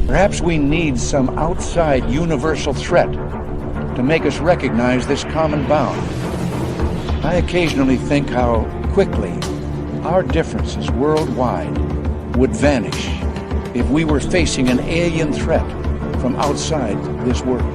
Perhaps we need some outside universal threat to make us recognize this common bound. I occasionally think how quickly our differences worldwide would vanish if we were facing an alien threat from outside this world.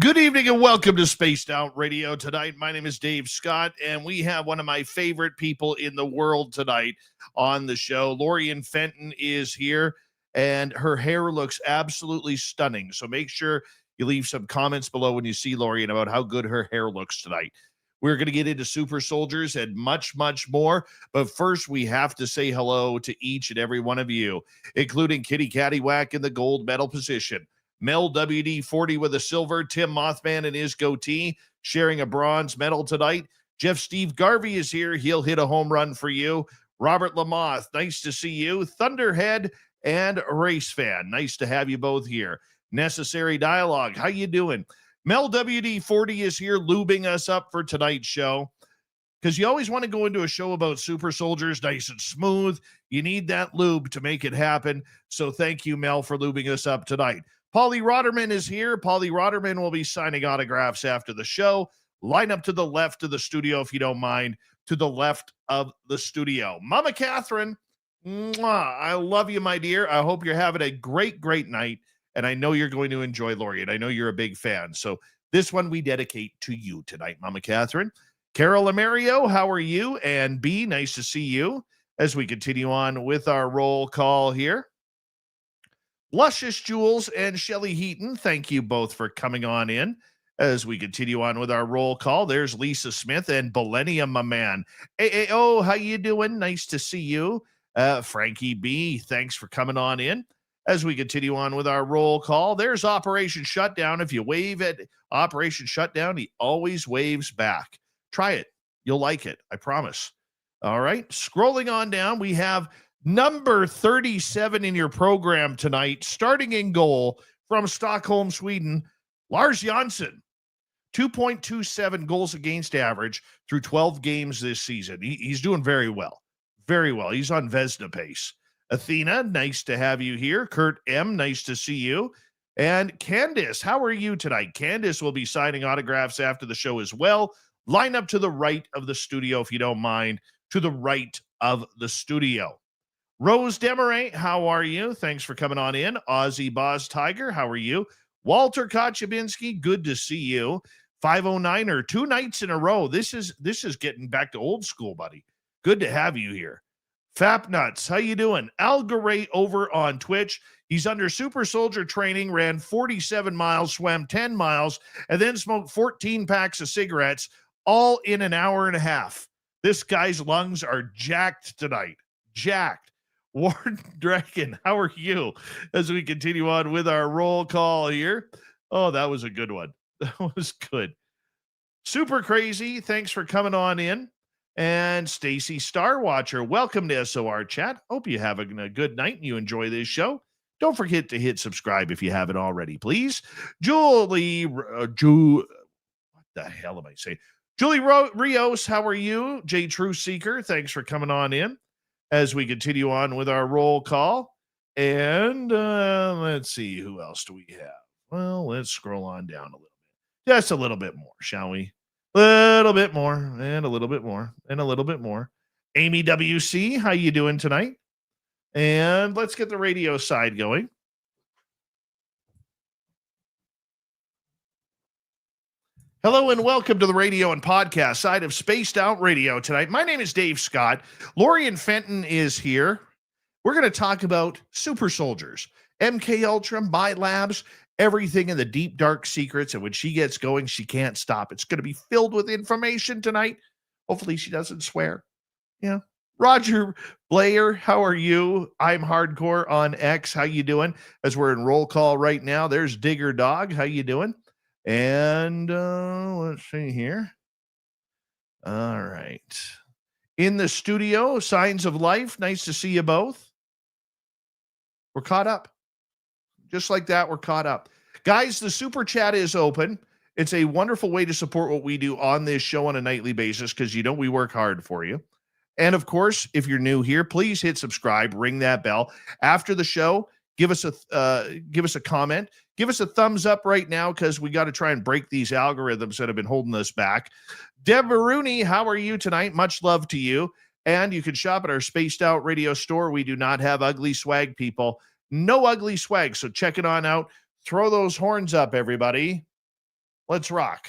Good evening and welcome to Spaced Out Radio tonight. My name is Dave Scott, and we have one of my favorite people in the world tonight on the show. Lorien Fenton is here, and her hair looks absolutely stunning. So make sure you leave some comments below when you see Lorien about how good her hair looks tonight. We're going to get into super soldiers and much, much more. But first, we have to say hello to each and every one of you, including Kitty Caddywhack in the gold medal position. Mel WD-40 with a silver, Tim Mothman and his goatee sharing a bronze medal tonight. Jeff Steve Garvey is here. He'll hit a home run for you. Robert Lamoth, nice to see you. Thunderhead and Race Fan, nice to have you both here. Necessary Dialogue, how you doing? Mel WD-40 is here lubing us up for tonight's show because you always want to go into a show about super soldiers nice and smooth. You need that lube to make it happen. So thank you, Mel, for lubing us up tonight. Paulie Rotterman is here. Paulie Rotterman will be signing autographs after the show. Line up to the left of the studio, if you don't mind, to the left of the studio. Mama Catherine, mwah, I love you, my dear. I hope you're having a great, great night, and I know you're going to enjoy Lorien. I know you're a big fan, so this one we dedicate to you tonight, Mama Catherine. Carol Amerio, how are you? And B, nice to see you as we continue on with our roll call here. Luscious Jules and Shelley Heaton, thank you both for coming on in as we continue on with our roll call. There's Lisa Smith and Millennium, my man. AAO, how you doing? Nice to see you. Frankie B, thanks for coming on in as we continue on with our roll call. There's Operation Shutdown. If you wave at Operation Shutdown, he always waves back. Try it. You'll like it. I promise. All right. Scrolling on down, we have number 37 in your program tonight, starting in goal from Stockholm, Sweden, Lars Jansson. 2.27 goals against average through 12 games this season. He's doing very well. Very well. He's on Vezina pace. Athena, nice to have you here. Kurt M, nice to see you. And Candace, how are you tonight? Candace will be signing autographs after the show as well. Line up to the right of the studio, if you don't mind, to the right of the studio. Rose Demaray, how are you? Thanks for coming on in. Aussie Boss Tiger, how are you? Walter Kochabinski, good to see you. 509er, 2 nights in a row. This is getting back to old school, buddy. Good to have you here. Fap Nuts, how you doing? Al Garay over on Twitch. He's under super soldier training, ran 47 miles, swam 10 miles, and then smoked 14 packs of cigarettes, all in an hour and a half. This guy's lungs are jacked tonight. Jacked. Warren Draken, how are you? As we continue on with our roll call here. Oh, that was a good one. That was good. Super Crazy, thanks for coming on in. And Stacy Starwatcher, welcome to SOR Chat. Hope you're having a good night and you enjoy this show. Don't forget to hit subscribe if you haven't already, please. What the hell am I saying? Julie Rios, how are you? J True Seeker, thanks for coming on in as we continue on with our roll call. And let's see, who else do we have? Well, let's scroll on down a little bit. Just a little bit more, shall we? little bit more, and a little bit more, and a little bit more. Amy WC, how you doing tonight? And let's get the radio side going. Hello and welcome to the radio and podcast side of Spaced Out Radio tonight. My name is Dave Scott. Lorien Fenton is here. We're going to talk about super soldiers, MK Ultra, Milabs, everything in the deep, dark secrets. And when she gets going, she can't stop. It's going to be filled with information tonight. Hopefully she doesn't swear. Yeah. Roger Blair, how are you? I'm Hardcore on X. How you doing? As we're in roll call right now, there's Digger Dog. How you doing? And let's see here. All right. In the studio, Signs of Life. Nice to see you both. We're caught up. Just like that, we're caught up. Guys, the super chat is open. It's a wonderful way to support what we do on this show on a nightly basis because, we work hard for you. And, of course, if you're new here, please hit subscribe, ring that bell. After the show, give us a comment. Give us a thumbs up right now because we got to try and break these algorithms that have been holding us back. Deb Rooney, how are you tonight? Much love to you. And you can shop at our Spaced Out Radio store. We do not have ugly swag, people. No ugly swag. So check it on out. Throw those horns up, everybody. Let's rock.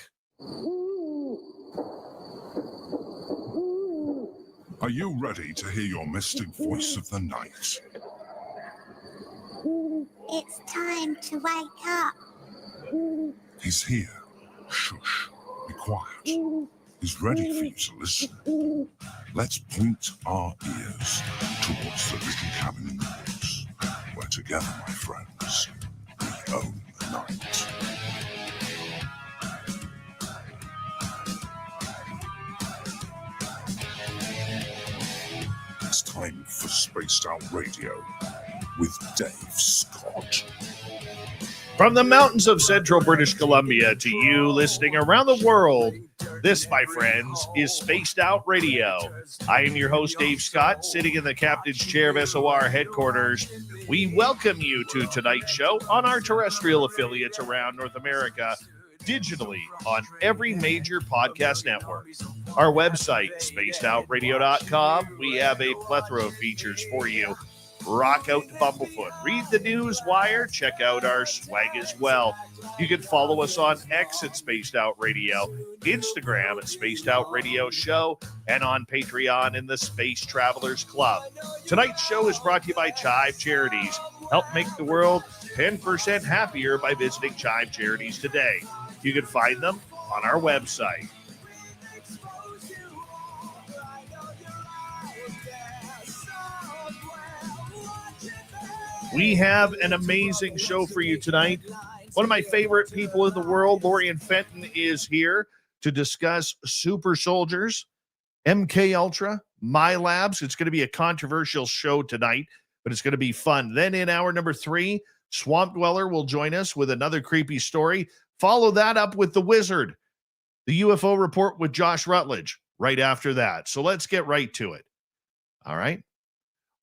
Are you ready to hear your mystic voice of the night? It's time to wake up. He's here. Shush. Be quiet. He's ready for you to listen. Let's point our ears towards the little cabin in the woods, where together, my friends, we own the night. It's time for Spaced Out Radio with Dave Scott. From the mountains of central British Columbia to you listening around the world, this, my friends, is Spaced Out Radio. I am your host, Dave Scott, sitting in the captain's chair of SOR headquarters. We welcome you to tonight's show on our terrestrial affiliates around North America, digitally on every major podcast network. Our website, spacedoutradio.com. We have a plethora of features for you. Rock out to Bumblefoot. Read the news wire. Check out our swag as well. You can follow us on X at Spaced Out Radio, Instagram at Spaced Out Radio Show, and on Patreon in the Space Travelers Club. Tonight's show is brought to you by Chive Charities. Help make the world 10% happier by visiting Chive Charities today. You can find them on our website. We have an amazing show for you tonight. One of my favorite people in the world, Lorien Fenton, is here to discuss super soldiers, MK Ultra, Milabs. It's going to be a controversial show tonight, but it's going to be fun. Then in hour number 3, Swamp Dweller will join us with another creepy story. Follow that up with The Wizard, the UFO report with Josh Rutledge right after that. So let's get right to it. All right.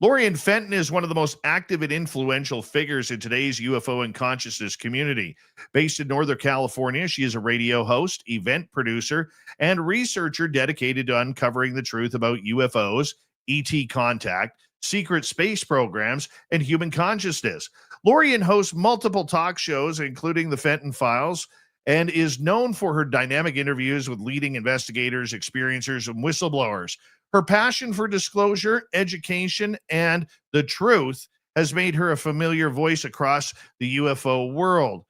Lorien Fenton is one of the most active and influential figures in today's UFO and consciousness community. Based in Northern California, she is a radio host, event producer, and researcher dedicated to uncovering the truth about UFOs, ET contact, secret space programs, and human consciousness. Lorien hosts multiple talk shows, including the Fenton Files, and is known for her dynamic interviews with leading investigators, experiencers, and whistleblowers. Her passion for disclosure, education, and the truth has made her a familiar voice across the UFO world.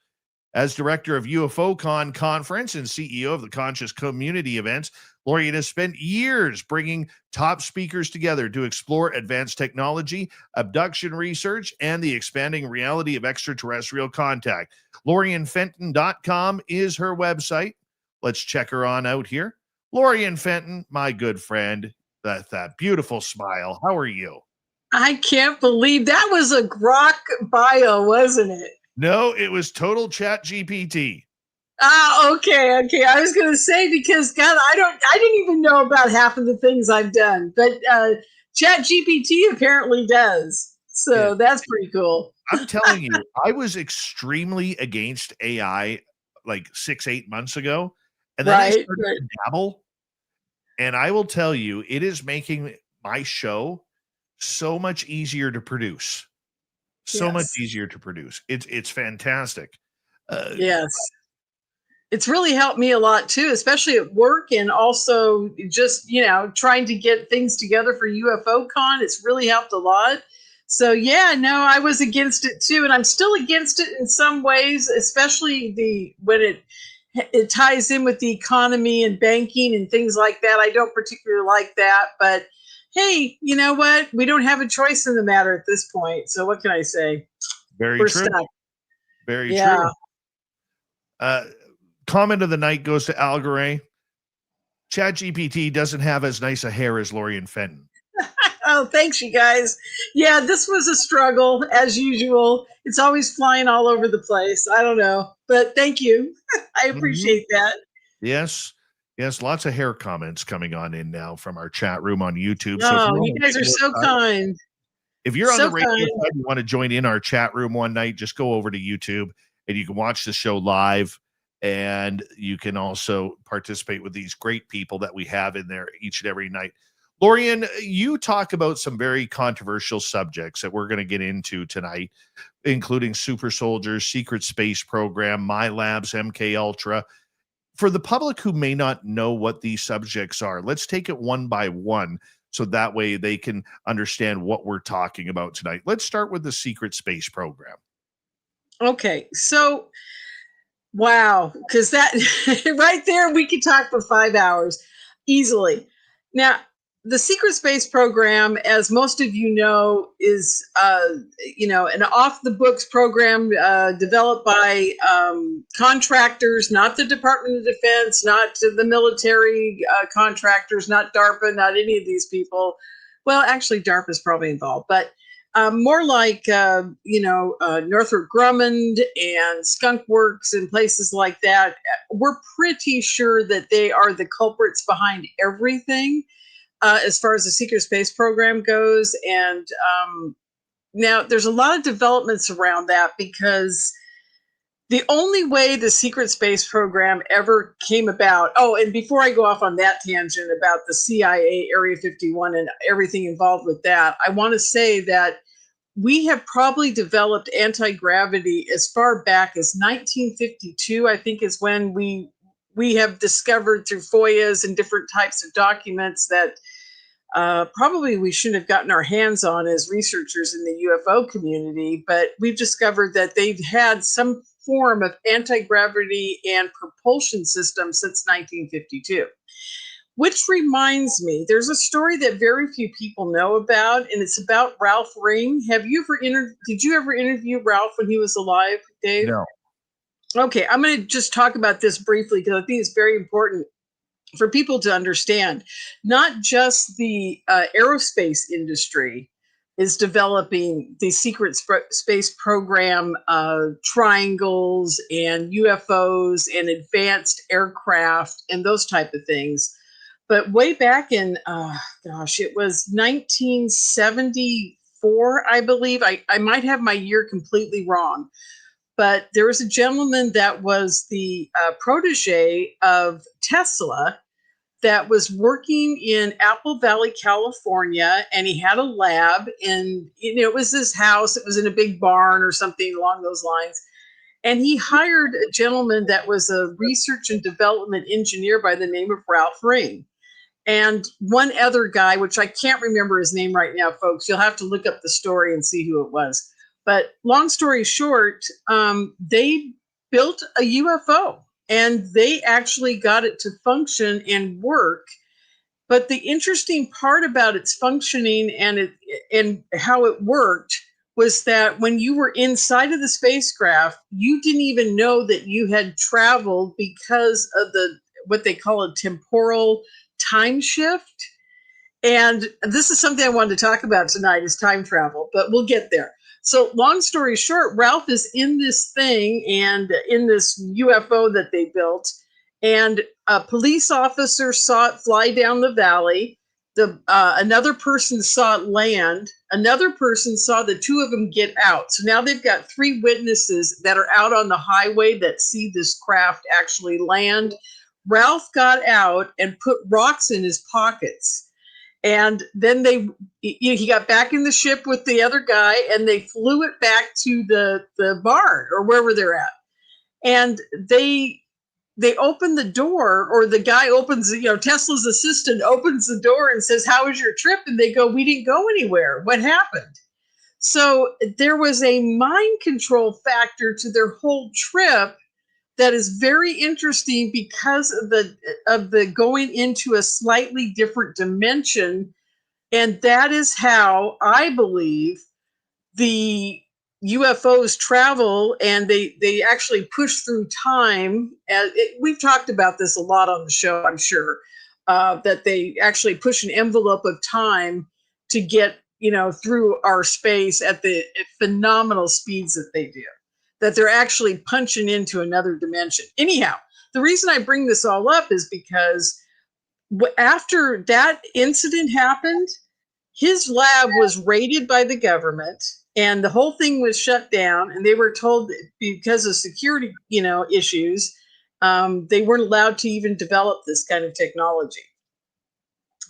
As director of UFOCon Conference and CEO of the Conscious Community events, Lorien has spent years bringing top speakers together to explore advanced technology, abduction research, and the expanding reality of extraterrestrial contact. LorienFenton.com is her website. Let's check her on out here. Lorien Fenton, my good friend, that beautiful smile. How are you? I can't believe that was a grok bio, wasn't it? No, it was total Chat GPT. Okay. I was going to say, because God, I didn't even know about half of the things I've done, but Chat GPT apparently does. So that's pretty cool. I'm telling you, I was extremely against AI like 6-8 months ago. And then I started to dabble. And I will tell you, it is making my show so much easier to produce. So much Yes. easier to produce. It's fantastic. Yes. It's really helped me a lot too, especially at work and also just, trying to get things together for UFO Con. It's really helped a lot. So yeah, no, I was against it too, and I'm still against it in some ways, especially when it ties in with the economy and banking and things like that. I don't particularly like that, but hey, you know what? We don't have a choice in the matter at this point. So what can I say? Very We're true. stuck. Very Yeah. true. Comment of the night goes to Al Garay. ChatGPT doesn't have as nice a hair as Lorien Fenton. Oh, thanks, you guys. Yeah, this was a struggle as usual. It's always flying all over the place. I don't know, but thank you. I appreciate that. Yes. Yes, lots of hair comments coming on in now from our chat room on YouTube. So Oh, you guys are so kind. if you're on So the radio kind. side, you want to join in our chat room one night, just go over to YouTube and you can watch the show live. And you can also participate with these great people that we have in there each and every night. Lorien, you talk about some very controversial subjects that we're going to get into tonight, including super soldiers, secret space program, Milabs, MK Ultra. For the public who may not know what these subjects are, let's take it one by one so that way they can understand what we're talking about tonight. Let's start with the secret space program. Okay, so wow, because that right there, we could talk for 5 hours easily. Now, the secret space program, as most of you know, is an off the books program developed by contractors, not the Department of Defense, not the military contractors, not DARPA, not any of these people. Well, actually, DARPA is probably involved, but more like Northrop Grumman and Skunk Works and places like that. We're pretty sure that they are the culprits behind everything as far as the secret space program goes. And now there's a lot of developments around that, because the only way the secret space program ever came about. Oh, and before I go off on that tangent about the CIA Area 51 and everything involved with that, I want to say that we have probably developed anti-gravity as far back as 1952, I think, is when we have discovered through FOIAs and different types of documents that probably we shouldn't have gotten our hands on as researchers in the UFO community, but we've discovered that they've had some form of anti-gravity and propulsion system since 1952. Which reminds me, there's a story that very few people know about, and it's about Ralph Ring. Did you ever interview Ralph when he was alive, Dave? No. Okay, I'm going to just talk about this briefly because I think it's very important for people to understand. Not just the aerospace industry is developing the secret space program, triangles and UFOs and advanced aircraft and those type of things. But way back in, it was 1974, I believe. I might have my year completely wrong. But there was a gentleman that was the protege of Tesla that was working in Apple Valley, California, and he had a lab. And, it was this house. It was in a big barn or something along those lines. And he hired a gentleman that was a research and development engineer by the name of Ralph Ring. And one other guy, which I can't remember his name right now, folks. You'll have to look up the story and see who it was. But long story short, they built a UFO and they actually got it to function and work. But the interesting part about its functioning and how it worked was that when you were inside of the spacecraft, you didn't even know that you had traveled because of what they call a temporal time shift. And this is something I wanted to talk about tonight, is time travel, but we'll get there. So long story short, Ralph is in this thing and in this UFO that they built, and a police officer saw it fly down the valley. Another person saw it land. Another person saw the two of them get out. So now they've got 3 witnesses that are out on the highway that see this craft actually land Ralph got out and put rocks in his pockets. And then he got back in the ship with the other guy, and they flew it back to the barn or wherever they're at. And they open the door, or the guy opens, Tesla's assistant opens the door and says, "How was your trip?" And they go, "We didn't go anywhere. What happened?" So there was a mind control factor to their whole trip that is very interesting because of the going into a slightly different dimension. And that is how I believe the UFOs travel, and they actually push through time. We've talked about this a lot on the show, I'm sure, that they actually push an envelope of time to get through our space at the phenomenal speeds that they do, that they're actually punching into another dimension. Anyhow, the reason I bring this all up is because after that incident happened, his lab was raided by the government, and the whole thing was shut down, and they were told that because of security issues, they weren't allowed to even develop this kind of technology.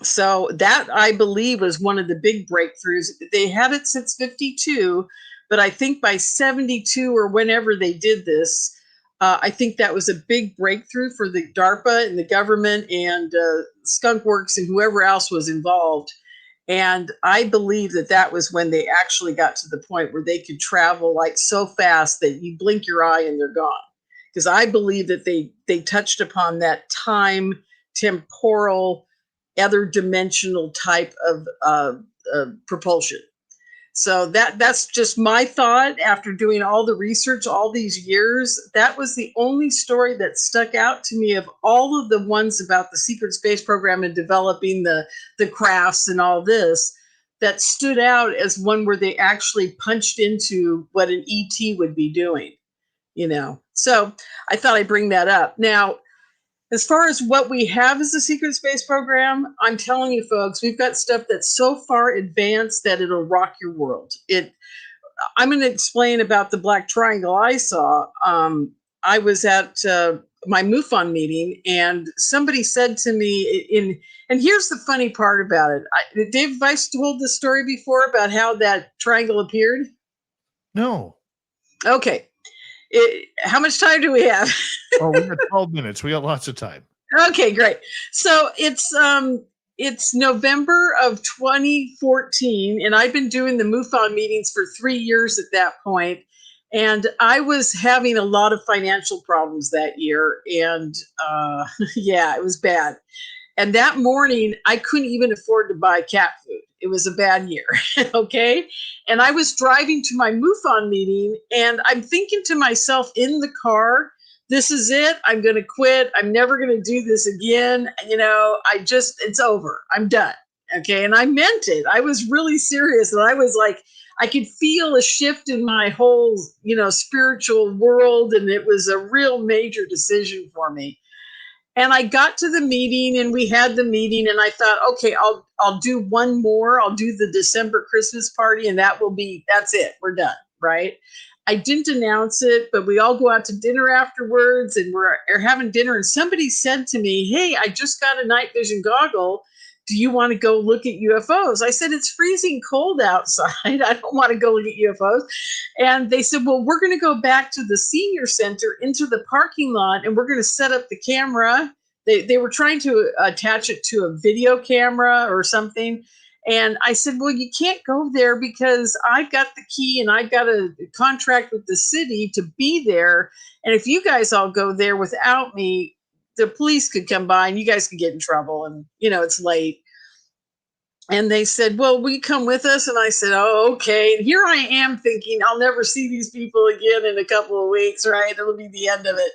So that, I believe, was one of the big breakthroughs. They had it since 52, but I think by 72 or whenever they did this, I think that was a big breakthrough for the DARPA and the government and Skunkworks and whoever else was involved. And I believe that was when they actually got to the point where they could travel like so fast that you blink your eye and they're gone. Because I believe that they touched upon that time, temporal, other dimensional type of propulsion. So that's just my thought after doing all the research all these years. That was the only story that stuck out to me of all of the ones about the secret space program and developing the crafts and all this, that stood out as one where they actually punched into what an ET would be doing, So I thought I'd bring that up. Now, as far as what we have as a secret space program, I'm telling you, folks, we've got stuff that's so far advanced that it'll rock your world. I'm going to explain about the black triangle I saw. I was at my MUFON meeting, and somebody said to me, and here's the funny part about it. Dave, have I told this story before about how that triangle appeared? No. Okay. How much time do we have? Oh, we got 12 minutes. We got lots of time. Okay, great. So it's November of 2014, and I've been doing the MUFON meetings for 3 years at that point. And I was having a lot of financial problems that year. And yeah, it was bad. And that morning, I couldn't even afford to buy cat food. It was a bad year, okay? And I was driving to my MUFON meeting, and I'm thinking to myself in the car, this is it. I'm going to quit. I'm never going to do this again. It's over. I'm done, okay? And I meant it. I was really serious, and I was like, I could feel a shift in my whole, spiritual world, and it was a real major decision for me. And I got to the meeting, and we had the meeting, and I thought, okay, I'll do one more. I'll do the December Christmas party, and that's it. We're done, right? I didn't announce it, but we all go out to dinner afterwards, and we're having dinner, and somebody said to me, "Hey, I just got a night vision goggle. Do you want to go look at UFOs?" I said, "It's freezing cold outside. I don't want to go look at UFOs." And they said, "Well, we're going to go back to the senior center into the parking lot, and we're going to set up the camera." They were trying to attach it to a video camera or something. And I said, "Well, you can't go there because I've got the key and I've got a contract with the city to be there. And if you guys all go there without me, the police could come by and you guys could get in trouble. And, it's late." And they said, "Well, will you come with us?" And I said, "Oh, okay." And here I am thinking I'll never see these people again in a couple of weeks, right? It'll be the end of it.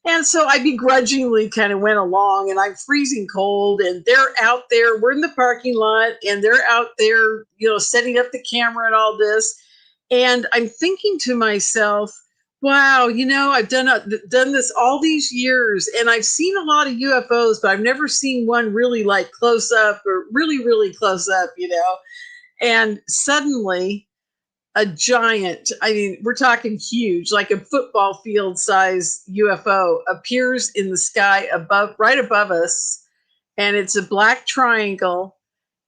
And so I begrudgingly kind of went along, and I'm freezing cold, and they're out there. We're in the parking lot, and they're out there, setting up the camera and all this. And I'm thinking to myself, wow, I've done this all these years, and I've seen a lot of UFOs, but I've never seen one really like close up or really, really close up, And suddenly a giant, I mean, we're talking huge, like a football field size UFO appears in the sky right above us. And it's a black triangle.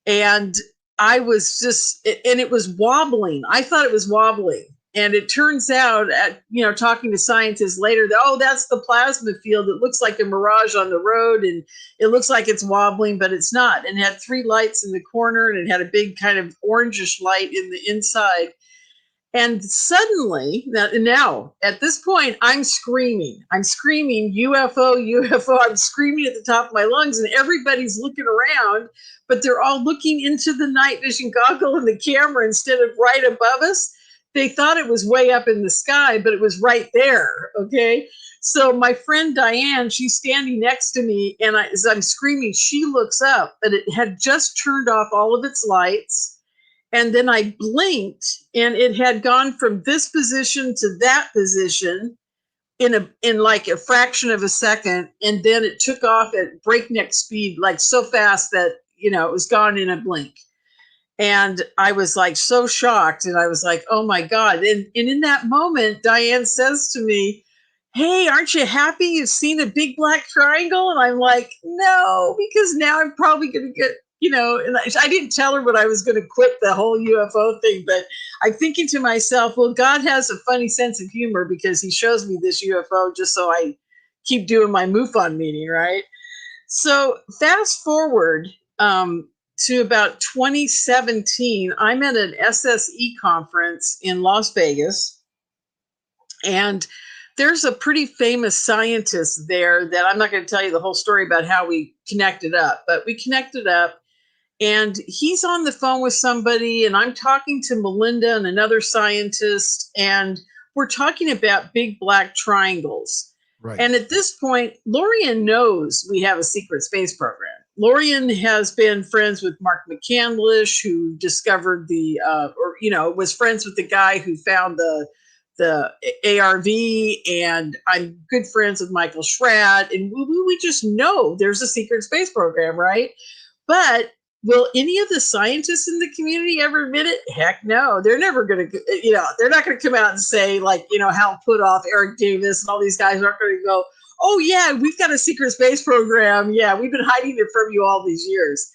And it was wobbling. I thought it was wobbling. And it turns out, talking to scientists later, that, oh, that's the plasma field. It looks like a mirage on the road, and it looks like it's wobbling, but it's not. And it had 3 lights in the corner, and it had a big kind of orangish light in the inside. And suddenly, now at this point, I'm screaming. UFO, UFO. I'm screaming at the top of my lungs, and everybody's looking around, but they're all looking into the night vision goggle and the camera instead of right above us. They thought it was way up in the sky, but it was right there. Okay. So my friend Diane, she's standing next to me, and as I'm screaming, she looks up, but it had just turned off all of its lights. And then I blinked, and it had gone from this position to that position in like a fraction of a second. And then it took off at breakneck speed, like so fast that, it was gone in a blink. And I was like so shocked, and I was like, oh my God. And in that moment, Diane says to me, hey, aren't you happy you've seen a big black triangle? And I'm like, no, because now I'm probably going to get, and I didn't tell her what I was going to quit the whole UFO thing, but I'm thinking to myself, well, God has a funny sense of humor because he shows me this UFO just so I keep doing my MUFON meeting, right? So fast forward to about 2017, I'm at an SSE conference in Las Vegas, and there's a pretty famous scientist there that I'm not going to tell you the whole story about how we connected up, but we connected up. And he's on the phone with somebody, and I'm talking to Melinda and another scientist, and we're talking about big black triangles. Right. And at this point, Lorien knows we have a secret space program. Lorien has been friends with Mark McCandlish, who discovered was friends with the guy who found the ARV, and I'm good friends with Michael Schratt, and we just know there's a secret space program, right? But will any of the scientists in the community ever admit it? Heck no. They're never going to, they're not going to come out and say, like, Hal Puthoff, Eric Davis, and all these guys aren't going to go, oh, yeah, we've got a secret space program. Yeah, we've been hiding it from you all these years.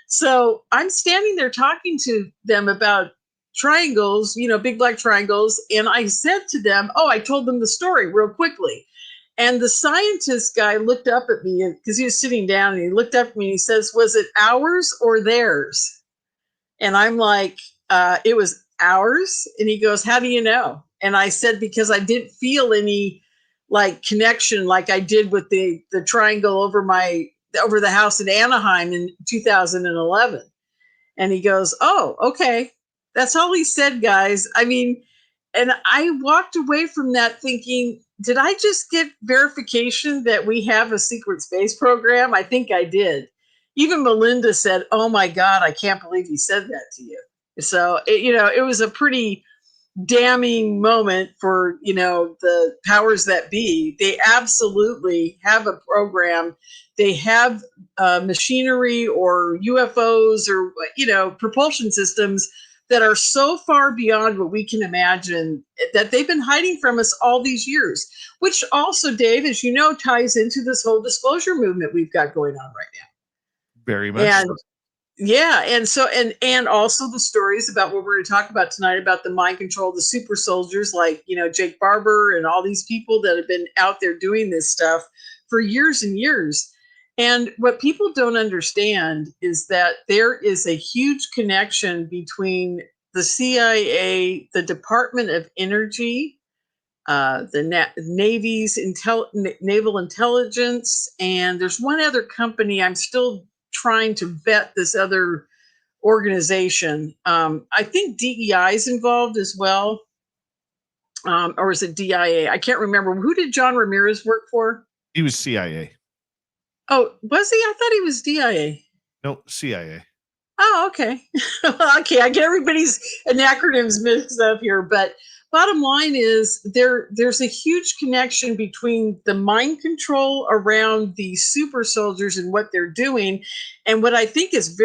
So I'm standing there talking to them about triangles, big black triangles. And I said to them, I told them the story real quickly. And the scientist guy looked up at me because he was sitting down, and he looked up at me and he says, was it ours or theirs? And I'm like, it was ours. And he goes, how do you know? And I said, because I didn't feel any like connection like I did with the triangle over the house in Anaheim in 2011. And he goes, oh, okay. That's all he said, guys. I mean, and I walked away from that thinking, did I just get verification that we have a secret space program? I think I did. Even Melinda said, oh my God, I can't believe he said that to you. So, it was a pretty damning moment for, the powers that be. They absolutely have a program. They have machinery or UFOs or, propulsion systems that are so far beyond what we can imagine that they've been hiding from us all these years, which also, Dave, as you know, ties into this whole disclosure movement we've got going on right now. Very much. And so. yeah, and so and also the stories about what we're going to talk about tonight about the mind control, the super soldiers like, Jake Barber and all these people that have been out there doing this stuff for years and years. And what people don't understand is that there is a huge connection between the CIA, the Department of Energy, the Navy's naval intelligence, and there's one other company. I'm still trying to vet this other organization. I think DEI is involved as well. Or is it DIA? I can't remember. Who did John Ramirez work for? He was CIA. Oh, was he? I thought he was DIA. No, CIA. Oh, okay. Okay, I get everybody's acronyms mixed up here, but bottom line is there's a huge connection between the mind control around the super soldiers and what they're doing. And what I think is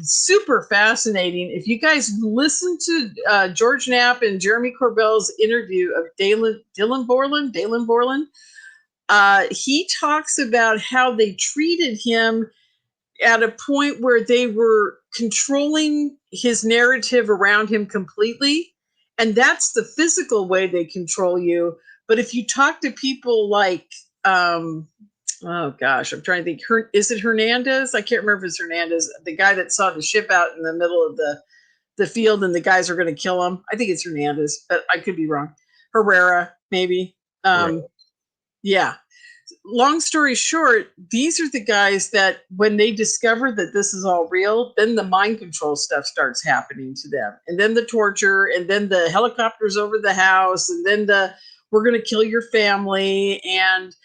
super fascinating, if you guys listen to George Knapp and Jeremy Corbell's interview of Dylan Borland, he talks about how they treated him at a point where they were controlling his narrative around him completely. And that's the physical way they control you. But if you talk to people like, oh gosh, I'm trying to think, is it Hernandez? I can't remember if it's Hernandez, the guy that saw the ship out in the middle of the field and the guys are going to kill him. I think it's Hernandez, but I could be wrong. Herrera, maybe. Right. Yeah. Long story short, these are the guys that when they discover that this is all real, then the mind control stuff starts happening to them. And then the torture, and then the helicopters over the house, and then we're going to kill your family. And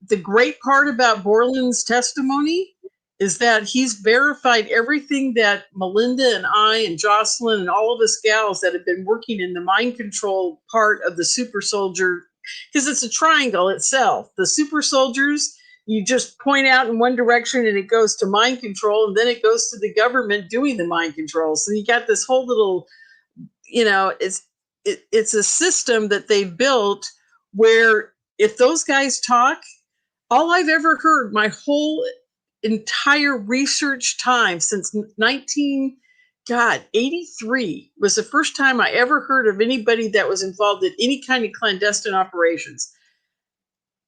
the great part about Borland's testimony is that he's verified everything that Melinda and I and Jocelyn and all of us gals that have been working in the mind control part of the super soldier, because it's a triangle itself. The super soldiers, you just point out in one direction and it goes to mind control, and then it goes to the government doing the mind control. So you got this whole little, it's a system that they've built where if those guys talk, all I've ever heard my whole entire research time since 83 was the first time I ever heard of anybody that was involved in any kind of clandestine operations.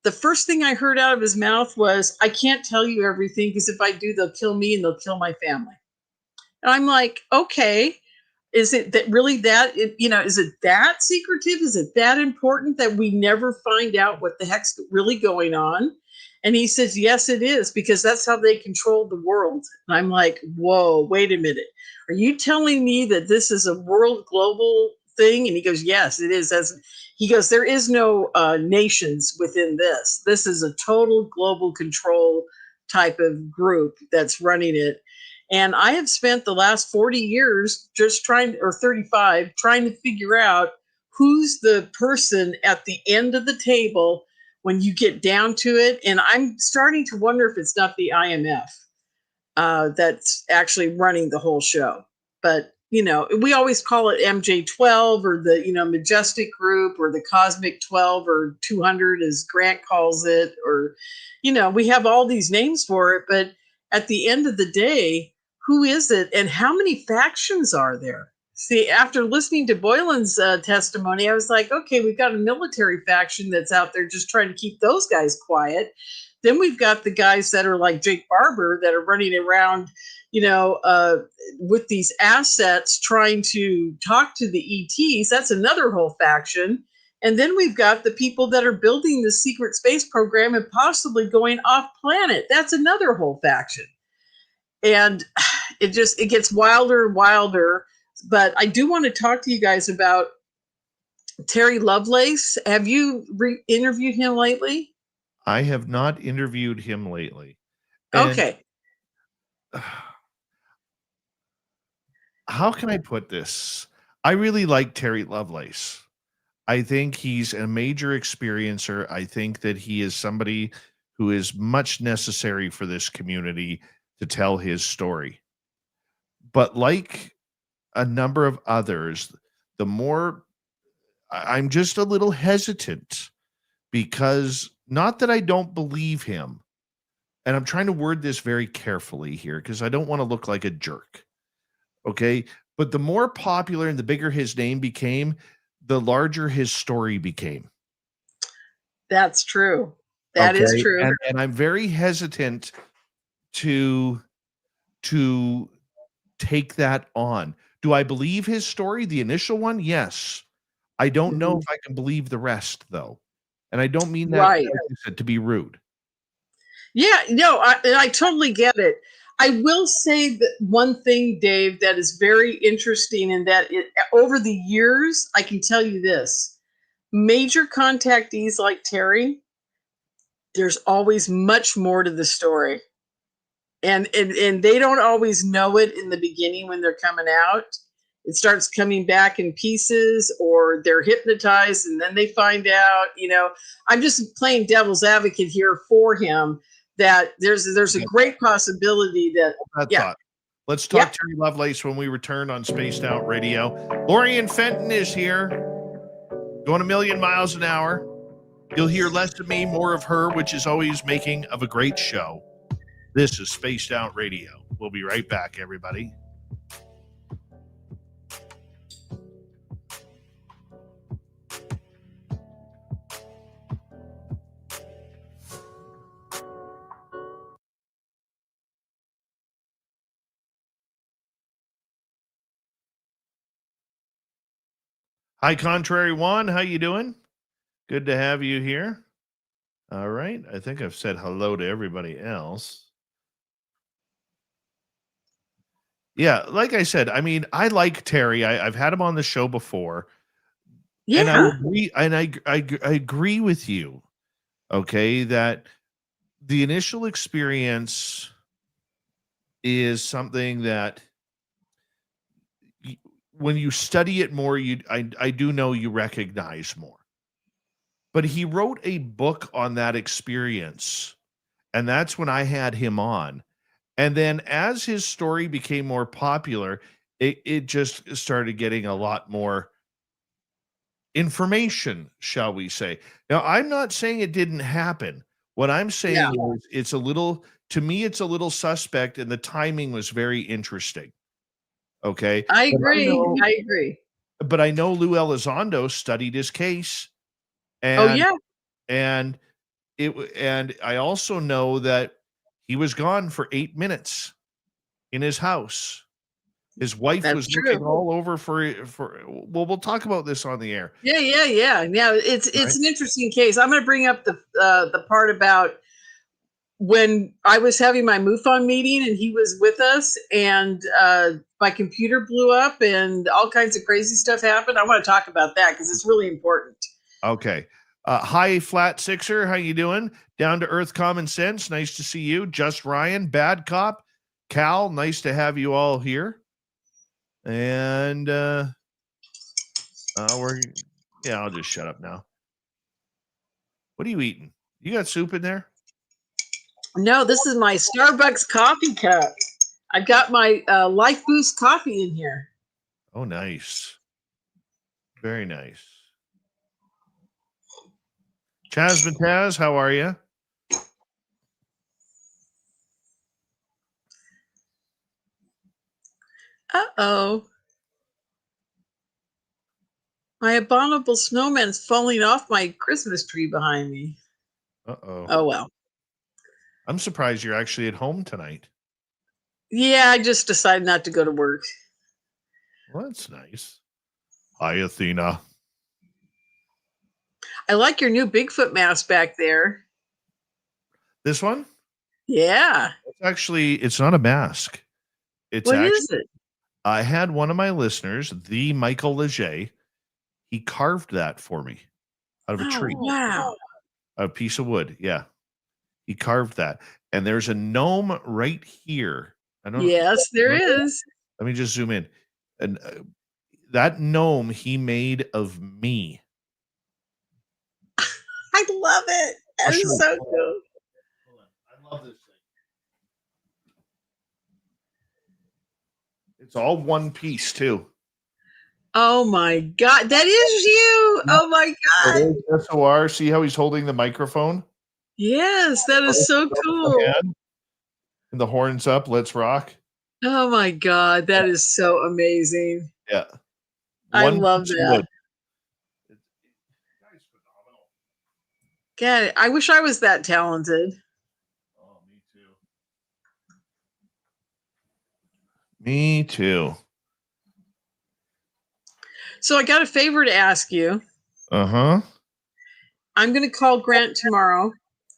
The first thing I heard out of his mouth was, I can't tell you everything because if I do, they'll kill me and they'll kill my family. And I'm like, okay, is it that really that, is it that secretive? Is it that important that we never find out what the heck's really going on? And he says, yes, it is, because that's how they control the world. And I'm like, whoa, wait a minute. Are you telling me that this is a world global thing? And he goes, yes, it is. He goes, there is no nations within this. This is a total global control type of group that's running it. And I have spent the last 40 years or 35, trying to figure out who's the person at the end of the table when you get down to it. And I'm starting to wonder if it's not the IMF that's actually running the whole show. But, we always call it MJ12 or the, Majestic Group or the Cosmic 12 or 200 as Grant calls it. Or, we have all these names for it. But at the end of the day, who is it and how many factions are there? See, after listening to Boylan's testimony, I was like, okay, we've got a military faction that's out there just trying to keep those guys quiet. Then we've got the guys that are like Jake Barber that are running around, with these assets trying to talk to the ETs. That's another whole faction. And then we've got the people that are building the secret space program and possibly going off planet. That's another whole faction. And it gets wilder and wilder. But I do want to talk to you guys about Terry Lovelace. Have you interviewed him lately? I have not interviewed him lately. And okay. How can I put this? I really like Terry Lovelace. I think he's a major experiencer. I think that he is somebody who is much necessary for this community to tell his story. But like a number of others, the more I'm just a little hesitant, because not that I don't believe him, and I'm trying to word this very carefully here because I don't want to look like a jerk. Okay. But the more popular and the bigger his name became, the larger his story became. That's true. That is true. And I'm very hesitant to take that on. Do I believe his story, the initial one? Yes. I don't know if I can believe the rest, though. And I don't mean that like I said, to be rude. Yeah, no, I totally get it. I will say that one thing, Dave, that is very interesting, and that over the years, I can tell you this: major contactees like Terry, there's always much more to the story, and they don't always know it in the beginning when they're coming out. it starts coming back in pieces, or they're hypnotized and then they find out, I'm just playing devil's advocate here for him, that there's a great possibility that, thought. Let's talk Terry Lovelace when we return on Spaced Out Radio. Lorien Fenton is here, going a million miles an hour. You'll hear less of me, more of her, which is always making of a great show. This is Spaced Out Radio. We'll be right back, everybody. Hi, Contrary One. How you doing? Good to have you here. All right. I think I've said hello to everybody else. Yeah, like I said, I mean, I like Terry. I've had him on the show before. Yeah. And I agree, and I agree with you, okay, that the initial experience is something that when you study it more, I do know you recognize more. But he wrote a book on that experience, and that's when I had him on. And then as his story became more popular, it just started getting a lot more information, shall we say. Now, I'm not saying it didn't happen. What I'm saying is it's a little suspect, and the timing was very interesting. Okay. I agree. But I know Lou Elizondo studied his case. And, and I also know that he was gone for 8 minutes in his house. His wife was looking all over for. Well, we'll talk about this on the air. Yeah. It's an interesting case. I'm going to bring up the part about when I was having my MUFON meeting and he was with us, and my computer blew up and all kinds of crazy stuff happened. I want to talk about that because it's really important. Okay. Hi, Flat Sixer. How you doing? Down to Earth Common Sense. Nice to see you. Just Ryan, Bad Cop, Cal. Nice to have you all here. And I'll just shut up now. What are you eating? You got soup in there? No, this is my Starbucks coffee cup. I've got my Life Boost coffee in here. Oh, nice. Very nice. Chasman Taz, how are you? Uh-oh. My abominable snowman's falling off my Christmas tree behind me. Uh-oh. Oh, well. I'm surprised you're actually at home tonight. Yeah, I just decided not to go to work. Well, that's nice. Hi, Athena. I like your new Bigfoot mask back there. This one? Yeah. It's not a mask. What is it? I had one of my listeners, the Michael Leger. He carved that for me out of a tree. Wow. A piece of wood. Yeah. He carved that. And there's a gnome right here. Yes, there is. Let me just zoom in. And that gnome he made of me. I love it. That is so cool. I love this thing. It's all one piece too. Oh my God. That is you. Oh my God. SOR. See how he's holding the microphone? Yes, that is so cool. And the horns up. Let's rock. Oh my God. That is so amazing. Yeah. I love that. God, I wish I was that talented. Oh, me too. Me too. So I got a favor to ask you. Uh-huh. I'm going to call Grant tomorrow.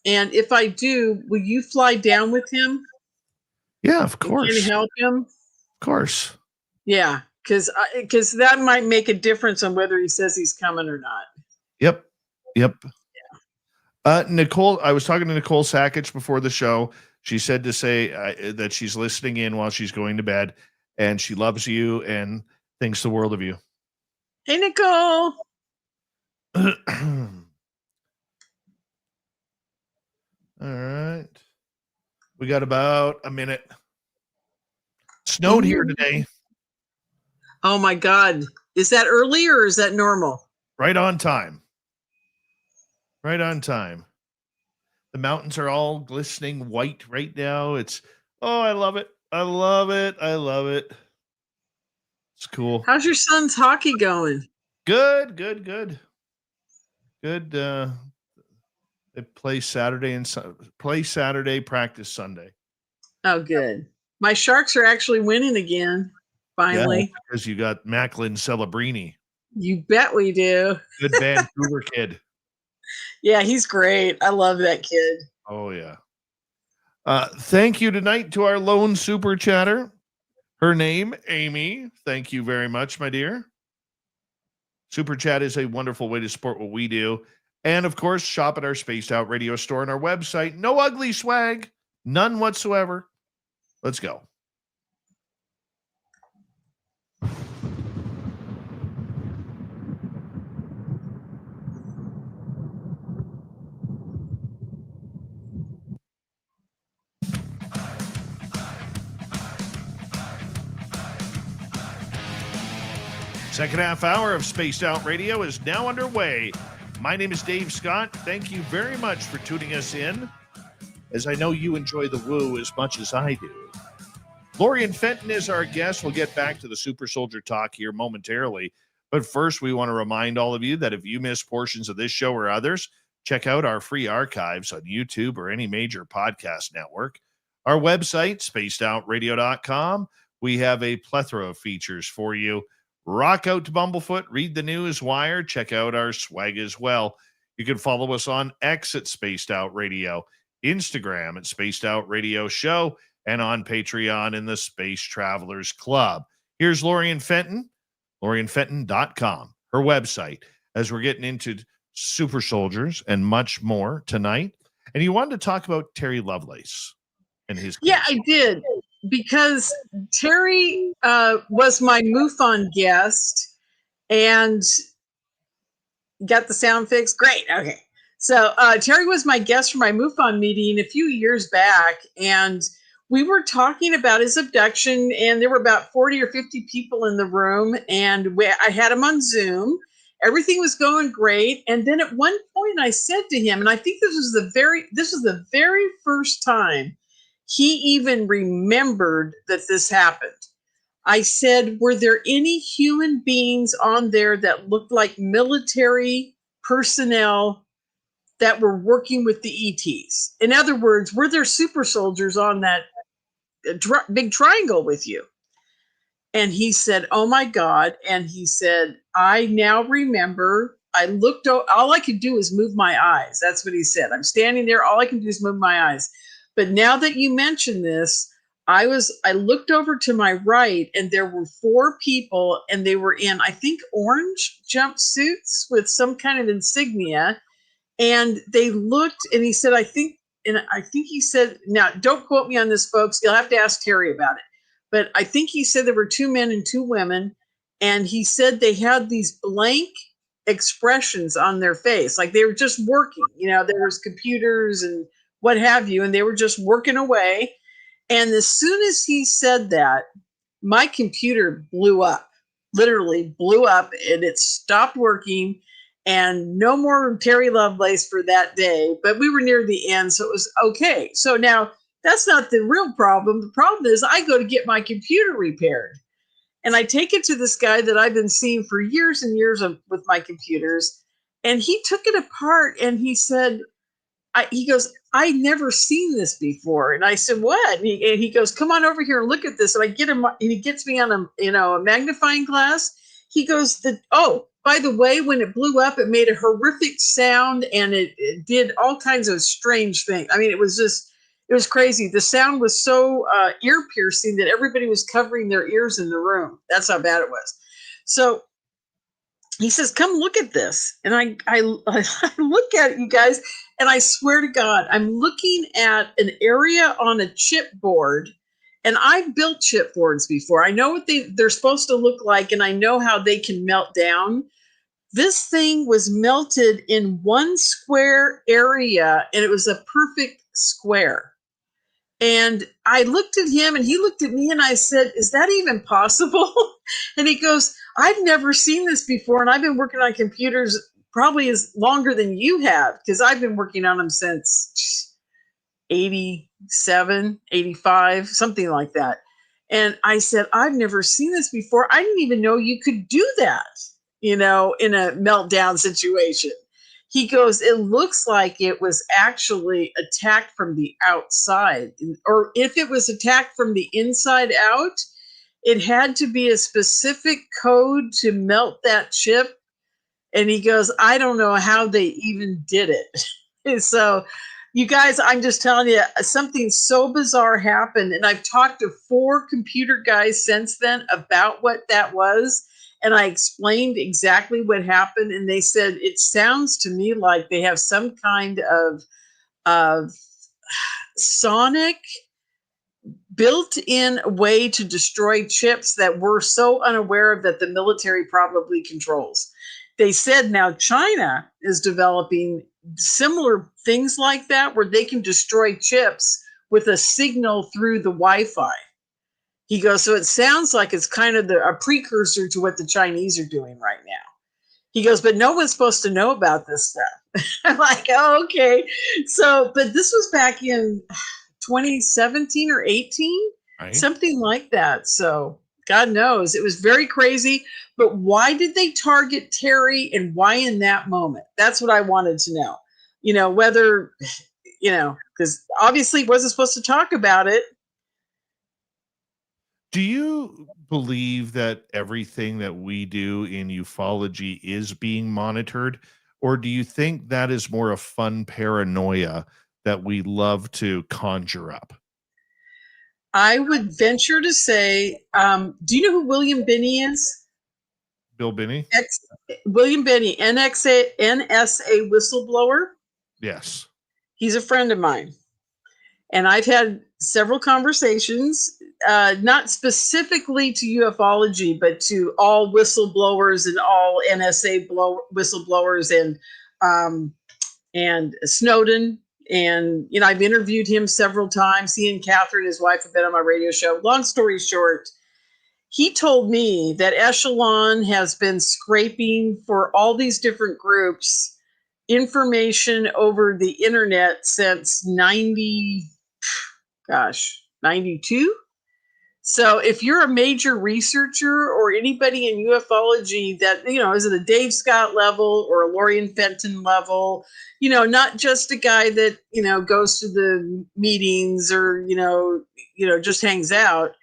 And if I do, will you fly down with him? Yeah, of course. Can you help him? Of course. Yeah, because that might make a difference on whether he says he's coming or not. Yep. Nicole, I was talking to Nicole Sackich before the show. She said to say that she's listening in while she's going to bed, and she loves you. And thinks the world of you. Hey, Nicole. All right. We got about a minute. Snowed here today. Oh my God. Is that early or is that normal? Right on time. Right on time. The mountains are all glistening white right now. I love it. I love it. I love it. It's cool. How's your son's hockey going? Good. They play Saturday, practice Sunday. Oh, good. My Sharks are actually winning again. Finally. Yeah, because you got Macklin Celebrini. You bet we do. Good Vancouver kid. Yeah, he's great. I love that kid. Oh, yeah. Thank you tonight to our lone super chatter. Her name, Amy. Thank you very much, my dear. Super chat is a wonderful way to support what we do. And, of course, shop at our Spaced Out Radio store and our website. No ugly swag. None whatsoever. Let's go. Second half hour of Spaced Out Radio is now underway. My name is Dave Scott. Thank you very much for tuning us in, as I know you enjoy the woo as much as I do. Lorien Fenton is our guest. We'll get back to the Super Soldier talk here momentarily. But first, we want to remind all of you that if you miss portions of this show or others, check out our free archives on YouTube or any major podcast network. Our website, spacedoutradio.com. We have a plethora of features for you. Rock out to Bumblefoot, read the news wire, check out our swag as well. You can follow us on X at Spaced Out Radio, Instagram at Spaced Out Radio Show, and on Patreon in the Space Travelers Club. Here's Lorien Fenton, LorienFenton.com, her website, as we're getting into super soldiers and much more tonight. And you wanted to talk about Terry Lovelace and his case. Yeah, I did. Because Terry was my MUFON guest and got the sound fixed. Great. Okay. So Terry was my guest for my MUFON meeting a few years back, and we were talking about his abduction, and there were about 40 or 50 people in the room, and I had him on Zoom. Everything was going great. And then at one point I said to him, and I think this was the very first time he even remembered that this happened. I said, were there any human beings on there that looked like military personnel that were working with the ETs? In other words, were there super soldiers on that big triangle with you? And he said, oh my God. And he said, I now remember. I looked, all I could do was move my eyes. That's what he said. I'm standing there. All I can do is move my eyes. But now that you mention this, I looked over to my right, and there were 4 people, and they were in, I think, orange jumpsuits with some kind of insignia. And they looked, and he said, I think he said, now don't quote me on this, folks. You'll have to ask Terry about it. But I think he said there were 2 men and 2 women. And he said they had these blank expressions on their face, like they were just working. There was computers and what have you, and they were just working away. And as soon as he said that, my computer blew up, literally blew up, and it stopped working, and no more Terry Lovelace for that day. But we were near the end, so it was okay. So now that's not the real problem. The problem is I go to get my computer repaired, and I take it to this guy that I've been seeing for years and years with my computers, and he took it apart, and he said, he goes, I never seen this before. And I said, what? And he goes, come on over here and look at this. And I get him, and he gets me on a magnifying glass. He goes, by the way, when it blew up, it made a horrific sound, and it did all kinds of strange things. I mean, it was crazy. The sound was so ear piercing that everybody was covering their ears in the room. That's how bad it was. So he says, come look at this. And I look at it, you guys, and I swear to God, I'm looking at an area on a chipboard, And I've built chipboards before. I know what they're supposed to look like, and I know how they can melt down. This thing was melted in one square area, and it was a perfect square. And I looked at him and he looked at me and I said, "Is that even possible?" And he goes, "I've never seen this before. And I've been working on computers probably as longer than you have, because I've been working on them since 87, 85, something like that." And I said, "I've never seen this before. I didn't even know you could do that, in a meltdown situation." He goes, "It looks like it was actually attacked from the outside. Or if it was attacked from the inside out, it had to be a specific code to melt that chip." And he goes, "I don't know how they even did it." So, you guys, I'm just telling you, something so bizarre happened. And I've talked to 4 computer guys since then about what that was. And I explained exactly what happened. And they said, "It sounds to me like they have some kind of sonic built-in way to destroy chips that we're so unaware of that the military probably controls." They said now China is developing similar things like that, where they can destroy chips with a signal through the Wi-Fi. He goes, "So it sounds like it's kind of a precursor to what the Chinese are doing right now." He goes, "But no one's supposed to know about this stuff." I'm like, "Oh, okay." So, but this was back in 2017 or 18, Right. something like that. So God knows, it was very crazy. But why did they target Terry, and why in that moment? That's what I wanted to know. Whether, because obviously he wasn't supposed to talk about it. Do you believe that everything that we do in ufology is being monitored? Or do you think that is more a fun paranoia that we love to conjure up? I would venture to say, do you know who William Binney is? Bill Binney? William Binney, NSA whistleblower. Yes. He's a friend of mine. And I've had several conversations, not specifically to ufology, but to all whistleblowers and all NSA whistleblowers and Snowden. And, I've interviewed him several times. He and Catherine, his wife, have been on my radio show. Long story short, he told me that Echelon has been scraping for all these different groups information over the internet since 92. So if you're a major researcher or anybody in ufology that, is at a Dave Scott level or a Lorien Fenton level, not just a guy that, goes to the meetings or, just hangs out,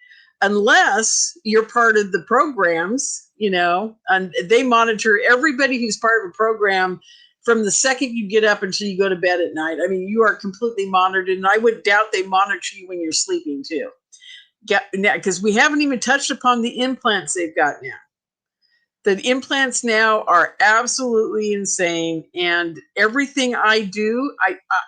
unless you're part of the programs, and they monitor everybody who's part of a program from the second you get up until you go to bed at night. I mean, you are completely monitored, and I would doubt they monitor you when you're sleeping too. Because we haven't even touched upon the implants they've got now. The implants now are absolutely insane, and everything I do,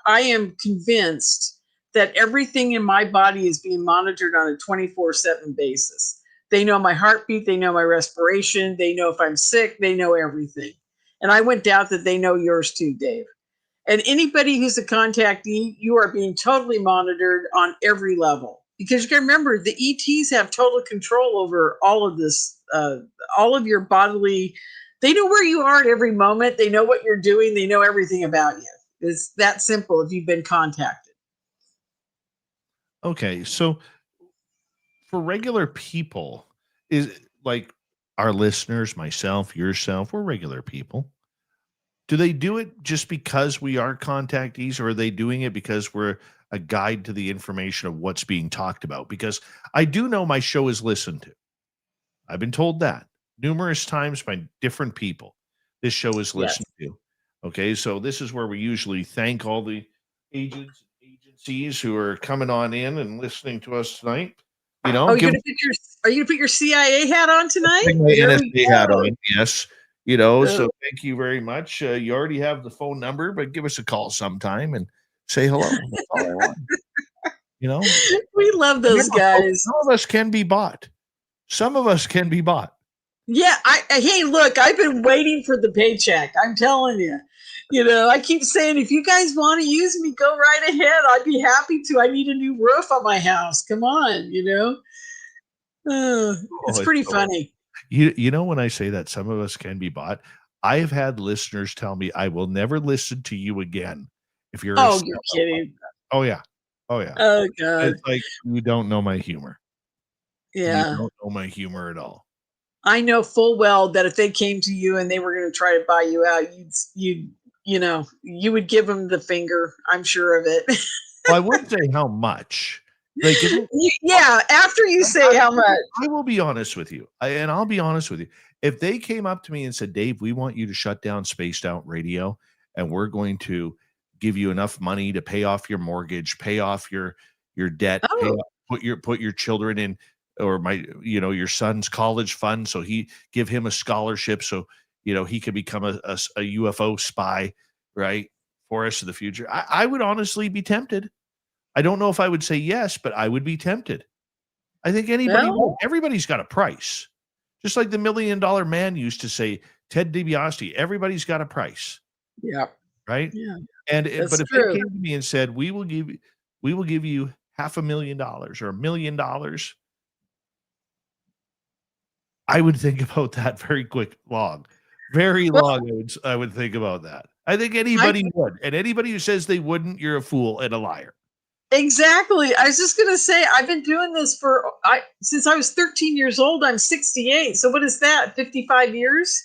I am convinced that everything in my body is being monitored on a 24/7 basis. They know my heartbeat, they know my respiration, they know if I'm sick, they know everything. And I would doubt that they know yours too, Dave. And anybody who's a contactee, you are being totally monitored on every level. Because you can remember, the ETs have total control over all of this, all of your bodily. They know where you are at every moment. They know what you're doing. They know everything about you. It's that simple if you've been contacted. Okay, so for regular people, is like our listeners, myself, yourself, we're regular people. Do they do it just because we are contactees, or are they doing it because we're a guide to the information of what's being talked about? Because I do know my show is listened to. I've been told that numerous times by different people. This show is listened to. Okay, so this is where we usually thank all the agents and agencies who are coming on in and listening to us tonight. Are you gonna put your CIA hat on tonight? My NSA hat on, yes. So thank you very much. You already have the phone number, but give us a call sometime and say hello. That's all I want. You know, We love those remember, folks, guys. some of us can be bought. Some of us can be bought. Yeah, hey, look, I've been waiting for the paycheck. I'm telling you. I keep saying, if you guys want to use me, go right ahead. I'd be happy to. I need a new roof on my house. Come on, it's Oh, pretty so funny. you know when I say that some of us can be bought, I've had listeners tell me I will never listen to you again if you're a Oh, you're sellout like kidding. that. Oh yeah. Oh yeah. Oh, God. It's like you don't know my humor. You Yeah. don't know my humor at all. I know full well that if they came to you and they were going to try to buy you out, you would give them the finger. I'm sure of it. Well, I wouldn't say how much. Like, Yeah, after you say how much. I will be honest with you, and I'll be honest with you. If they came up to me and said, "Dave, we want you to shut down Spaced Out Radio, and we're going to give you enough money to pay off your mortgage, pay off your debt, Oh, put your children in, or your son's college fund, so give him a scholarship, so he could become a UFO spy, right, for us in the future." I would honestly be tempted. I don't know if I would say yes, but I would be tempted. I think anybody well, would. Everybody's got a price. Just like the $1 Million Man used to say, Ted DiBiase, everybody's got a price, yeah, right? yeah, But that's if they true. came to me and said, we will give you $500,000 or $1 million, I would think about that very Well, long. I would think about that. I think anybody would, and anybody who says they wouldn't, you're a fool and a liar. exactly. I was just going to say, I've been doing this since I was 13 years old. I'm 68. So what is that? 55 years?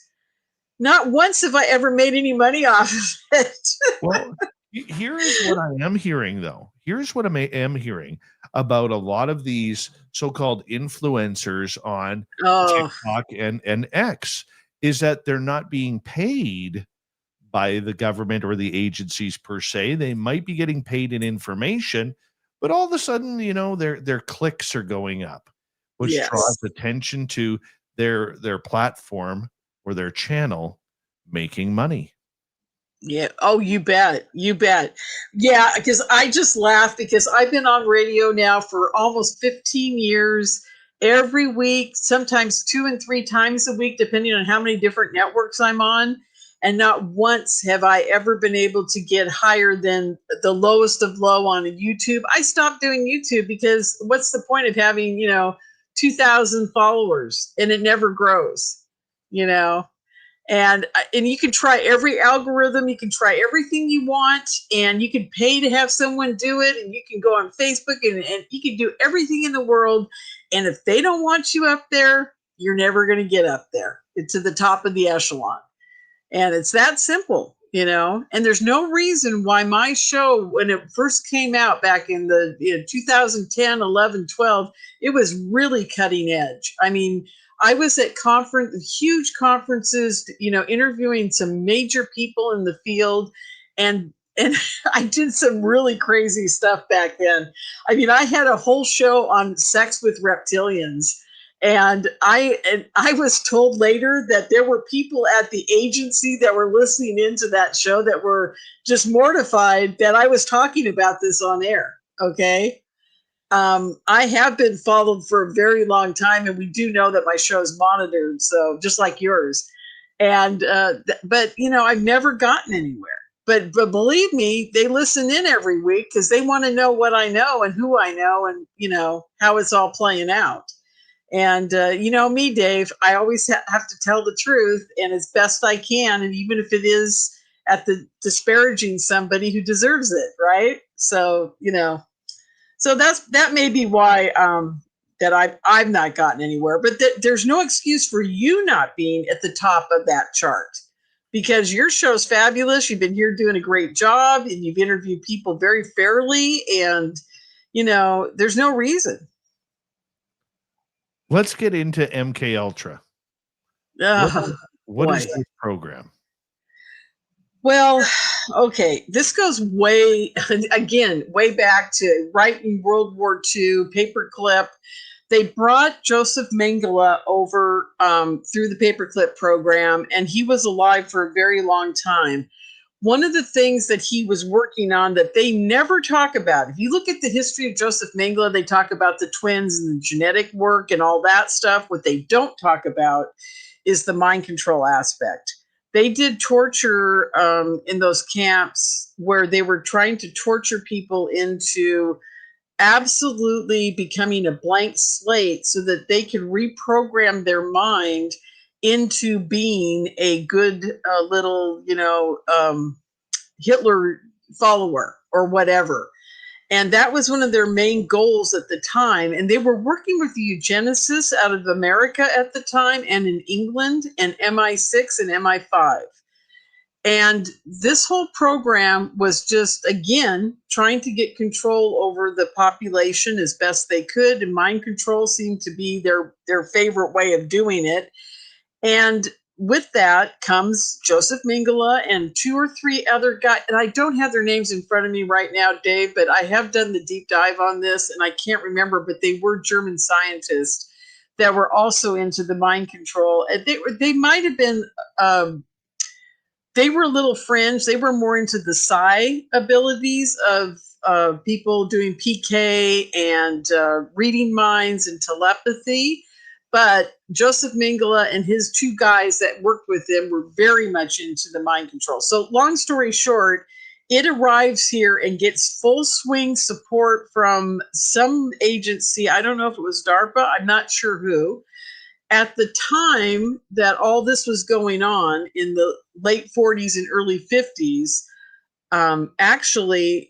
Not once have I ever made any money off of it. Well, here is what I am hearing, though. Here's what I am hearing about a lot of these so-called influencers on Oh, TikTok and X is that they're not being paid by the government or the agencies per se. They might be getting paid in information, but all of a sudden, their clicks are going up, which yes. draws attention to their platform or their channel making money. Yeah. Oh, you bet. You bet. Yeah, because I just laugh because I've been on radio now for almost 15 years, every week, sometimes 2 and 3 times a week, depending on how many different networks I'm on. And not once have I ever been able to get higher than the lowest of low on YouTube. I stopped doing YouTube because what's the point of having, 2,000 followers and it never grows, you know? And you can try every algorithm, you can try everything you want, and you can pay to have someone do it, and you can go on Facebook and you can do everything in the world, and if they don't want you up there, you're never going to get up there. It's to the top of the echelon, and it's that simple. And there's no reason why my show, when it first came out back in the 2010, 11, 12, it was really cutting edge. I mean, I was at huge conferences, interviewing some major people in the field, and I did some really crazy stuff back then. I mean, I had a whole show on sex with reptilians. And I was told later that there were people at the agency that were listening into that show that were just mortified that I was talking about this on air. Okay. I have been followed for a very long time, and we do know that my show is monitored, so just like yours. And but I've never gotten anywhere. But believe me, they listen in every week because they want to know what I know and who I know, and how it's all playing out. And me, Dave, I always have to tell the truth, and as best I can, and even if it is at the disparaging somebody who deserves it, right? So so that may be why that I've not gotten anywhere. But there's no excuse for you not being at the top of that chart, because your show's fabulous. You've been here doing a great job, and you've interviewed people very fairly, and there's no reason. Let's get into MK Ultra. What is this program? Well, okay, this goes way back to right in World War II, paperclip. They brought Joseph Mengele over through the paperclip program, and he was alive for a very long time. one of the things that he was working on that they never talk about, if you look at the history of Joseph Mengele, they talk about the twins and the genetic work and all that stuff. What they don't talk about is the mind control aspect. They did torture in those camps where they were trying to torture people into absolutely becoming a blank slate so that they could reprogram their mind into being a good little, Hitler follower or whatever. And that was one of their main goals at the time. And they were working with the eugenicists out of America at the time and in England and MI6 and MI5. And this whole program was just, again, trying to get control over the population as best they could. And mind control seemed to be their favorite way of doing it. And with that comes Joseph Mengele and 2 or 3 other guys. And I don't have their names in front of me right now, Dave, but I have done the deep dive on this and I can't remember, but they were German scientists that were also into the mind control. And they might have been, they were a little fringe. They were more into the psi abilities of people doing PK and reading minds and telepathy. But Joseph Mengele and his 2 guys that worked with him were very much into the mind control. So long story short, it arrives here and gets full swing support from some agency. I don't know if it was DARPA. I'm not sure who. At the time that all this was going on in the late 40s and early 50s, actually,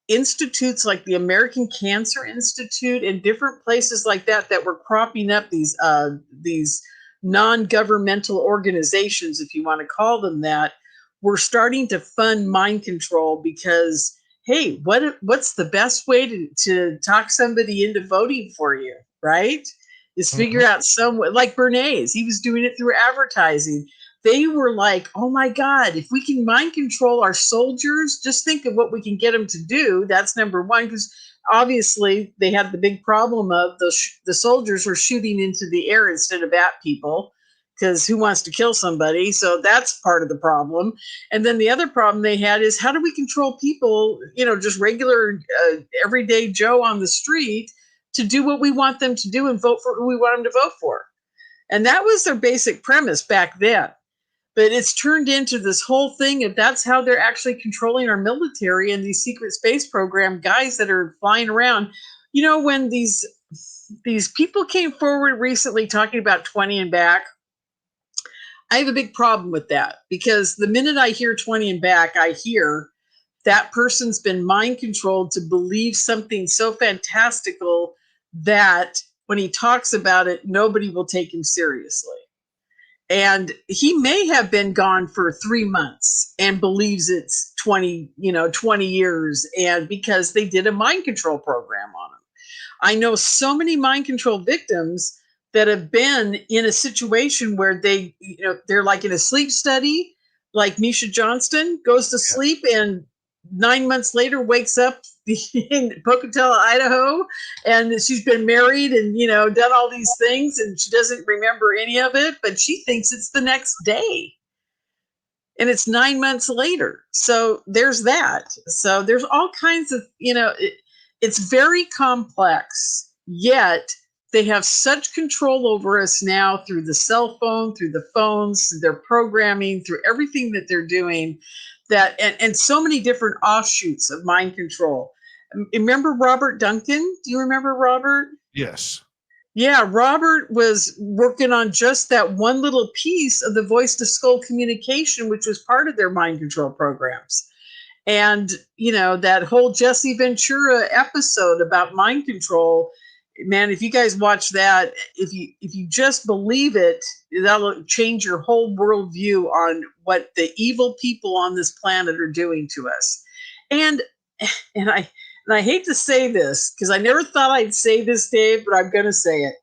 institutes like the American Cancer Institute and different places like that were cropping up, these non-governmental organizations, if you want to call them that, were starting to fund mind control because, hey, what's the best way to talk somebody into voting for you, right? Is figure out some way, like Bernays, he was doing it through advertising. They were like, oh my God, if we can mind control our soldiers, just think of what we can get them to do. That's number one, because obviously they had the big problem of the soldiers were shooting into the air instead of at people, because who wants to kill somebody? So that's part of the problem. And then the other problem they had is, how do we control people, just regular everyday Joe on the street, to do what we want them to do and vote for who we want them to vote for? And that was their basic premise back then. But it's turned into this whole thing, and that's how they're actually controlling our military and these secret space program guys that are flying around. When these people came forward recently talking about 20 and back, I have a big problem with that, because the minute I hear 20 and back, I hear that person's been mind controlled to believe something so fantastical that when he talks about it, nobody will take him seriously. And he may have been gone for 3 months and believes it's 20 years, and because they did a mind control program on him. I know so many mind control victims that have been in a situation where they're like in a sleep study, like Misha Johnston goes to sleep and 9 months later wakes up in Pocatello, Idaho, and she's been married and done all these things, and she doesn't remember any of it, but she thinks it's the next day, and it's 9 months later. So there's that. So there's all kinds of it's very complex, yet they have such control over us now through the cell phone, through the phones, through their programming, through everything that they're doing, that and so many different offshoots of mind control. Remember Robert Duncan? Do you remember Robert? Yes. Yeah, Robert was working on just that one little piece of the voice to skull communication, which was part of their mind control programs. And, that whole Jesse Ventura episode about mind control, man, if you guys watch that, if you just believe it, that'll change your whole worldview on what the evil people on this planet are doing to us. And I hate to say this, because I never thought I'd say this, Dave, but I'm going to say it.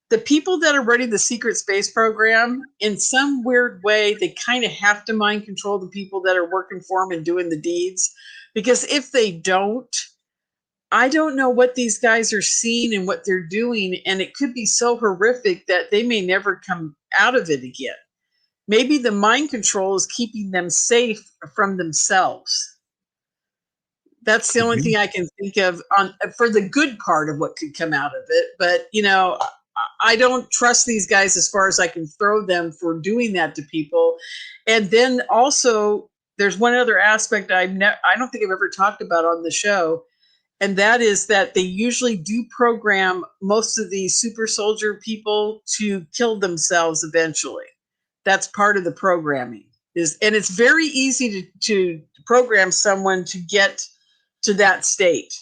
The people that are running the secret space program, in some weird way, they kind of have to mind control the people that are working for them and doing the deeds. Because if they don't, I don't know what these guys are seeing and what they're doing. And it could be so horrific that they may never come out of it again. Maybe the mind control is keeping them safe from themselves. That's the only thing I can think of for the good part of what could come out of it. But, I don't trust these guys as far as I can throw them for doing that to people. And then also, there's one other aspect I don't think I've ever talked about on the show, and that is that they usually do program most of these super soldier people to kill themselves eventually. That's part of the programming. And it's very easy to program someone to get to that state.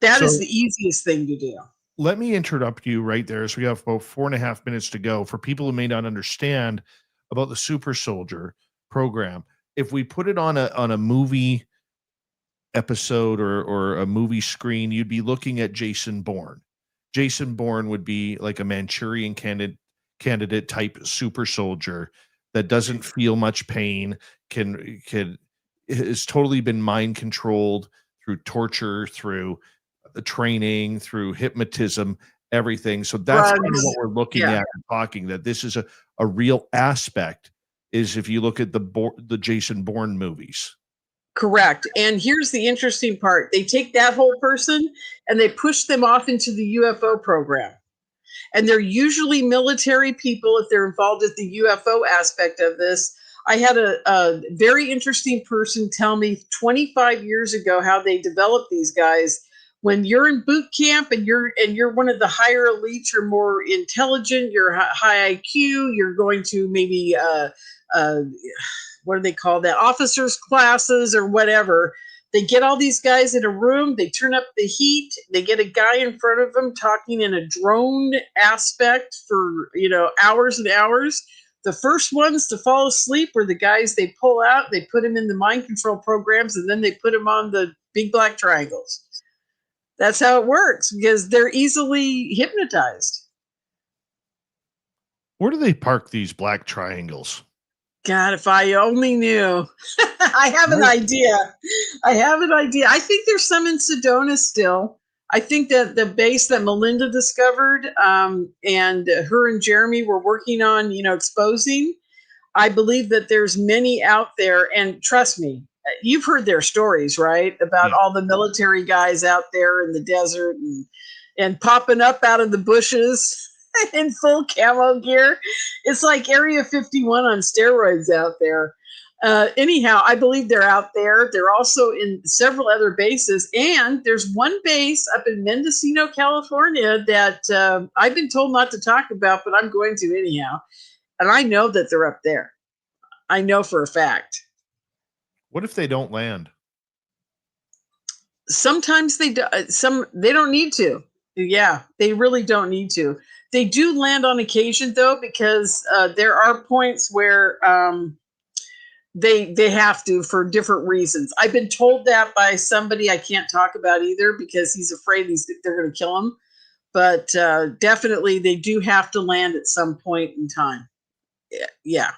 That is the easiest thing to do. Let me interrupt you right there. So we have about 4.5 minutes to go. For people who may not understand about the super soldier program, if we put it on a movie episode or a movie screen, you'd be looking at Jason Bourne. Jason Bourne would be like a Manchurian candidate type super soldier that doesn't feel much pain, has totally been mind controlled through torture, through training, through hypnotism, everything. So that's kind of what we're looking at and talking, that this is a real aspect, is if you look at the Jason Bourne movies. Correct. And here's the interesting part. They take that whole person and they push them off into the UFO program. And they're usually military people if they're involved with the UFO aspect of this. I had a very interesting person tell me 25 years ago how they developed these guys. When you're in boot camp and you're one of the higher elites, you're more intelligent, you're high IQ, you're going to maybe what do they call that? Officers classes or whatever. They get all these guys in a room, they turn up the heat, they get a guy in front of them talking in a drone aspect for, hours and hours. The first ones to fall asleep are the guys they pull out, they put them in the mind control programs, and then they put them on the big black triangles. That's how it works, because they're easily hypnotized. Where do they park these black triangles? God, if I only knew. I have an idea. I think there's some in Sedona still. I think that the base that Melinda discovered and her and Jeremy were working on, exposing, I believe that there's many out there. And trust me, you've heard their stories, right? About all the military guys out there in the desert and popping up out of the bushes in full camo gear. It's like Area 51 on steroids out there. Anyhow, I believe they're out there. They're also in several other bases. And there's one base up in Mendocino, California that I've been told not to talk about, but I'm going to anyhow. And I know that they're up there. I know for a fact. What if they don't land? Sometimes they don't need to. Yeah, they really don't need to. They do land on occasion, though, because there are points where they have to for different reasons. I've been told that by somebody I can't talk about either, because he's afraid they're going to kill him. But definitely, they do have to land at some point in time. Yeah.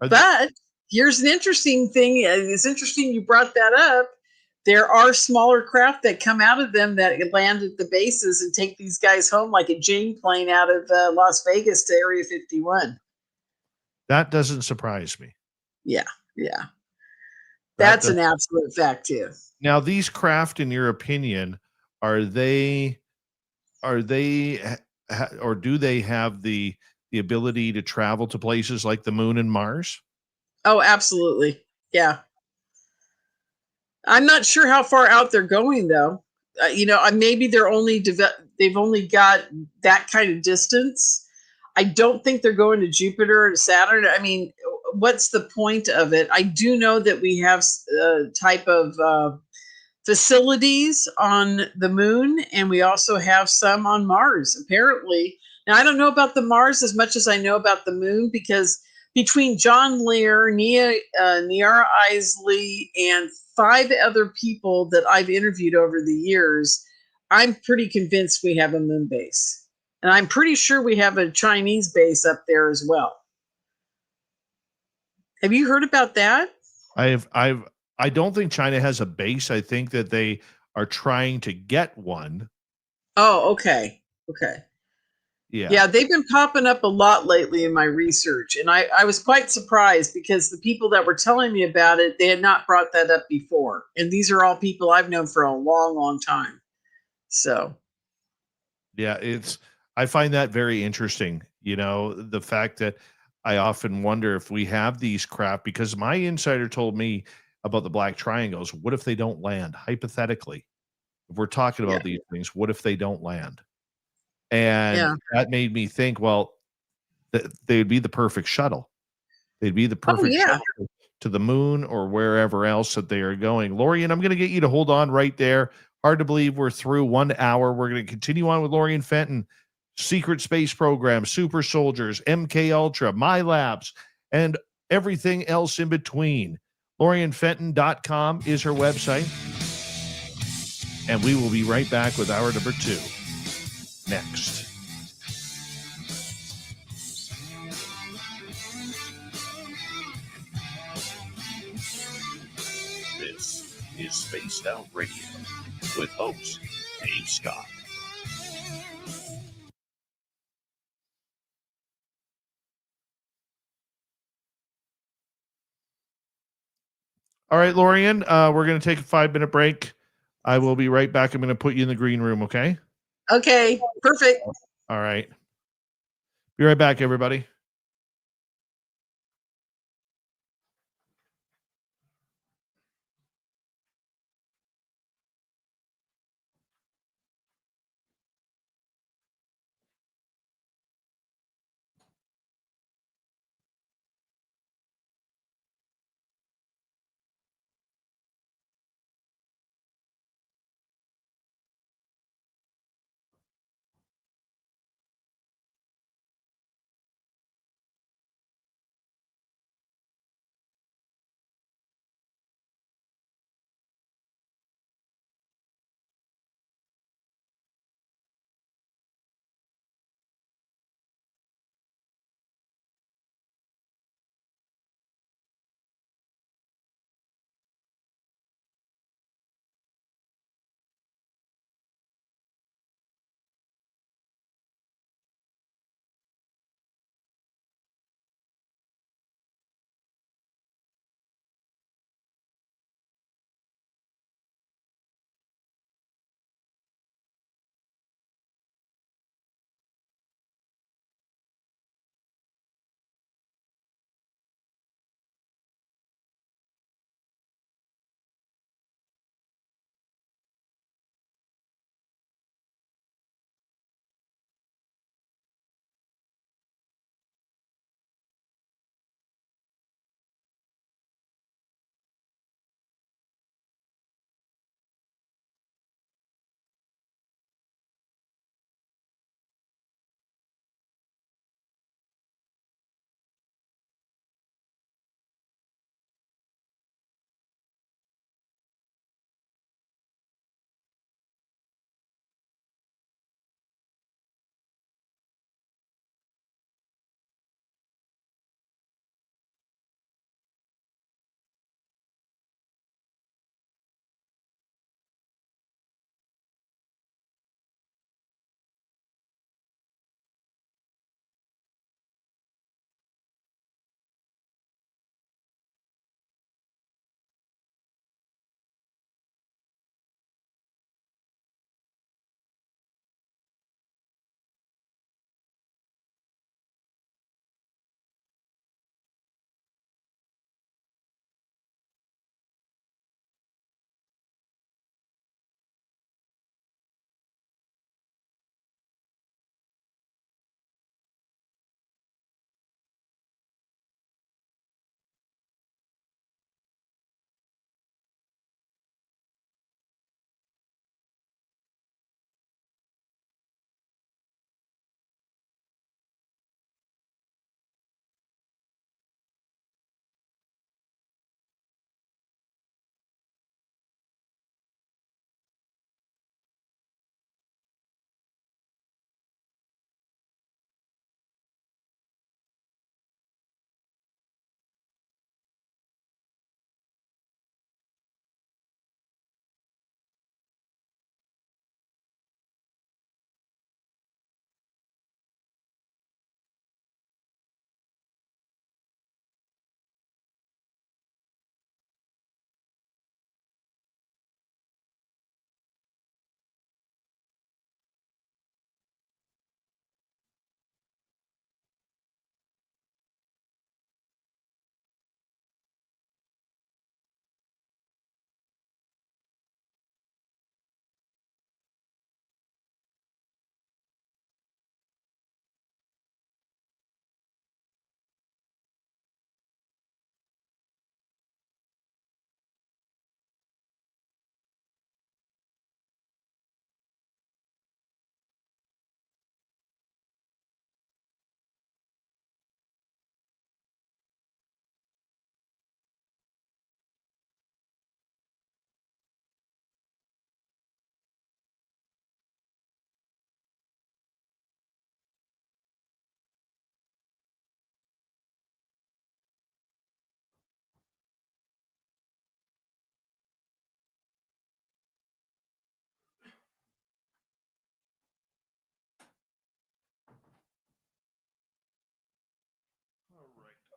But here's an interesting thing. It's interesting you brought that up. There are smaller craft that come out of them that land at the bases and take these guys home, like a Jane plane out of Las Vegas to Area 51. That doesn't surprise me. Yeah. That's an absolute fact, too. Now, these craft, in your opinion, or do they have the ability to travel to places like the moon and Mars? Oh, absolutely. Yeah. I'm not sure how far out they're going, though. Maybe they've only got that kind of distance. I don't think they're going to Jupiter or Saturn. I mean, what's the point of it? I do know that we have a type of facilities on the moon, and we also have some on Mars, apparently. Now, I don't know about the Mars as much as I know about the moon, because between John Lear, Niara Isley, and 5 other people that I've interviewed over the years, I'm pretty convinced we have a moon base. And I'm pretty sure we have a Chinese base up there as well. Have you heard about that? I don't think China has a base. I think that they are trying to get one. Oh, okay. Yeah, they've been popping up a lot lately in my research. And I was quite surprised because the people that were telling me about it, they had not brought that up before. And these are all people I've known for a long, long time. So, Yeah, I find that very interesting. The fact that I often wonder if we have these craft, because my insider told me about the black triangles. What if they don't land? Hypothetically, if we're talking yeah, about these things, what if they don't land? And yeah. that made me think, well, they'd be the perfect shuttle. They'd be the Oh, perfect yeah. shuttle to the moon or wherever else that they are going. Lorien, I'm going to get you to hold on right there. Hard to believe we're through 1 hour. We're going to continue on with Lorien Fenton, secret space program, super soldiers, MK Ultra, Milabs, and everything else in between. LorienFenton.com is her website. And we will be right back with hour number 2 next. This is Spaced Out Radio with host Dave Scott. All right, Lorien, we're going to take a 5-minute break. I will be right back. I'm going to put you in the green room, okay? Okay, perfect. All right. Be right back, everybody.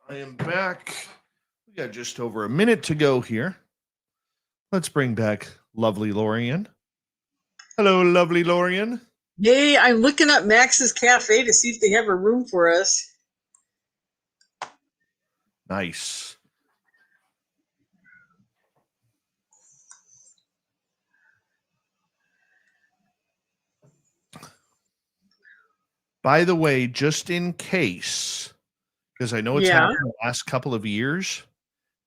I am back. We got just over a minute to go here. Let's bring back lovely Lorien. Hello, lovely Lorien. Hey, I'm looking up Max's Cafe to see if they have a room for us. Nice. By the way, just in case, because I know it's happened the last couple of years,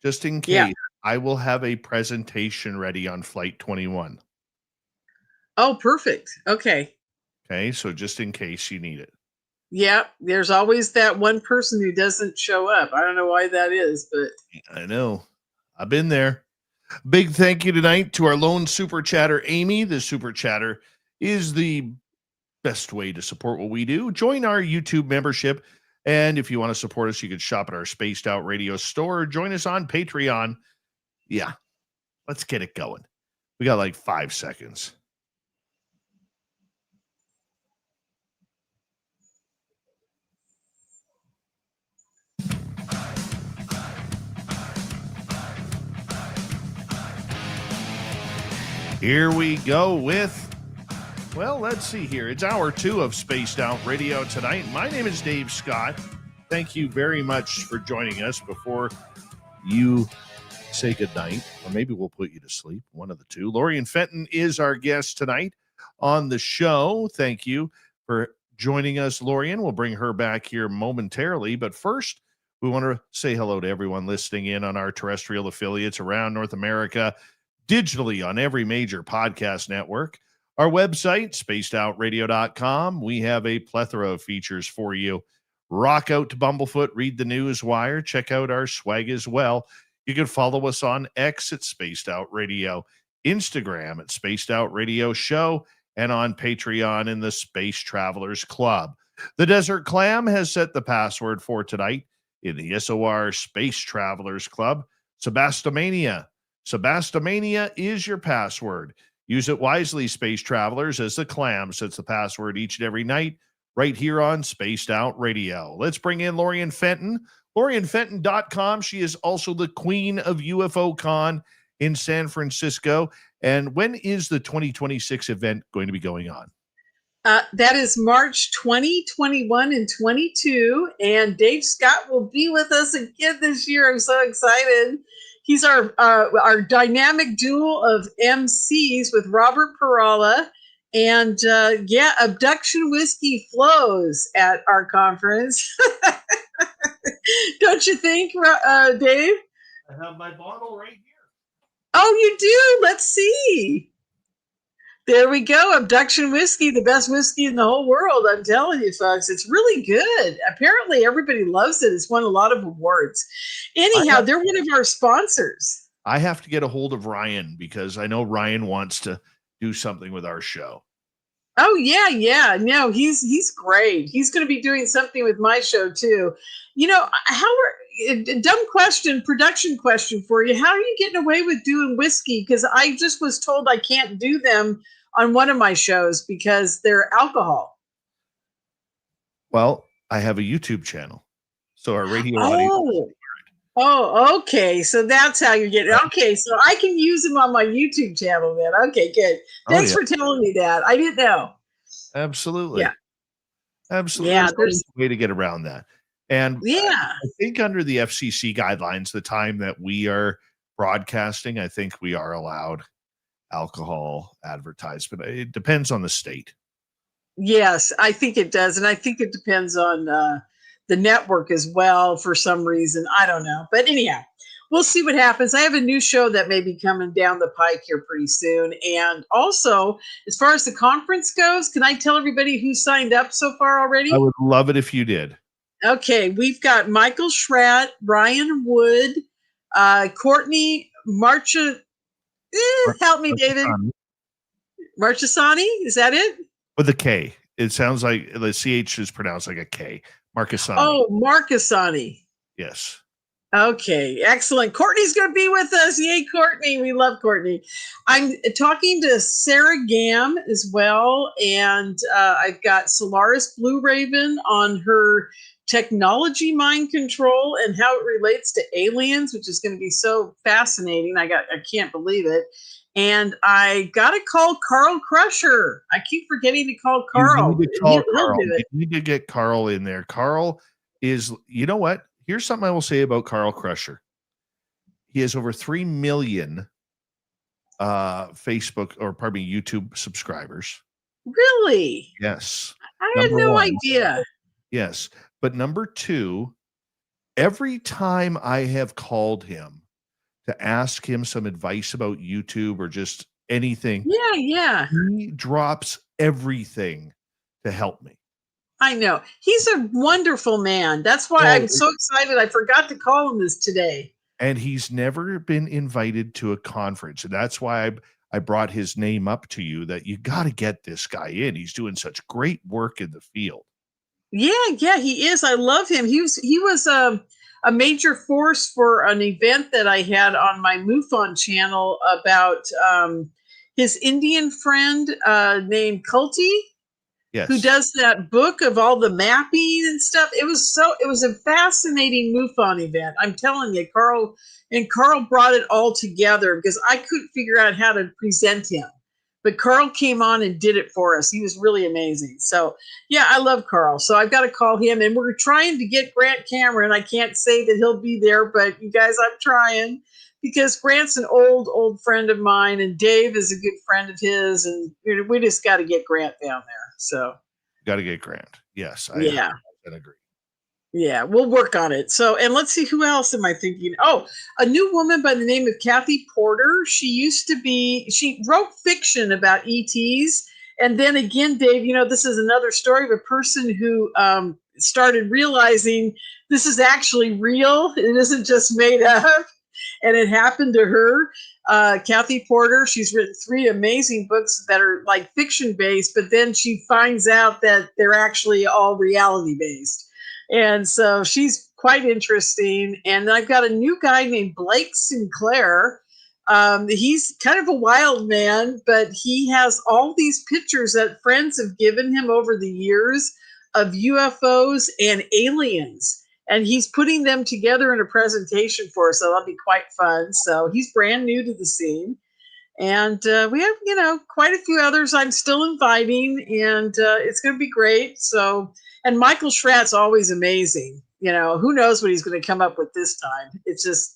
just in case, I will have a presentation ready on Flight 21. Oh, perfect. Okay. Okay, so just in case you need it. Yeah, there's always that one person who doesn't show up. I don't know why that is, but I know. I've been there. Big thank you tonight to our lone super chatter, Amy. The super chatter is the best way to support what we do. Join our YouTube membership. And if you want to support us, you can shop at our Spaced Out Radio store. Join us on Patreon. Yeah, let's get it going. We got like 5 seconds. Here we go with, well, let's see here. It's hour 2 of Spaced Out Radio tonight. My name is Dave Scott. Thank you very much for joining us. Before you say goodnight, or maybe we'll put you to sleep, one of the two. Lorien Fenton is our guest tonight on the show. Thank you for joining us, Lorien. We'll bring her back here momentarily. But first, we want to say hello to everyone listening in on our terrestrial affiliates around North America, digitally on every major podcast network. Our website, spacedoutradio.com. We have a plethora of features for you. Rock out to Bumblefoot, read the news wire, check out our swag as well. You can follow us on X at Spaced Out Radio, Instagram at Spaced Out Radio Show, and on Patreon in the Space Travelers Club. The Desert Clam has set the password for tonight in the SOR Space Travelers Club, Sebastomania. Sebastomania is your password. Use it wisely, Space Travelers, as the Clam sets the password each and every night right here on Spaced Out Radio. Let's bring in Lorien Fenton. LorienFenton.com. She is also the queen of UFO Con in San Francisco. And when is the 2026 event going to be going on? That is March 20, 21, and 22. And Dave Scott will be with us again this year. I'm so excited. He's our dynamic duel of MCs with Robert Perala. And Abduction Whiskey flows at our conference. Don't you think, Dave? I have my bottle right here. Oh, you do? Let's see. There we go. Abduction Whiskey, the best whiskey in the whole world. I'm telling you, folks, it's really good. Apparently, everybody loves it. It's won a lot of awards. Anyhow, they're one of our sponsors. I have to get a hold of Ryan because I know Ryan wants to do something with our show. Oh, yeah. No, he's great. He's going to be doing something with my show, too. You know, production question for you. How are you getting away with doing whiskey? Because I just was told I can't do them on one of my shows because they're alcohol. Well, I have a YouTube channel. So our radio audience. Oh, okay. So that's how you get it. Okay, so I can use them on my YouTube channel then. Okay, good. Thanks for telling me that. I didn't know. Absolutely. Yeah. Absolutely. Yeah, there's a way to get around that. And I think under the FCC guidelines, the time that we are broadcasting, I think we are allowed alcohol advertisement. It depends on the state. Yes, I think it does. And I think it depends on the network as well for some reason. I don't know. But anyhow, we'll see what happens. I have a new show that may be coming down the pike here pretty soon. And also, as far as the conference goes, can I tell everybody who signed up so far already? I would love it if you did. Okay, we've got Michael Schratt, Brian Wood, Courtney Marcha. Help me, David. Marchesani, is that it? With a K. It sounds like the CH is pronounced like a K. Marchesani. Oh, Marchesani. Yes. Okay, excellent. Courtney's going to be with us. Yay, Courtney. We love Courtney. I'm talking to Sarah Gam as well. And I've got Solaris Blue Raven on her technology mind control and how it relates to aliens, which is going to be so fascinating. I can't believe it. And I got to call Carl Crusher. I keep forgetting to call Carl. You need to call He'll Carl. do it. You need to get Carl in there. Carl is, you know what? Here's something I will say about Carl Crusher. He has over 3 million Facebook, or pardon me, YouTube subscribers. Really? Yes. I had no idea. Yes. But number 2, every time I have called him to ask him some advice about YouTube or just anything, Yeah. he drops everything to help me. I know. He's a wonderful man. That's why I'm so excited. I forgot to call him this today. And he's never been invited to a conference. And that's why I brought his name up to you, that you got to get this guy in. He's doing such great work in the field. Yeah, he is. I love him. He was a major force for an event that I had on my MUFON channel about his Indian friend named Kulti. Yes. Who does that book of all the mapping and stuff. It was a fascinating MUFON event. I'm telling you, Carl brought it all together because I couldn't figure out how to present him. But Carl came on and did it for us. He was really amazing. So yeah, I love Carl. So I've got to call him, and we're trying to get Grant Cameron. I can't say that he'll be there, but you guys, I'm trying, because Grant's an old friend of mine, and Dave is a good friend of his, and we just got to get Grant down there. So got to get Grant. Yes. I agree. Yeah, we'll work on it. So, and let's see, who else am I thinking? Oh, a new woman by the name of Kathy Porter. She wrote fiction about ETs. And then again, Dave, this is another story of a person who started realizing this is actually real. It isn't just made up. And it happened to her. Kathy Porter, she's written 3 amazing books that are like fiction based, but then she finds out that they're actually all reality based. And so she's quite interesting. And I've got a new guy named Blake Sinclair. He's kind of a wild man, but he has all these pictures that friends have given him over the years of UFOs and aliens. And he's putting them together in a presentation for us. So that'll be quite fun. So he's brand new to the scene. And we have, quite a few others I'm still inviting. And it's going to be great. So, and Michael Schratt's always amazing. Who knows what he's going to come up with this time. It's just,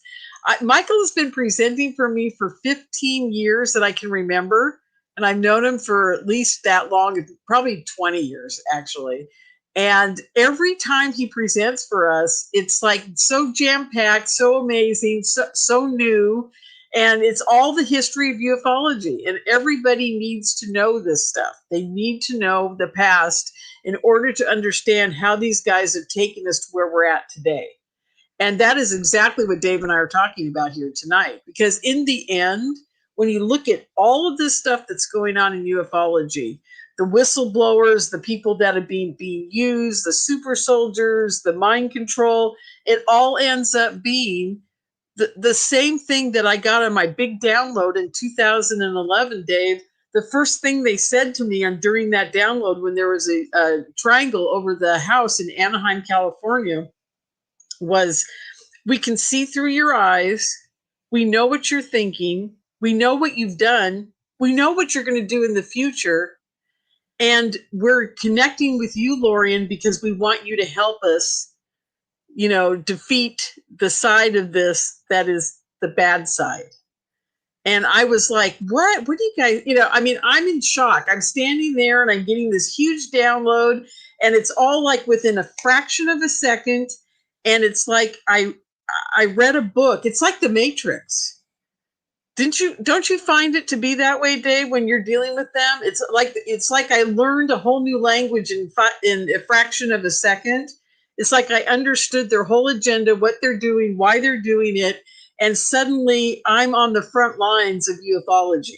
Michael has been presenting for me for 15 years that I can remember. And I've known him for at least that long, probably 20 years, actually. And every time he presents for us, it's like so jam-packed, so amazing, so new. And it's all the history of ufology. And everybody needs to know this stuff. They need to know the past in order to understand how these guys have taken us to where we're at today. And that is exactly what Dave and I are talking about here tonight. Because in the end, when you look at all of this stuff that's going on in ufology, the whistleblowers, the people that are being used, the super soldiers, the mind control, it all ends up being the same thing that I got on my big download in 2011, Dave. The first thing they said to me during that download, when there was a triangle over the house in Anaheim, California, was, we can see through your eyes. We know what you're thinking. We know what you've done. We know what you're going to do in the future. And we're connecting with you, Lorien, because we want you to help us, defeat the side of this that is the bad side. And I was like, what do you guys, I'm in shock. I'm standing there and I'm getting this huge download, and it's all like within a fraction of a second. And it's like, I read a book. It's like the Matrix. Don't you find it to be that way, Dave, when you're dealing with them? It's like I learned a whole new language in a fraction of a second. It's like I understood their whole agenda, what they're doing, why they're doing it, and suddenly I'm on the front lines of ufology.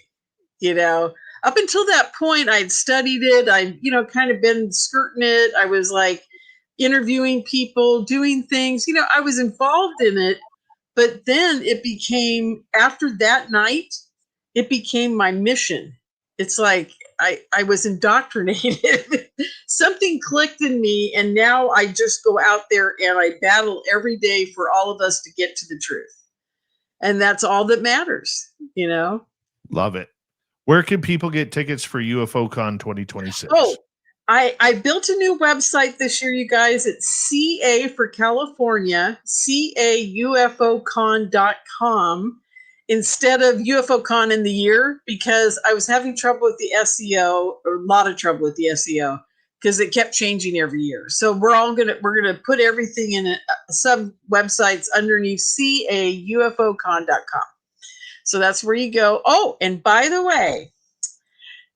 Up until that point, I'd studied it. I'd kind of been skirting it. I was like interviewing people, doing things. I was involved in it. But then it became, after that night, it became my mission. It's like I was indoctrinated. Something clicked in me, and now I just go out there and I battle every day for all of us to get to the truth. And that's all that matters, you know? Love it. Where can people get tickets for UFOCon 2026? Oh, I built a new website this year, you guys. It's CA for California, caufocon.com instead of UFOCon in the year, because I was having trouble with the SEO, or a lot of trouble with the SEO, because it kept changing every year. So we're gonna put everything in sub websites underneath caufocon.com. So that's where you go. Oh, and by the way,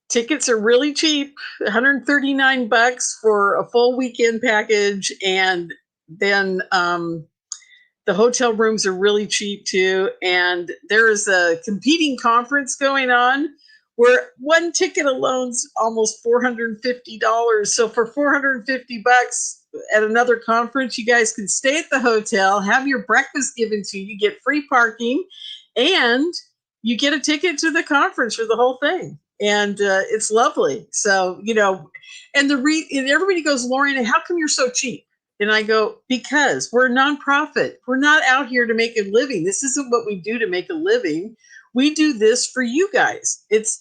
tickets are really cheap, $139 for a full weekend package, and then the hotel rooms are really cheap too. And there is a competing conference going on where one ticket alone's almost $450. So for $450 at another conference, you guys can stay at the hotel, have your breakfast given to you, you get free parking, and you get a ticket to the conference for the whole thing. And it's lovely. So, you know, and and everybody goes, Lorien, how come you're so cheap? And I go, because we're a nonprofit. We're not out here to make a living. This isn't what we do to make a living. We do this for you guys. It's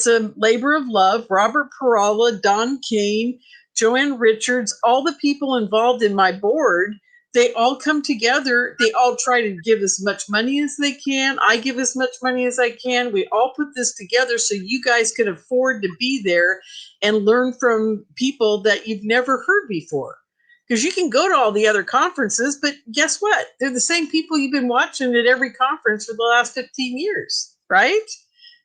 a labor of love. Robert Perala, Don Kane, Joanne Richards, all the people involved in my board, they all come together. They all try to give as much money as they can. I give as much money as I can. We all put this together so you guys can afford to be there and learn from people that you've never heard before. Because you can go to all the other conferences, but guess what? They're the same people you've been watching at every conference for the last 15 years, right?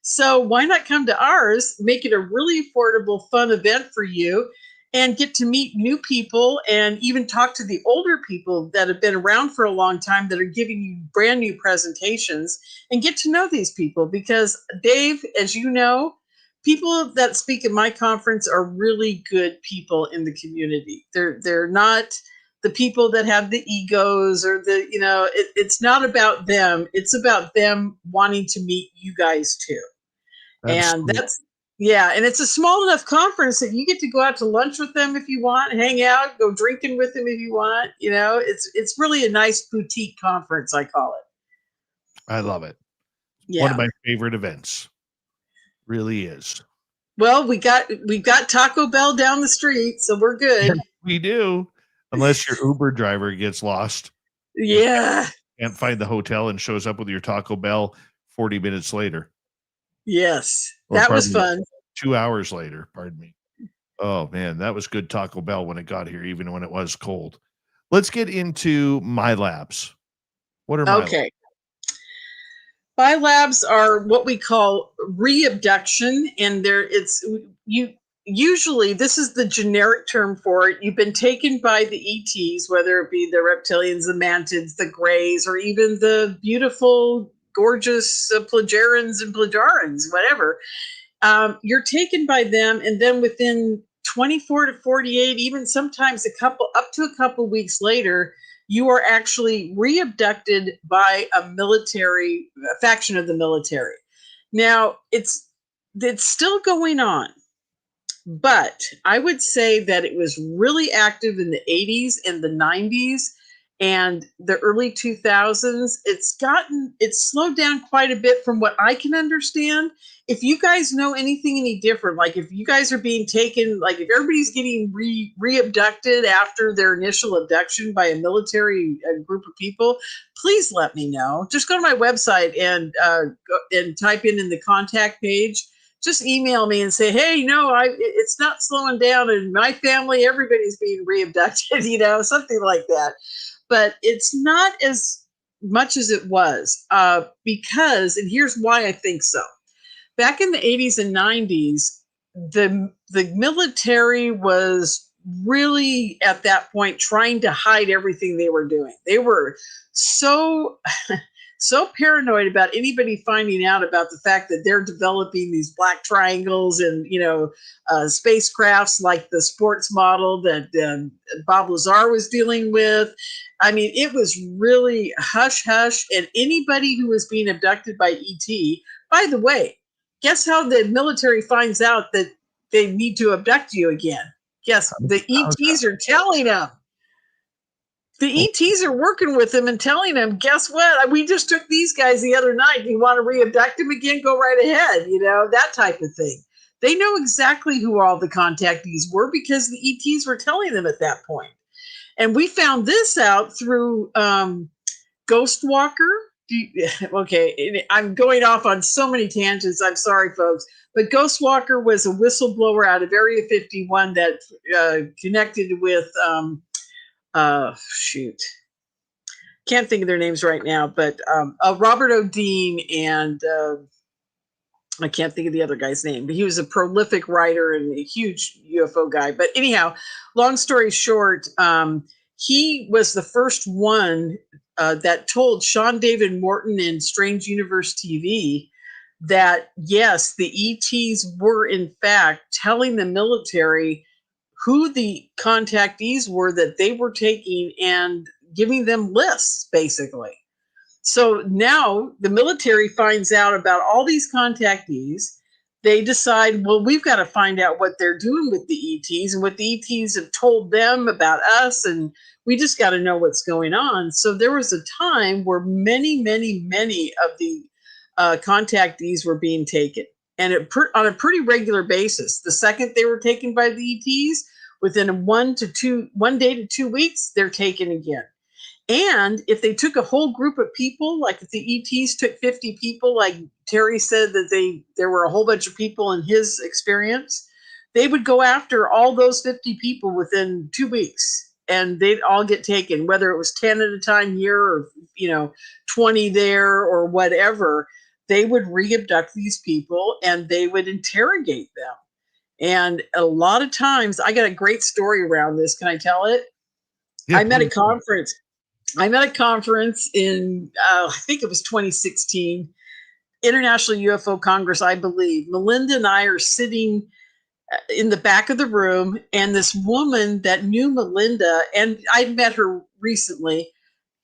So why not come to ours, make it a really affordable, fun event for you, and get to meet new people and even talk to the older people that have been around for a long time that are giving you brand new presentations, and get to know these people. Because Dave, as you know, people that speak at my conference are really good people in the community. They're not the people that have the egos or the, you know, it's not about them. It's about them wanting to meet you guys too. Absolutely. And yeah, and it's a small enough conference that you get to go out to lunch with them if you want, hang out, go drinking with them if you want. You know, it's really a nice boutique conference, I call it. I love it. Yeah. One of my favorite events. Really is. Well, we've got Taco Bell down the street, so we're good. We do. Unless your Uber driver gets lost. Yeah. Can't find the hotel and shows up with your Taco Bell 40 minutes later. Yes. Or That was fun. 2 hours later, pardon me. Oh man, that was good Taco Bell when it got here, even when it was cold. Let's get into Milabs. What are Milabs? Okay. Milabs are what we call re-abduction, and usually this is the generic term for it. You've been taken by the ETs, whether it be the reptilians, the mantids, the grays, or even the beautiful, gorgeous Plagiarans and Plagiarans, whatever. You're taken by them, and then within 24 to 48, even sometimes up to a couple weeks later, you are actually re-abducted by a faction of the military. Now, it's still going on, but I would say that it was really active in the 80s and the 90s and the early 2000s. It's slowed down quite a bit from what I can understand. If you guys know anything any different, like if you guys are being taken, like if everybody's getting re-abducted after their initial abduction by a military group of people, please let me know. Just go to my website and type in the contact page. Just email me and say, hey, no, it's not slowing down. In my family, everybody's being re-abducted, you know, something like that. But it's not as much as it was because, and here's why I think so. Back in the 80s and 90s, the military was really at that point trying to hide everything they were doing. They were so paranoid about anybody finding out about the fact that they're developing these black triangles and, you know, spacecrafts like the sports model that Bob Lazar was dealing with. I mean, it was really hush hush. And anybody who was being abducted by ET, by the way, guess how the military finds out that they need to abduct you again. Yes, the ETs are telling them. The ETs are working with them and telling them, guess what? We just took these guys the other night. You want to re-abduct them again? Go right ahead. That type of thing. They know exactly who all the contactees were because the ETs were telling them at that point. And we found this out through Ghostwalker. Okay, I'm going off on so many tangents. I'm sorry, folks. But Ghostwalker was a whistleblower out of Area 51 that connected with, can't think of their names right now, but Robert O'Dean and I can't think of the other guy's name, but he was a prolific writer and a huge UFO guy. But anyhow, long story short, he was the first one that told Sean David Morton and Strange Universe TV that, yes, the ETs were in fact telling the military who the contactees were that they were taking and giving them lists, basically. So now the military finds out about all these contactees. They decide, well, we've got to find out what they're doing with the ETs and what the ETs have told them about us, and we just got to know what's going on. So there was a time where many, many, many of the contactees were being taken, and on a pretty regular basis. The second they were taken by the ETs, within 1 day to 2 weeks, they're taken again. And if they took a whole group of people, like if the ETs took 50 people, like Terry said that there were a whole bunch of people in his experience, they would go after all those 50 people within 2 weeks, and they'd all get taken, whether it was 10 at a time here or 20 there or whatever. They would re-abduct these people and they would interrogate them. And a lot of times, I got a great story around this. Can I tell it? Yeah, I met a conference in, I think it was 2016, International UFO Congress, I believe. Melinda and I are sitting in the back of the room, and this woman that knew Melinda, and I'd met her recently,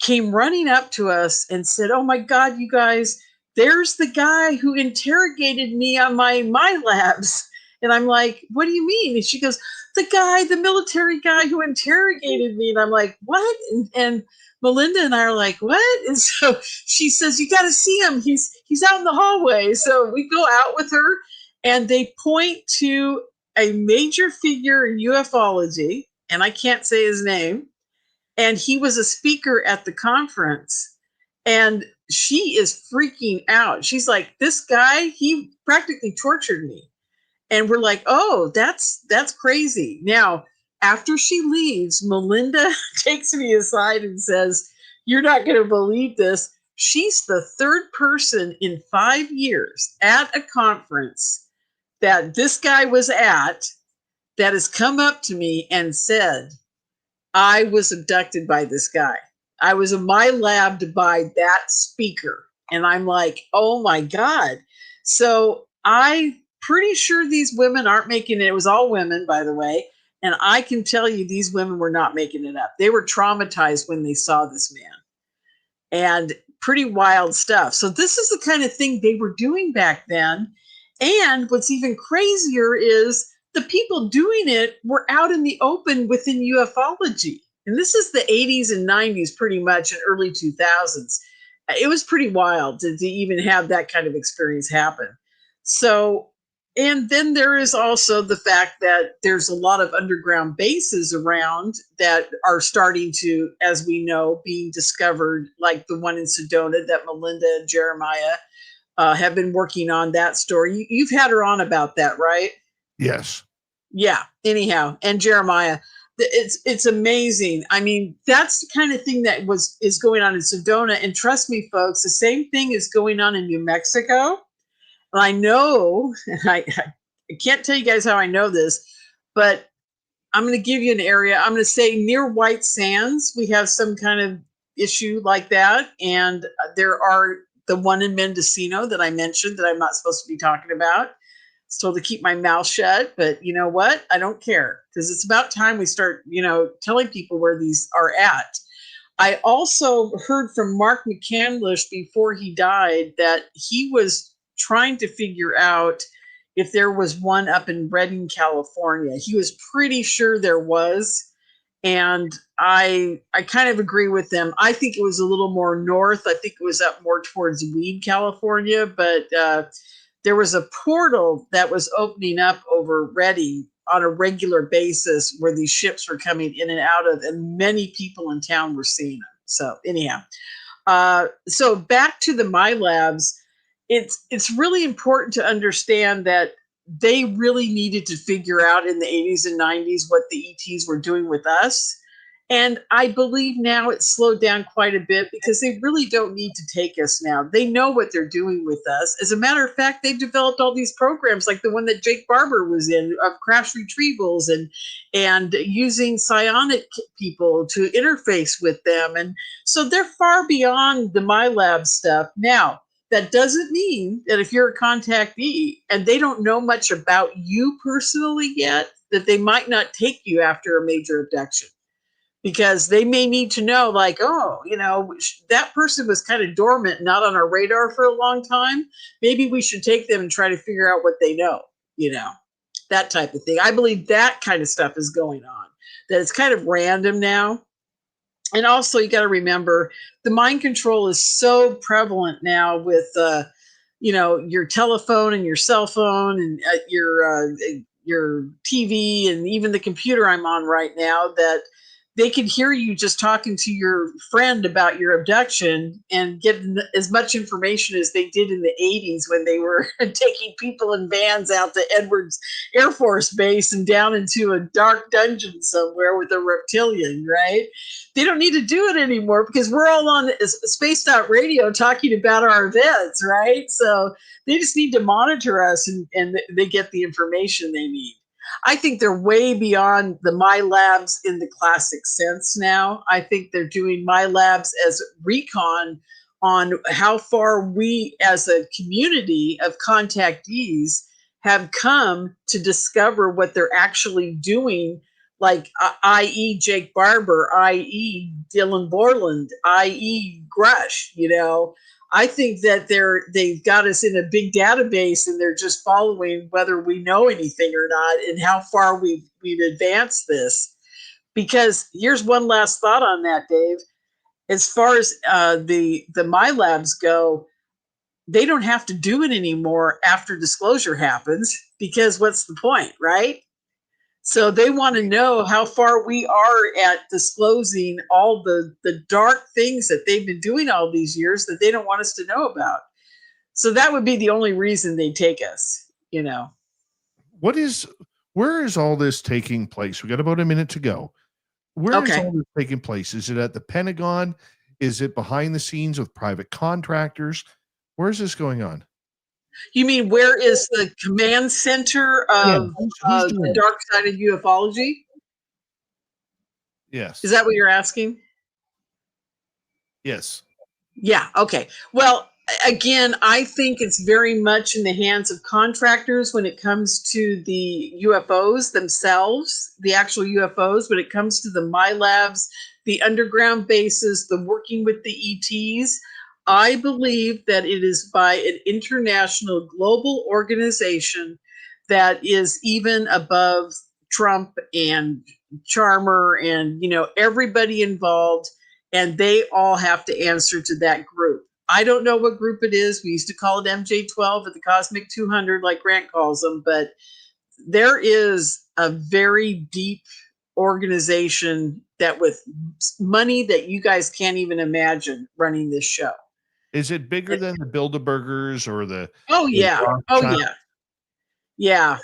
came running up to us and said, "Oh my God, you guys, there's the guy who interrogated me on my Milabs." And I'm like, "What do you mean?" And she goes, the military guy who interrogated me." And I'm like, "What?" And Melinda and I are like, "What?" And so she says, "You got to see him. He's out in the hallway." So we go out with her, and they point to a major figure in ufology, and I can't say his name. And he was a speaker at the conference, and she is freaking out. She's like, "This guy, he practically tortured me." And we're like, "Oh, that's crazy." Now, after she leaves, Melinda takes me aside and says, "You're not going to believe this. She's the third person in 5 years at a conference that this guy was at that has come up to me and said, I was abducted by this guy. I was in my lab by that speaker." And I'm like, "Oh my God." So I'm pretty sure these women aren't making it. It was all women, by the way. And I can tell you these women were not making it up. They were traumatized when they saw this man. And pretty wild stuff. So this is the kind of thing they were doing back then. And what's even crazier is the people doing it were out in the open within ufology. And this is the 80s and 90s, pretty much, and early 2000s. It was pretty wild to even have that kind of experience happen. So, and then there is also the fact that there's a lot of underground bases around that are starting to, as we know, being discovered, like the one in Sedona that Melinda and Jeremiah have been working on that story. You've had her on about that, right? Yes. Yeah. Anyhow, and Jeremiah, it's amazing. I mean, that's the kind of thing that is going on in Sedona. And trust me, folks, the same thing is going on in New Mexico. And I know, and I can't tell you guys how I know this, but I'm going to give you an area. I'm going to say near White Sands, we have some kind of issue like that. And there are the one in Mendocino that I mentioned that I'm not supposed to be talking about. It's told to keep my mouth shut, but you know what? I don't care, because it's about time we start, telling people where these are at. I also heard from Mark McCandlish before he died that he was trying to figure out if there was one up in Redding, California. He was pretty sure there was. And I kind of agree with them. I think it was a little more north. I think it was up more towards Weed, California. But there was a portal that was opening up over Redding on a regular basis where these ships were coming in and out of, and many people in town were seeing them. So anyhow, so back to the Milabs, it's really important to understand that they really needed to figure out in the 80s and 90s what the ETs were doing with us. And I believe now it's slowed down quite a bit because they really don't need to take us now. They know what they're doing with us. As a matter of fact, they've developed all these programs like the one that Jake Barber was in of crash retrievals and using psionic people to interface with them. And so they're far beyond the MyLab stuff. Now, that doesn't mean that if you're a contactee and they don't know much about you personally yet, that they might not take you after a major abduction. Because they may need to know, like, oh, that person was kind of dormant, not on our radar for a long time. Maybe we should take them and try to figure out what they know, that type of thing. I believe that kind of stuff is going on, that it's kind of random now. And also, you got to remember, the mind control is so prevalent now with, your telephone and your cell phone and your TV and even the computer I'm on right now, that they can hear you just talking to your friend about your abduction and get as much information as they did in the 80s when they were taking people in vans out to Edwards Air Force Base and down into a dark dungeon somewhere with a reptilian, right? They don't need to do it anymore because we're all on Spaced Out Radio talking about our events, right? So they just need to monitor us and they get the information they need. I think they're way beyond the MyLabs in the classic sense now. I think they're doing MyLabs as recon on how far we as a community of contactees have come to discover what they're actually doing, like i.e. Jake Barber, i.e. Dylan Borland, i.e. Grush, I think that they've got us in a big database and they're just following whether we know anything or not and how far we've advanced this. Because here's one last thought on that, Dave. As far as the MyLabs go, they don't have to do it anymore after disclosure happens because what's the point, right? So they want to know how far we are at disclosing all the dark things that they've been doing all these years that they don't want us to know about. So that would be the only reason they take us, Where is all this taking place? We got about a minute to go. Where is all this taking place? Is it at the Pentagon? Is it behind the scenes with private contractors? Where is this going on? You mean where is the command center of the dark side of ufology? Yes. Is that what you're asking? Yes. Yeah. Okay. Well, again, I think it's very much in the hands of contractors when it comes to the UFOs themselves, the actual UFOs. When it comes to the MyLabs, the underground bases, the working with the ETs, I believe that it is by an international global organization that is even above Trump and Charmer and, everybody involved, and they all have to answer to that group. I don't know what group it is. We used to call it MJ12 or the Cosmic 200, like Grant calls them, but there is a very deep organization that with money that you guys can't even imagine running this show. Is it bigger than the Bilderbergers or the? Oh yeah. Yeah.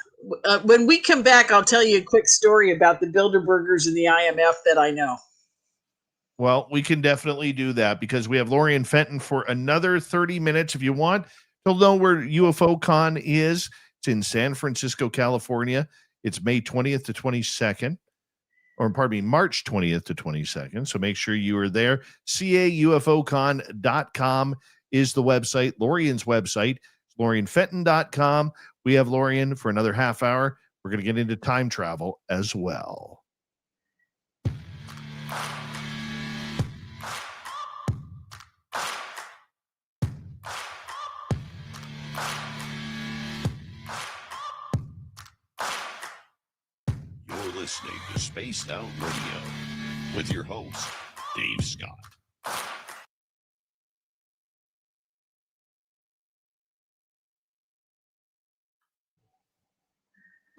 When we come back, I'll tell you a quick story about the Bilderbergers and the IMF that I know. Well, we can definitely do that because we have Lorien Fenton for another 30 minutes. If you want to know where UFO Con is, it's in San Francisco, California. It's May 20th to 22nd. Or pardon me, March 20th to 22nd. So make sure you are there. caufocon.com is the website. Lorien's website is lorienfenton.com. We have Lorien for another half hour. We're going to get into time travel as well. listening to Spaced Out Radio with your host, Dave Scott.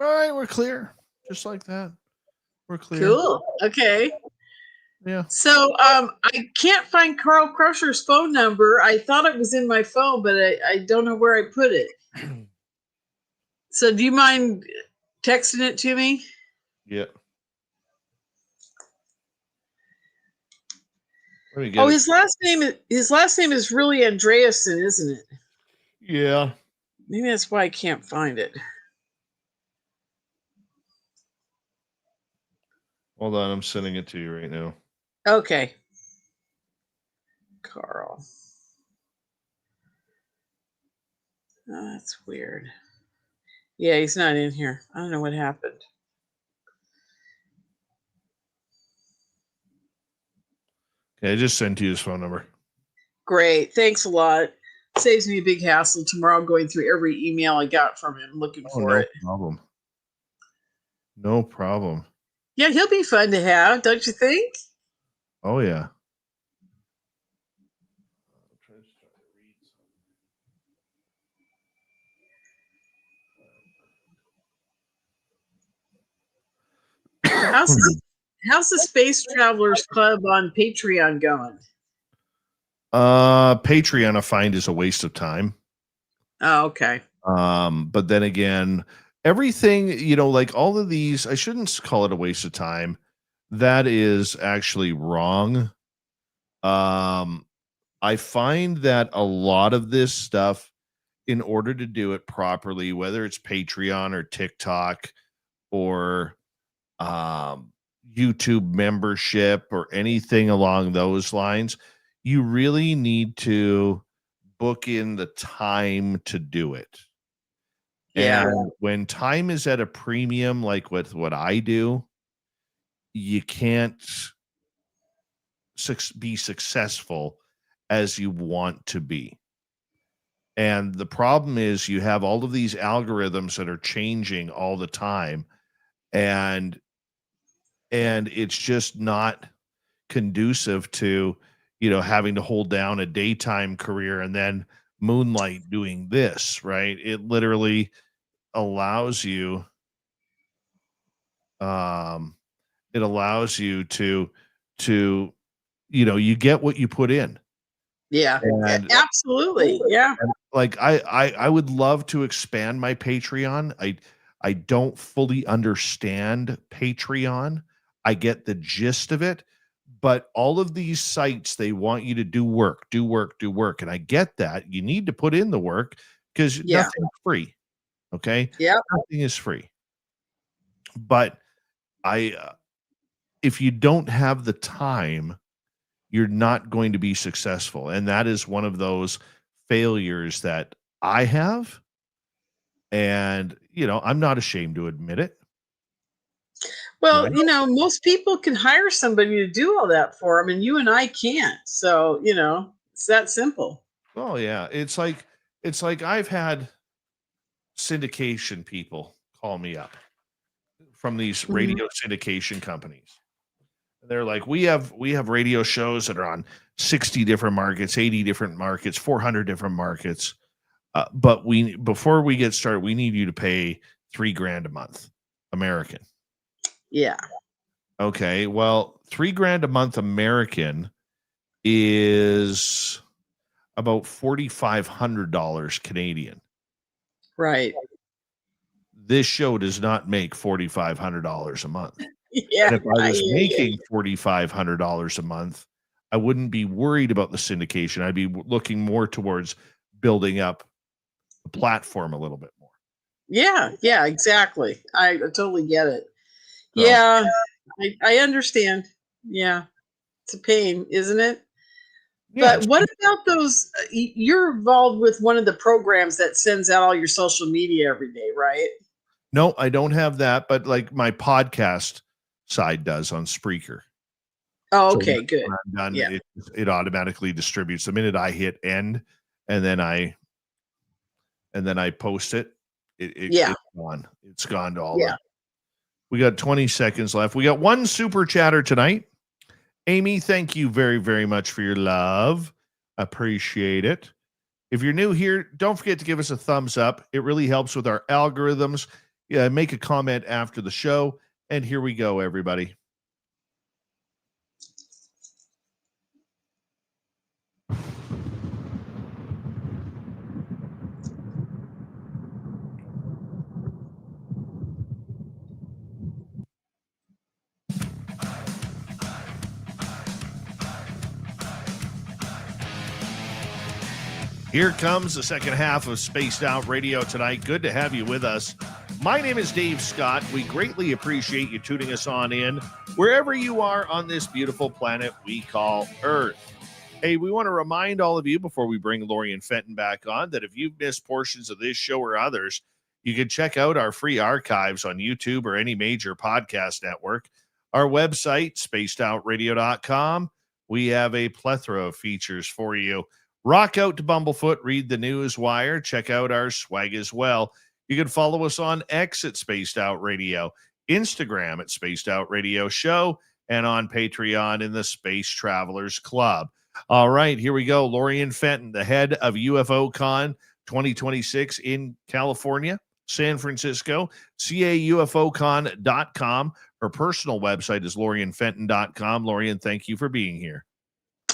All right, we're clear. Just like that. We're clear. Cool. Okay. Yeah. So I can't find Carl Crusher's phone number. I thought it was in my phone, but I don't know where I put it. So do you mind texting it to me? Yeah. Oh, his last name is really Andreasen, isn't it? Yeah. Maybe that's why I can't find it. Hold on, I'm sending it to you right now. Okay. Carl. Oh, that's weird. Yeah, he's not in here. I don't know what happened. Okay, I just sent you his phone number. Great. Thanks a lot. Saves me a big hassle tomorrow going through every email I got from him looking for it. Problem. No problem. Yeah, he'll be fun to have, don't you think? Oh, yeah. How's the Space Travelers Club on Patreon going? Patreon, I find, is a waste of time. Oh, okay. But then again, everything, like all of these, I shouldn't call it a waste of time. That is actually wrong. I find that a lot of this stuff, in order to do it properly, whether it's Patreon or TikTok or YouTube membership or anything along those lines, you really need to book in the time to do it. Yeah. And when time is at a premium, like with what I do, you can't be successful as you want to be. And the problem is you have all of these algorithms that are changing all the time, and it's just not conducive to, having to hold down a daytime career and then moonlight doing this, right? It literally allows you to you get what you put in. Yeah. And absolutely. Yeah. like I would love to expand my Patreon. I don't fully understand Patreon. I get the gist of it, but all of these sites, they want you to do work. And I get that. You need to put in the work because nothing's free. Okay. Yeah. Nothing is free. But if you don't have the time, you're not going to be successful. And that is one of those failures that I have. And, I'm not ashamed to admit it. Well, most people can hire somebody to do all that for them, and you and I can't. So, it's that simple. Oh yeah. It's like I've had syndication people call me up from these radio syndication companies. They're like, we have radio shows that are on 60 different markets, 80 different markets, 400 different markets. But before we get started, we need you to pay $3,000 a month, American. Yeah. Okay. Well, $3,000 a month American is about $4,500 Canadian. Right. This show does not make $4,500 a month. Yeah. And if I was making $4,500 a month, I wouldn't be worried about the syndication. I'd be looking more towards building up the platform a little bit more. Yeah, exactly. I totally get it. Yeah, I understand. Yeah, it's a pain, isn't it? Yeah, but what about those? You're involved with one of the programs that sends out all your social media every day, right? No, I don't have that, but like my podcast side does on Spreaker. Oh, okay, good. When I'm done, Yeah. it automatically distributes the minute I hit end, and then I post it. It's gone. It's gone to all. Yeah. We got 20 seconds left. We got one super chatter tonight. Amy, thank you very, very much for your love. Appreciate it. If you're new here, don't forget to give us a thumbs up. It really helps with our algorithms. Yeah, make a comment after the show. And here we go, everybody. Here comes the second half of Spaced Out Radio tonight. Good to have you with us. My name is Dave Scott. We greatly appreciate you tuning us on in wherever you are on this beautiful planet we call Earth. Hey, we want to remind all of you before we bring Lorien Fenton back on that if you've missed portions of this show or others, you can check out our free archives on YouTube or any major podcast network. Our website, spacedoutradio.com. We have a plethora of features for you. Rock out to Bumblefoot, read the news wire, check out our swag as well. You can follow us on X at Spaced Out Radio, Instagram at Spaced Out Radio Show, and on Patreon in the Space Travelers Club. All right, here we go. Lorien Fenton, the head of UFO Con 2026 in California, San Francisco, caufocon.com. Her personal website is lorienfenton.com. Lorien, thank you for being here.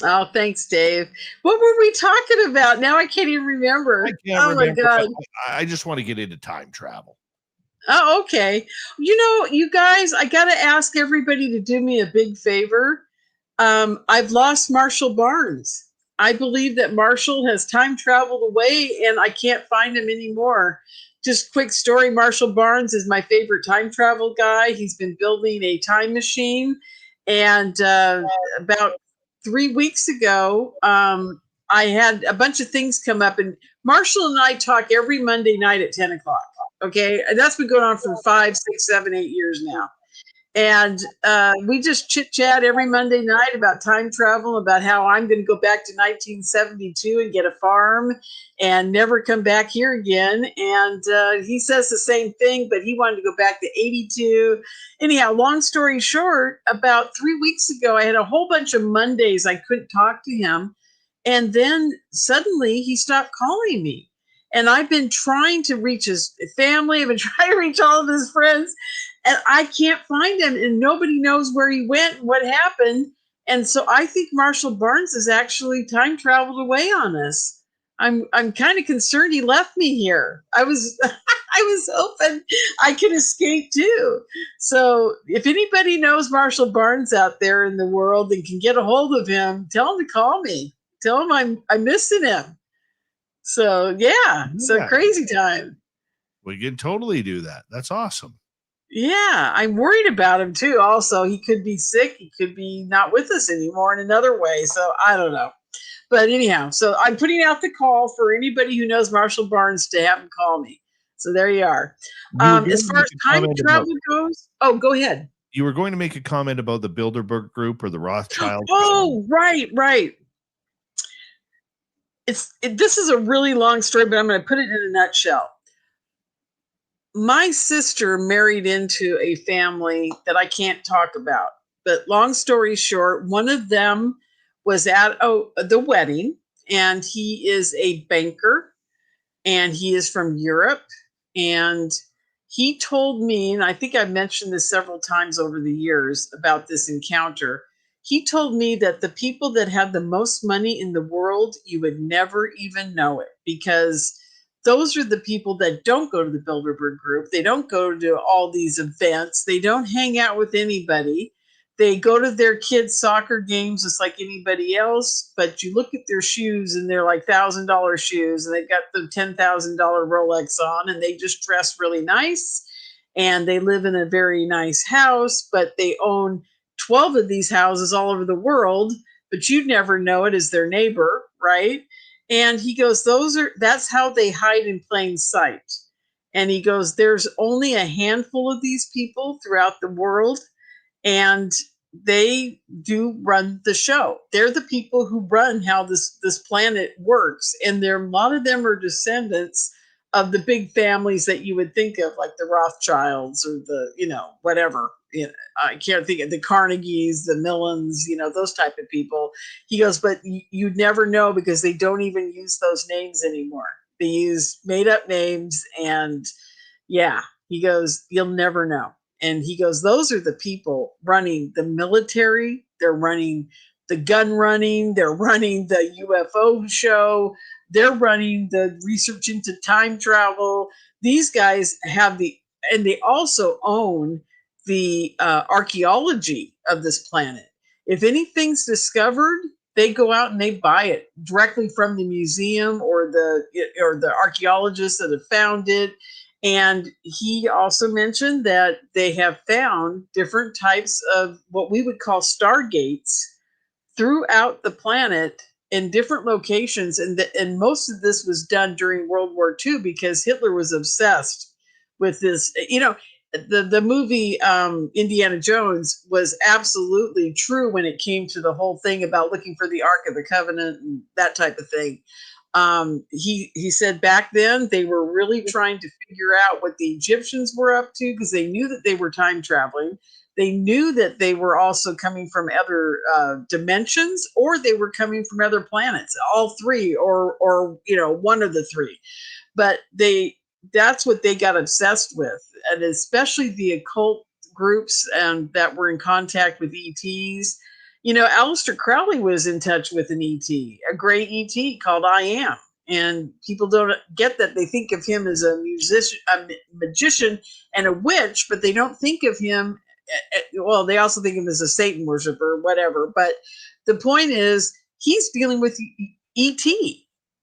Oh, thanks, Dave. What were we talking about? Now I can't even remember. My God. I just want to get into time travel. Oh, okay. You guys, I got to ask everybody to do me a big favor. I've lost Marshall Barnes. I believe that Marshall has time traveled away and I can't find him anymore. Just quick story. Marshall Barnes is my favorite time travel guy. He's been building a time machine. And about 3 weeks ago, I had a bunch of things come up, and Marshall and I talk every Monday night at 10 o'clock. Okay. And that's been going on for 5, 6, 7, 8 years now. And we just chit chat every Monday night about time travel, about how I'm going to go back to 1972 and get a farm and never come back here again. And he says the same thing, but he wanted to go back to 82. Anyhow, long story short, about 3 weeks ago, I had a whole bunch of Mondays I couldn't talk to him. And then suddenly he stopped calling me. And I've been trying to reach his family. I've been trying to reach all of his friends. And I can't find him, and nobody knows where he went and what happened. And so I think Marshall Barnes has actually time traveled away on us. I'm kind of concerned he left me here. I was hoping I could escape too. So if anybody knows Marshall Barnes out there in the world and can get a hold of him, tell him to call me. Tell him I'm missing him. So so crazy time. We can totally do that. That's awesome. Yeah, I'm worried about him too. Also, he could be sick. He could be not with us anymore in another way. So I don't know. But anyhow, so I'm putting out the call for anybody who knows Marshall Barnes to have him call me. So there you are. As far as time travel goes, go ahead. You were going to make a comment about the Bilderberg Group or the Rothschild. Oh, right. This is a really long story, but I'm going to put it in a nutshell. My sister married into a family that I can't talk about, but long story short, one of them was at the wedding, and he is a banker, and he is from Europe, and he told me, and I think I've mentioned this several times over the years about this encounter. He told me that the people that have the most money in the world, you would never even know it, because those are the people that don't go to the Bilderberg Group. They don't go to all these events. They don't hang out with anybody. They go to their kids' soccer games just like anybody else. But you look at their shoes, and they're like $1,000 shoes, and they've got the $10,000 Rolex on, and they just dress really nice. And they live in a very nice house, but they own 12 of these houses all over the world, but you'd never know it as their neighbor, right? And he goes, that's how they hide in plain sight. And he goes, there's only a handful of these people throughout the world, and they do run the show. They're the people who run how this planet works. And a lot of them are descendants of the big families that you would think of, like the Rothschilds or the, whatever. I can't think of the Carnegies, the Millens, those type of people. He goes, but you'd never know because they don't even use those names anymore. They use made up names. And yeah, he goes, you'll never know. And he goes, those are the people running the military. They're running the gun running. They're running the UFO show. They're running the research into time travel. These guys and they also own the archaeology of this planet. If anything's discovered, they go out and they buy it directly from the museum or the archaeologists that have found it. And he also mentioned that they have found different types of what we would call stargates throughout the planet in different locations. And most of this was done during World War II because Hitler was obsessed with this. The movie Indiana Jones was absolutely true when it came to the whole thing about looking for the Ark of the Covenant and that type of thing. He said back then they were really trying to figure out what the Egyptians were up to because they knew that they were time traveling. They knew that they were also coming from other dimensions, or they were coming from other planets, all three, or one of the three. But that's what they got obsessed with, and especially the occult groups and that were in contact with ETs. Aleister Crowley was in touch with an ET, a gray ET called I Am. And people don't get that. They think of him as a musician, a magician, and a witch, but they don't think of him. Well, they also think of him as a Satan worshiper, whatever. But the point is, he's dealing with ET.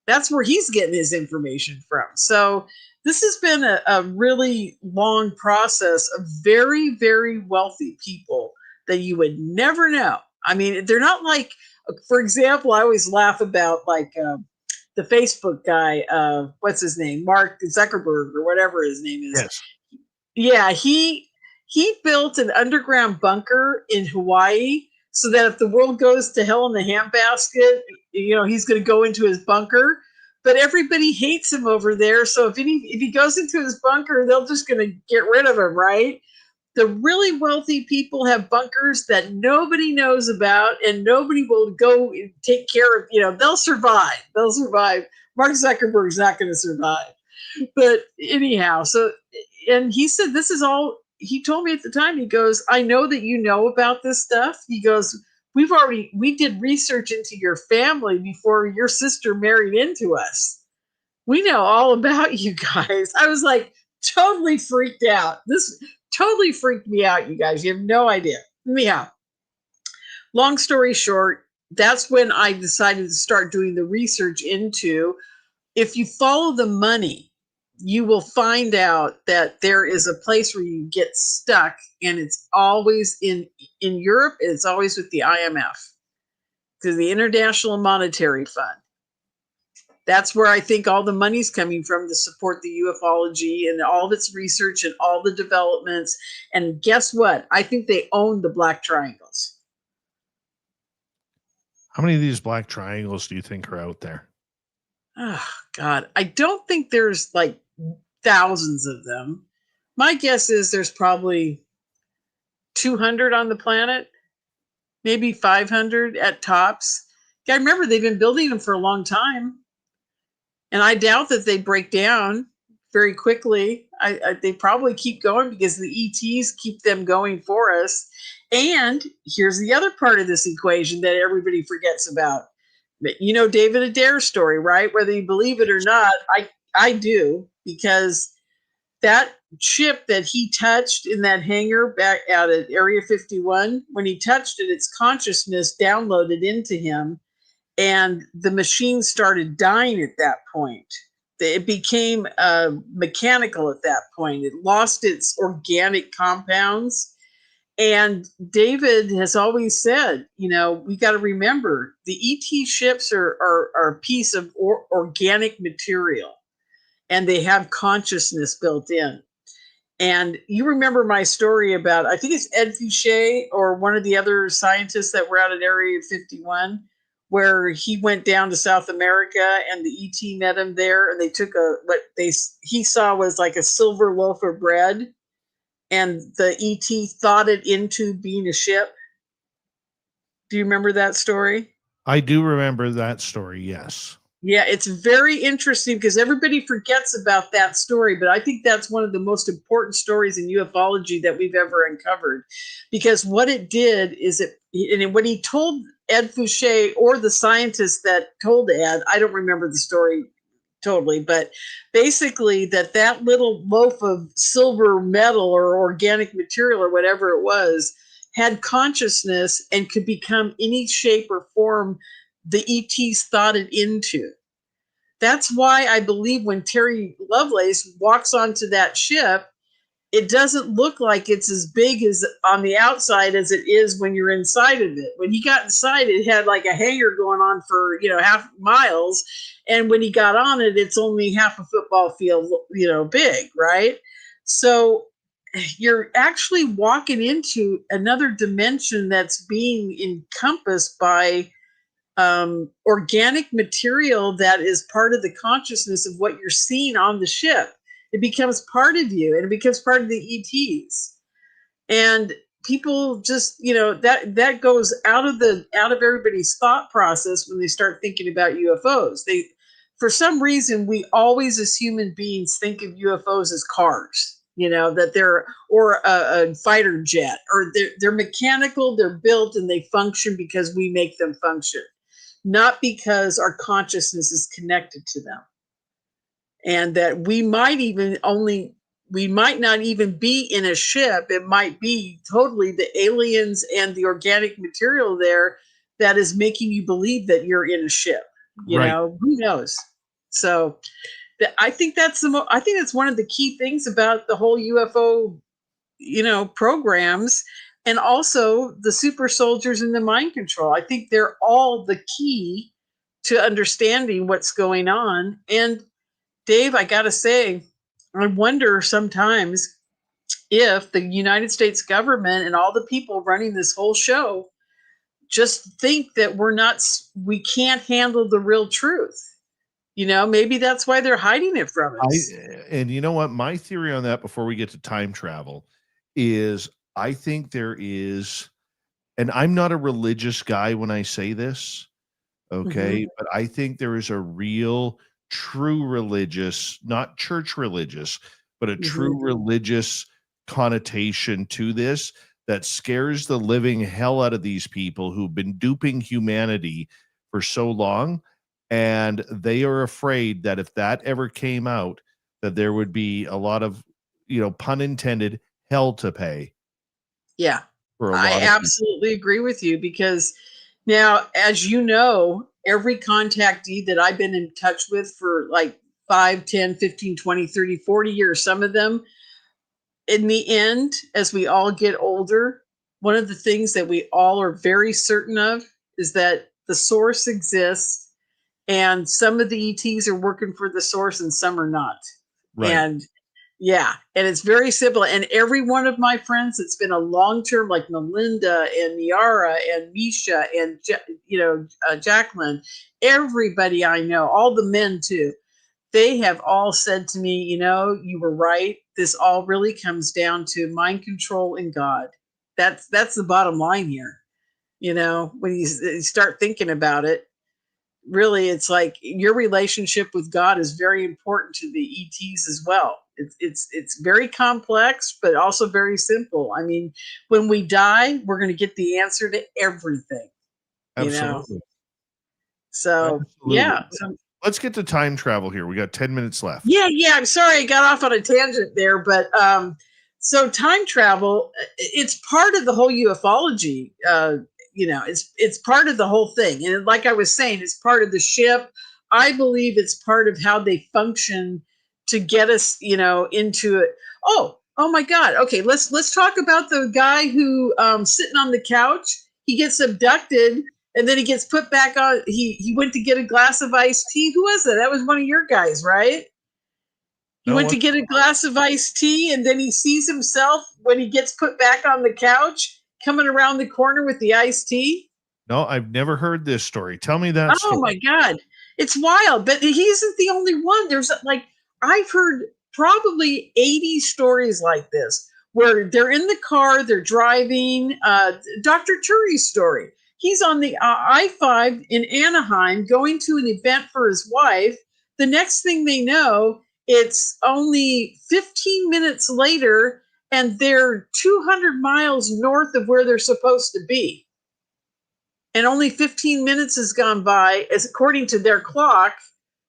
That's where he's getting his information from. So this has been a really long process of very, very wealthy people that you would never know. I mean, they're not like, for example, I always laugh about like the Facebook guy, what's his name? Mark Zuckerberg or whatever his name is. Yes. Yeah, he built an underground bunker in Hawaii so that if the world goes to hell in the handbasket, he's going to go into his bunker. But everybody hates him over there. So if he goes into his bunker, they're just going to get rid of him, right? The really wealthy people have bunkers that nobody knows about and nobody will go take care of. They'll survive. They'll survive. Mark Zuckerberg's not going to survive. But anyhow, and he said this is all, he told me at the time, he goes, I know that you know about this stuff. He goes, we did research into your family before your sister married into us. We know all about you guys. I was like totally freaked out. This totally freaked me out, you guys. You have no idea. Anyhow, long story short, that's when I decided to start doing the research into, if you follow the money, you will find out that there is a place where you get stuck, and it's always in Europe. It's always with the IMF, because the International Monetary Fund. That's where I think all the money's coming from to support the ufology and all of its research and all the developments. And guess what? I think they own the black triangles. How many of these black triangles do you think are out there? Oh, God. I don't think there's like thousands of them. My guess is there's probably 200 on the planet, maybe 500 at tops. I remember they've been building them for a long time. And I doubt that they break down very quickly. They probably keep going because the ETs keep them going for us. And here's the other part of this equation that everybody forgets about. David Adair's story, right? Whether you believe it or not, I do, because that ship that he touched in that hangar back out at Area 51, when he touched it, its consciousness downloaded into him. And the machine started dying at that point. It became mechanical at that point. It lost its organic compounds. And David has always said, we got to remember the ET ships are a piece of organic material, and they have consciousness built in. And you remember my story about, I think it's Ed Fouché or one of the other scientists that were out at Area 51, where he went down to South America and the ET met him there, and they took he saw was like a silver loaf of bread, and the ET thought it into being a ship. Do you remember that story? I do remember that story, yes. Yeah, it's very interesting because everybody forgets about that story, but I think that's one of the most important stories in ufology that we've ever uncovered. Because what it did is and when he told Ed Fouché, or the scientist that told Ed, I don't remember the story totally, but basically that little loaf of silver metal or organic material or whatever it was had consciousness and could become any shape or form the ETs thought it into. That's why I believe when Terry Lovelace walks onto that ship, it doesn't look like it's as big as on the outside as it is when you're inside of it. When he got inside, it had like a hangar going on for, half miles. And when he got on it, it's only half a football field, big, right? So you're actually walking into another dimension that's being encompassed by organic material that is part of the consciousness of what you're seeing on the ship. It becomes part of you, and it becomes part of the ETs. And people just, that goes out of everybody's thought process when they start thinking about UFOs. For some reason, we always, as human beings, think of UFOs as cars. That they're, or a fighter jet, or they're mechanical, they're built, and they function because we make them function, not because our consciousness is connected to them. And that we might not even be in a ship. It might be totally the aliens and the organic material there that is making you believe that you're in a ship. Who knows? So I think that's one of the key things about the whole UFO, programs, and also the super soldiers and the mind control. I think they're all the key to understanding what's going on. And Dave, I got to say, I wonder sometimes if the United States government and all the people running this whole show just think that we can't handle the real truth. Maybe that's why they're hiding it from us. And you know what? My theory on that, before we get to time travel, is I think there is, and I'm not a religious guy when I say this, okay, but I think there is a real, true religious, not church religious, but a true religious connotation to this that scares the living hell out of these people who've been duping humanity for so long. And they are afraid that if that ever came out, that there would be a lot of, pun intended, hell to pay. Yeah, I absolutely agree with you, because now, as you know, every contactee that I've been in touch with for like 5, 10, 15, 20, 30, 40 years, some of them, in the end, as we all get older, one of the things that we all are very certain of is that the source exists, and some of the ETs are working for the source and some are not. Right. And yeah, and it's very simple. And every one of my friends, it's been a long-term, like Melinda and Niara and Misha and, Jacqueline, everybody I know, all the men too, they have all said to me, you were right. This all really comes down to mind control and God. That's the bottom line here. When you start thinking about it, really, it's like your relationship with God is very important to the ETs as well. It's very complex, but also very simple. I mean, when we die, we're going to get the answer to everything. Absolutely. So absolutely. Yeah. So, let's get to time travel here. We got 10 minutes left. Yeah. I'm sorry I got off on a tangent there, but so time travel, it's part of the whole ufology. It's part of the whole thing. And like I was saying, it's part of the ship. I believe it's part of how they function to get us, into it. Oh my God. Okay. Let's talk about the guy who sitting on the couch, he gets abducted and then he gets put back on. He went to get a glass of iced tea. Who was that? That was one of your guys, right? He went to get a glass of iced tea, and then he sees himself when he gets put back on the couch coming around the corner with the iced tea. No, I've never heard this story. Tell me that Oh story. my God. It's wild, but he isn't the only one. There's like, I've heard probably 80 stories like this where they're in the car, they're driving. Dr. Turi's story. He's on the I-5 in Anaheim going to an event for his wife. The next thing they know, it's only 15 minutes later and they're 200 miles north of where they're supposed to be. And only 15 minutes has gone by, as according to their clock,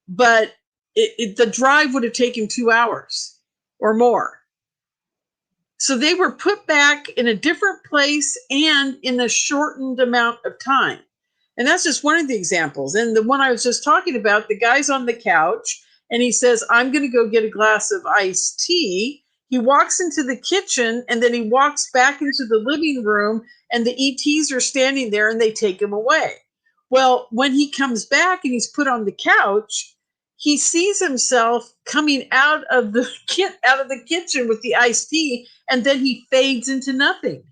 but the drive would have taken 2 hours or more. So they were put back in a different place and in a shortened amount of time. And that's just one of the examples. And the one I was just talking about, the guy's on the couch and he says, I'm going to go get a glass of iced tea. He walks into the kitchen and then he walks back into the living room and the ETs are standing there and they take him away. Well, when he comes back and he's put on the couch, he sees himself coming out of the kitchen with the iced tea, and then he fades into nothing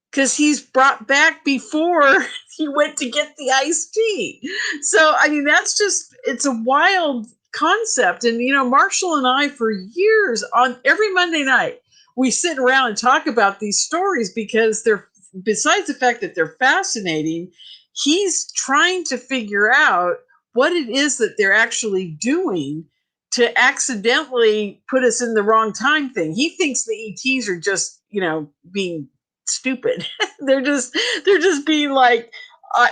because he's brought back before he went to get the iced tea. So, I mean, it's a wild concept. And, Marshall and I, for years, on every Monday night, we sit around and talk about these stories because they're, besides the fact that they're fascinating, he's trying to figure out what it is that they're actually doing to accidentally put us in the wrong time thing. He thinks the ETs are just, being stupid. they're just being like,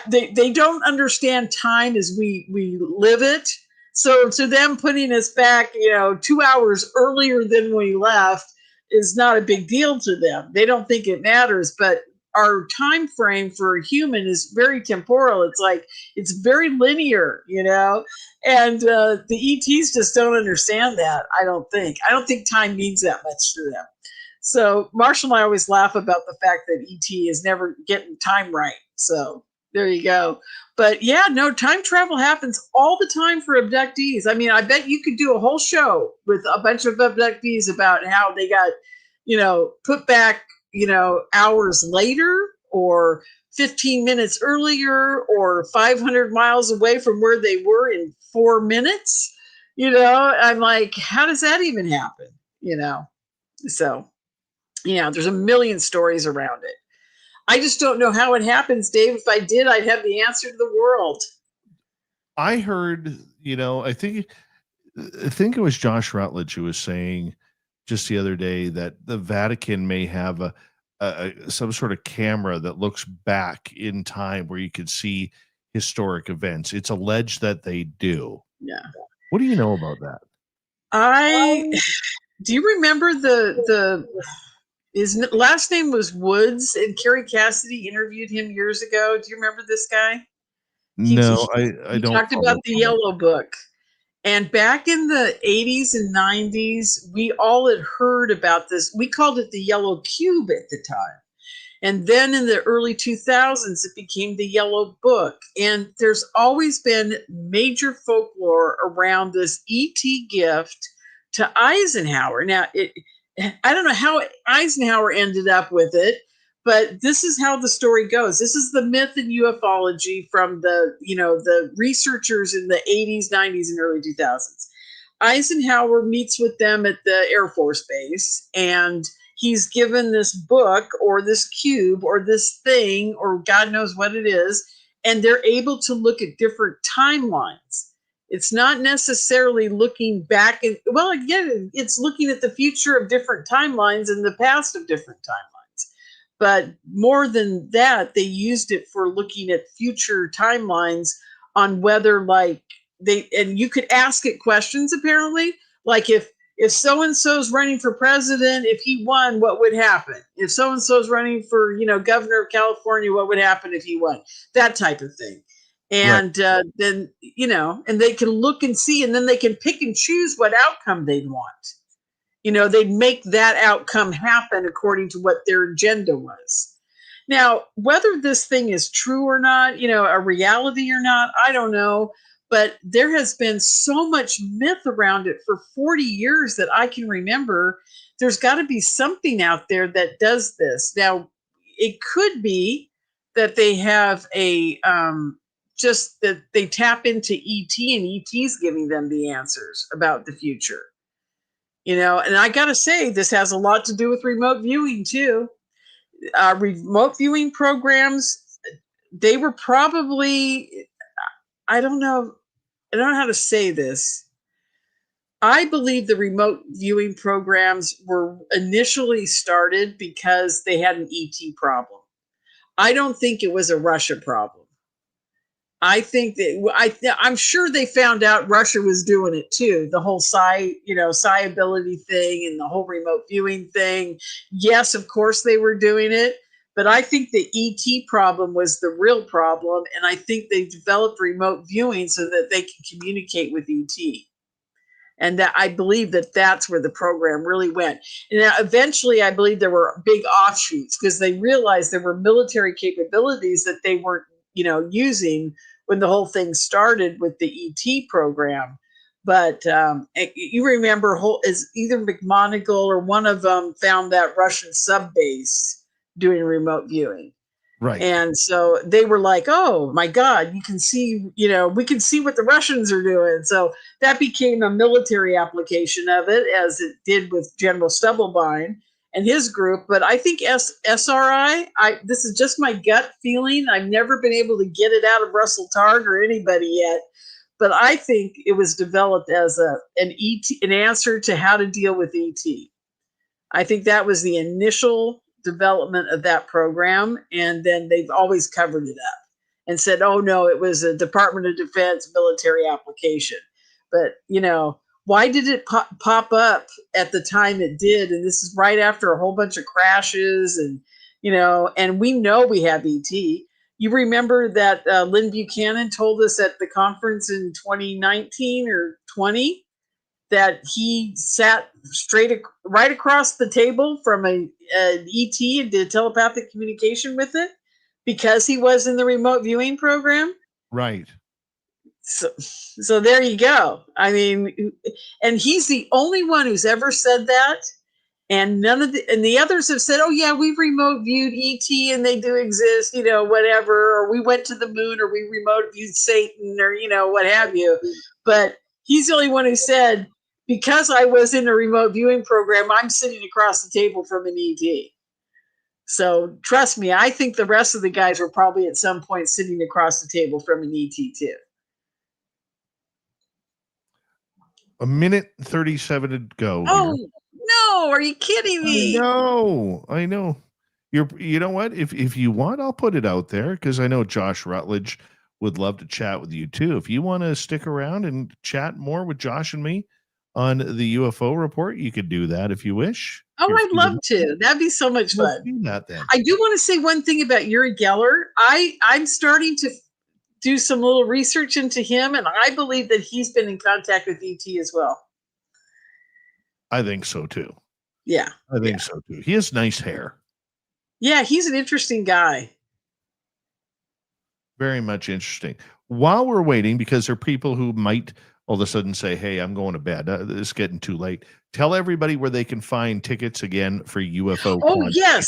they don't understand time as we live it. So to them, putting us back, 2 hours earlier than we left is not a big deal to them. They don't think it matters, but our time frame for a human is very temporal. It's like, it's very linear, and the ETs just don't understand that. I don't think time means that much to them. So Marshall and I always laugh about the fact that ET is never getting time right. So there you go. But yeah, no, time travel happens all the time for abductees. I mean, I bet you could do a whole show with a bunch of abductees about how they got, put back, hours later or 15 minutes earlier or 500 miles away from where they were in 4 minutes. I'm like, how does that even happen? So, there's a million stories around it. I just don't know how it happens, Dave. If I did, I'd have the answer to the world. I heard, I think it was Josh Rutledge who was saying just the other day that the Vatican may have some sort of camera that looks back in time where you could see historic events. It's alleged that they do. Yeah. What do you know about that? Do you remember his last name was Woods, and Carrie Cassidy interviewed him years ago. Do you remember this guy? I don't. He talked about the Yellow Book. And back in the 80s and 90s, we all had heard about this. We called it the Yellow Cube at the time. And then in the early 2000s, it became the Yellow Book. And there's always been major folklore around this ET gift to Eisenhower. Now, I don't know how Eisenhower ended up with it, but this is how the story goes. This is the myth in ufology from the researchers in the 80s, 90s, and early 2000s. Eisenhower meets with them at the Air Force Base, and he's given this book or this cube or this thing or God knows what it is, and they're able to look at different timelines. It's not necessarily looking back again, it's looking at the future of different timelines and the past of different timelines. But more than that, they used it for looking at future timelines on whether and you could ask it questions apparently, like if so-and-so's running for president, if he won, what would happen? If so-and-so's running for, governor of California, what would happen if he won? That type of thing. And right. Then, and they can look and see, and then they can pick and choose what outcome they'd want. They'd make that outcome happen according to what their agenda was. Now, whether this thing is true or not, a reality or not, I don't know. But there has been so much myth around it for 40 years that I can remember. There's got to be something out there that does this. Now, it could be that they have a just that they tap into ET, and ET's giving them the answers about the future. And I got to say, this has a lot to do with remote viewing too. Remote viewing programs, they were probably, I don't know how to say this. I believe the remote viewing programs were initially started because they had an ET problem. I don't think it was a Russia problem. I think that I'm sure they found out Russia was doing it too. The whole psi-ability thing and the whole remote viewing thing. Yes, of course they were doing it, but I think the ET problem was the real problem, and I think they developed remote viewing so that they can communicate with ET. And that I believe that that's where the program really went. And now eventually, I believe there were big offshoots because they realized there were military capabilities that they weren't, using when the whole thing started with the ET program. But you remember, is either McMonagle or one of them found that Russian sub base doing remote viewing. Right. And so they were like, oh my God, you can see, we can see what the Russians are doing. So that became a military application of it, as it did with General Stubblebine and his group. But I think SRI, this is just my gut feeling. I've never been able to get it out of Russell Targ or anybody yet. But I think it was developed as an answer to how to deal with ET. I think that was the initial development of that program, and then they've always covered it up and said, oh no, it was a Department of Defense military application. But why did it pop up at the time it did? And this is right after a whole bunch of crashes, and and we know we have ET. You remember that Lynn Buchanan told us at the conference in 2019 or 20 that he sat right across the table from an ET and did telepathic communication with it because he was in the remote viewing program. Right. So there you go. I mean, and he's the only one who's ever said that. And the others have said, oh yeah, we've remote viewed ET and they do exist, whatever, or we went to the moon, or we remote viewed Satan, or, what have you. But he's the only one who said, because I was in a remote viewing program, I'm sitting across the table from an ET. So trust me, I think the rest of the guys were probably at some point sitting across the table from an ET too. 1:37 to go. Oh, no, are you kidding me? I know. You know what? If you want, I'll put it out there because I know Josh Rutledge would love to chat with you too. If you want to stick around and chat more with Josh and me on the UFO report, you could do that if you wish. Oh, I'd love to. That'd be so much fun. Do that then. I do want to say one thing about Uri Geller. I'm starting to do some little research into him, and I believe that he's been in contact with ET as well. I think so too. Yeah. I think so too. He has nice hair. Yeah, he's an interesting guy. Very much interesting. While we're waiting, because there are people who might all of a sudden say, hey, I'm going to bed. It's getting too late. Tell everybody where they can find tickets again for UFO. Oh, yes.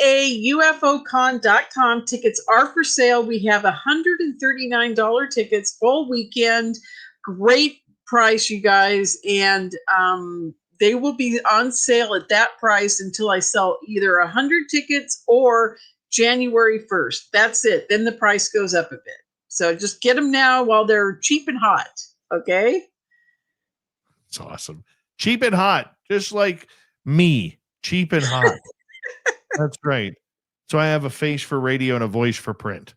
CAUFOcon.com. Tickets are for sale. We have $139 tickets all weekend. Great price, you guys. And they will be on sale at that price until I sell either 100 tickets or January 1st. That's it. Then the price goes up a bit. So just get them now while they're cheap and hot. Okay. It's awesome. Cheap and hot. Just like me. Cheap and hot. That's right. So I have a face for radio and a voice for print.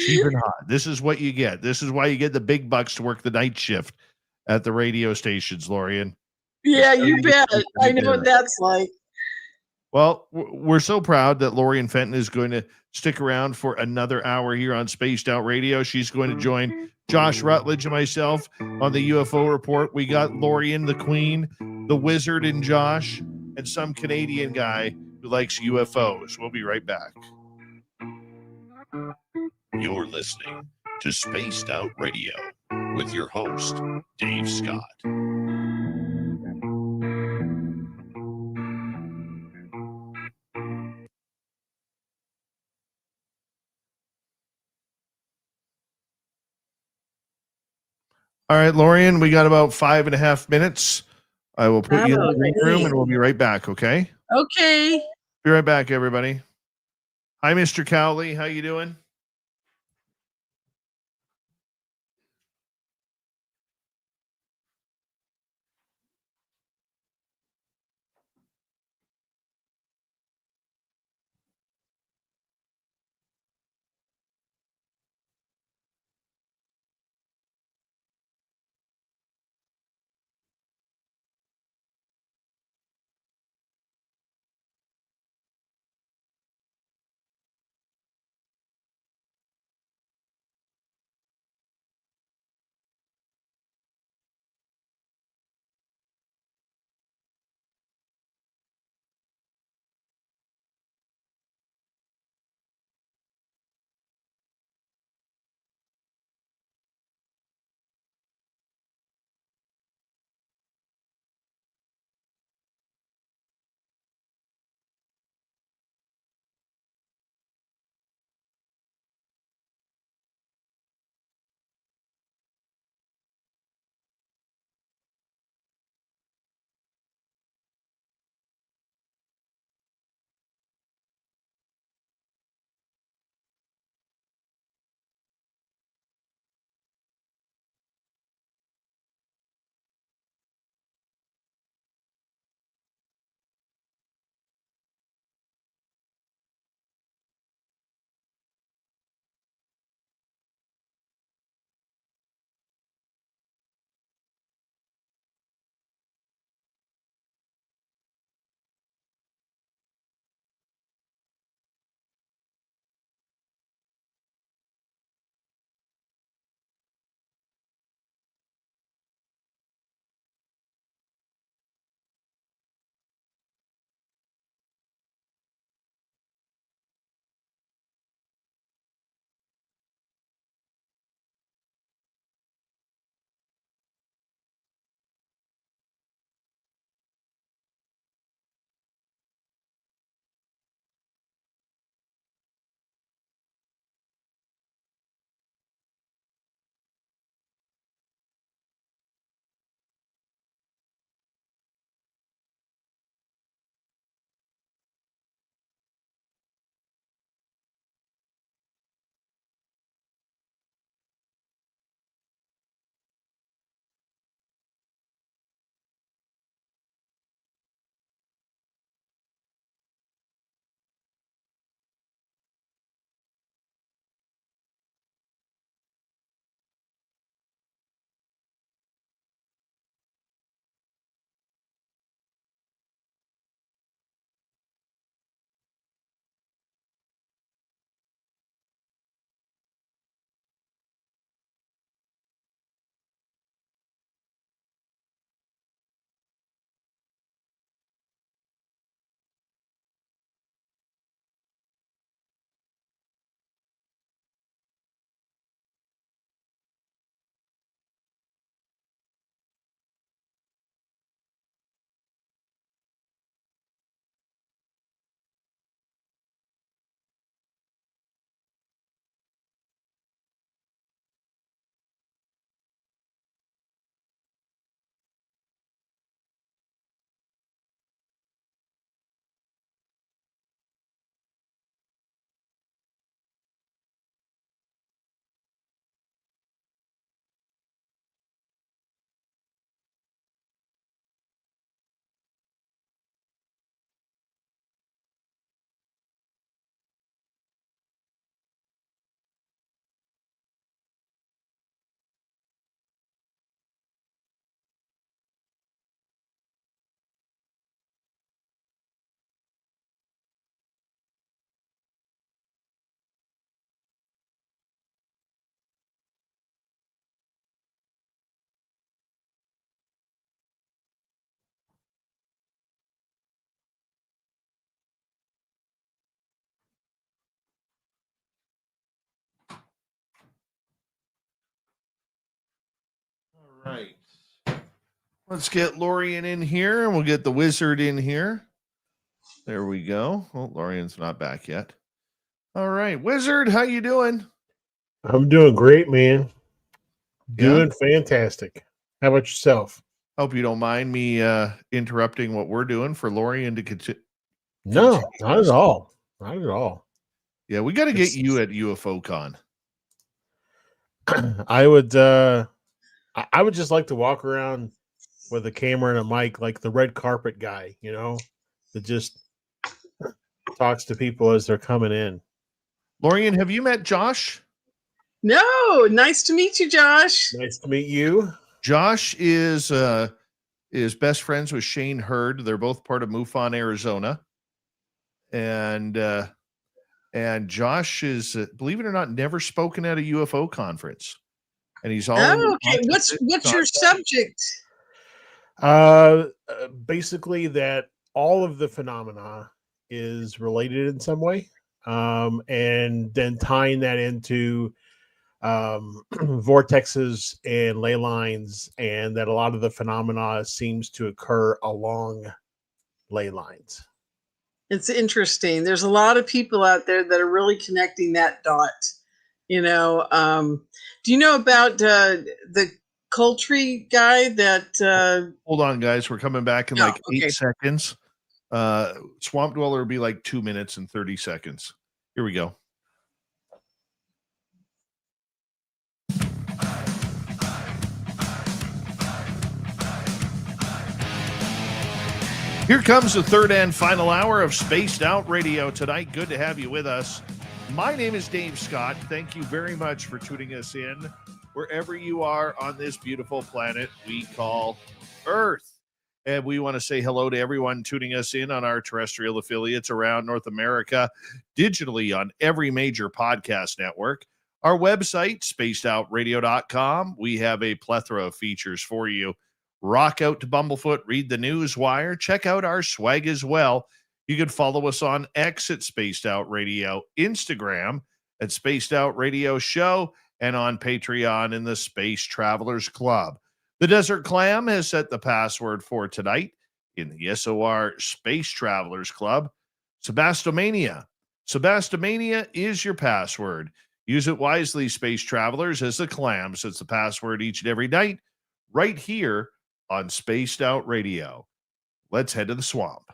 Cheap and hot. This is what you get. This is why you get the big bucks to work the night shift at the radio stations, Lorien. Yeah, you bet. I know what that's like. Well, we're so proud that Lorien Fenton is going to stick around for another hour here on Spaced Out Radio. She's going to join Josh Rutledge and myself on the UFO report. We got Lorien, the Queen, the Wizard, and Josh, and some Canadian guy who likes UFOs. We'll be right back. You're listening to Spaced Out Radio with your host, Dave Scott. All right, Lorien, we got about 5.5 minutes. I will put you in the green room and we'll be right back, okay? Okay. Be right back, everybody. Hi, Mr. Cowley. How you doing? All right. Let's get Lorien in here and we'll get the wizard in here. There we go. Oh, Lorien's not back yet. All right. Wizard, how you doing? I'm doing great, man. Doing fantastic. How about yourself? Hope you don't mind me interrupting what we're doing for Lorien to continue. No, not at all. Not at all. Yeah, we got to get you at UFO Con. I would just like to walk around with a camera and a mic like the red carpet guy, that just talks to people as they're coming in. Lorien, have you met Josh? No, nice to meet you, Josh. Nice to meet you. Josh is best friends with Shane Hurd. They're both part of MUFON, Arizona. And Josh is, believe it or not, never spoken at a UFO conference. And he's all okay. What's your subject? Basically that all of the phenomena is related in some way. And then tying that into vortexes and ley lines, and that a lot of the phenomena seems to occur along ley lines. It's interesting. There's a lot of people out there that are really connecting that dot. Do you know about the Coltree guy that hold on, guys, we're coming back in 8 seconds. Swamp Dweller will be like 2 minutes and 30 seconds. Here we go. Here comes the third and final hour of Spaced Out Radio tonight. Good to have you with us. My name is Dave Scott. Thank you very much for tuning us in wherever you are on this beautiful planet we call Earth. And we want to say hello to everyone tuning us in on our terrestrial affiliates around North America, digitally on every major podcast network. Our website, spacedoutradio.com. We have a plethora of features for you. Rock out to Bumblefoot, read the news wire, check out our swag as well. You can follow us on X at Spaced Out Radio, Instagram at Spaced Out Radio Show, and on Patreon in the Space Travelers Club. The Desert Clam has set the password for tonight in the SOR Space Travelers Club. Sebastomania. Sebastomania is your password. Use it wisely, Space Travelers, as the Clam sets the password each and every night right here on Spaced Out Radio. Let's head to the swamp.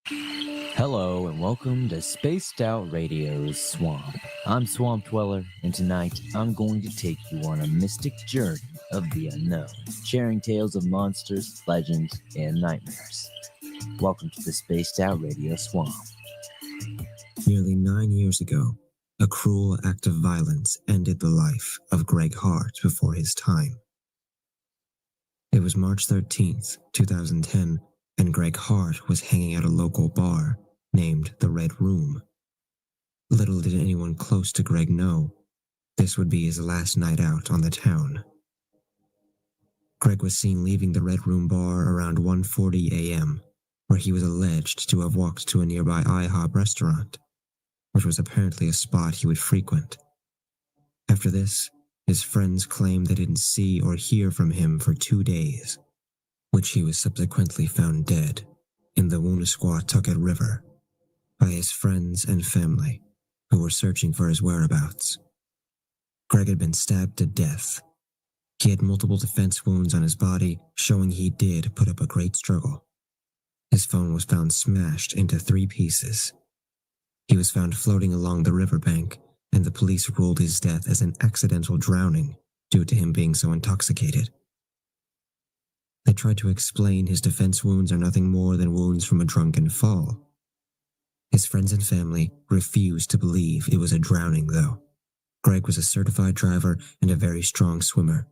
Hello and welcome to Spaced Out Radio's Swamp. I'm Swamp Dweller, and tonight I'm going to take you on a mystic journey of the unknown, sharing tales of monsters, legends, and nightmares. Welcome to the Spaced Out Radio Swamp. Nearly 9 years ago, a cruel act of violence ended the life of Greg Hart before his time. It was March 13th, 2010, and Greg Hart was hanging at a local bar named the Red Room. Little did anyone close to Greg know, this would be his last night out on the town. Greg was seen leaving the Red Room bar around 1:40 a.m., where he was alleged to have walked to a nearby IHOP restaurant, which was apparently a spot he would frequent. After this, his friends claimed they didn't see or hear from him for 2 days, which he was subsequently found dead in the Woonasquatucket River by his friends and family who were searching for his whereabouts. Greg had been stabbed to death. He had multiple defense wounds on his body, showing he did put up a great struggle. His phone was found smashed into 3 pieces. He was found floating along the riverbank, and the police ruled his death as an accidental drowning due to him being so intoxicated. They tried to explain his defense wounds are nothing more than wounds from a drunken fall. His friends and family refused to believe it was a drowning, though. Greg was a certified driver and a very strong swimmer.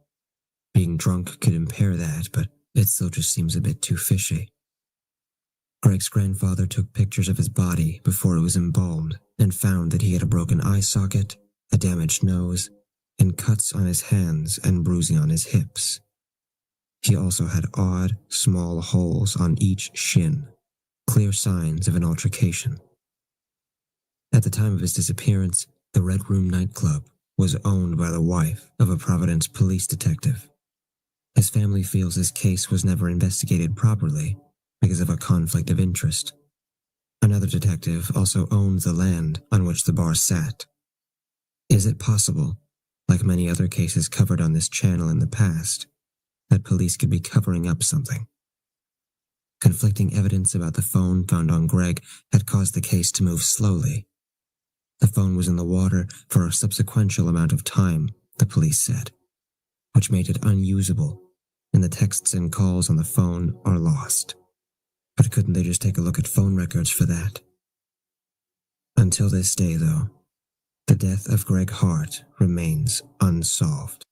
Being drunk could impair that, but it still just seems a bit too fishy. Greg's grandfather took pictures of his body before it was embalmed and found that he had a broken eye socket, a damaged nose, and cuts on his hands and bruising on his hips. He also had odd, small holes on each shin, clear signs of an altercation. At the time of his disappearance, the Red Room nightclub was owned by the wife of a Providence police detective. His family feels his case was never investigated properly because of a conflict of interest. Another detective also owned the land on which the bar sat. Is it possible like many other cases covered on this channel in the past, that police could be covering up something. Conflicting evidence about the phone found on Greg had caused the case to move slowly. The phone was in the water for a subsequential amount of time, the police said, which made it unusable, and the texts and calls on the phone are lost. But couldn't they just take a look at phone records for that? Until this day, though, the death of Greg Hart remains unsolved.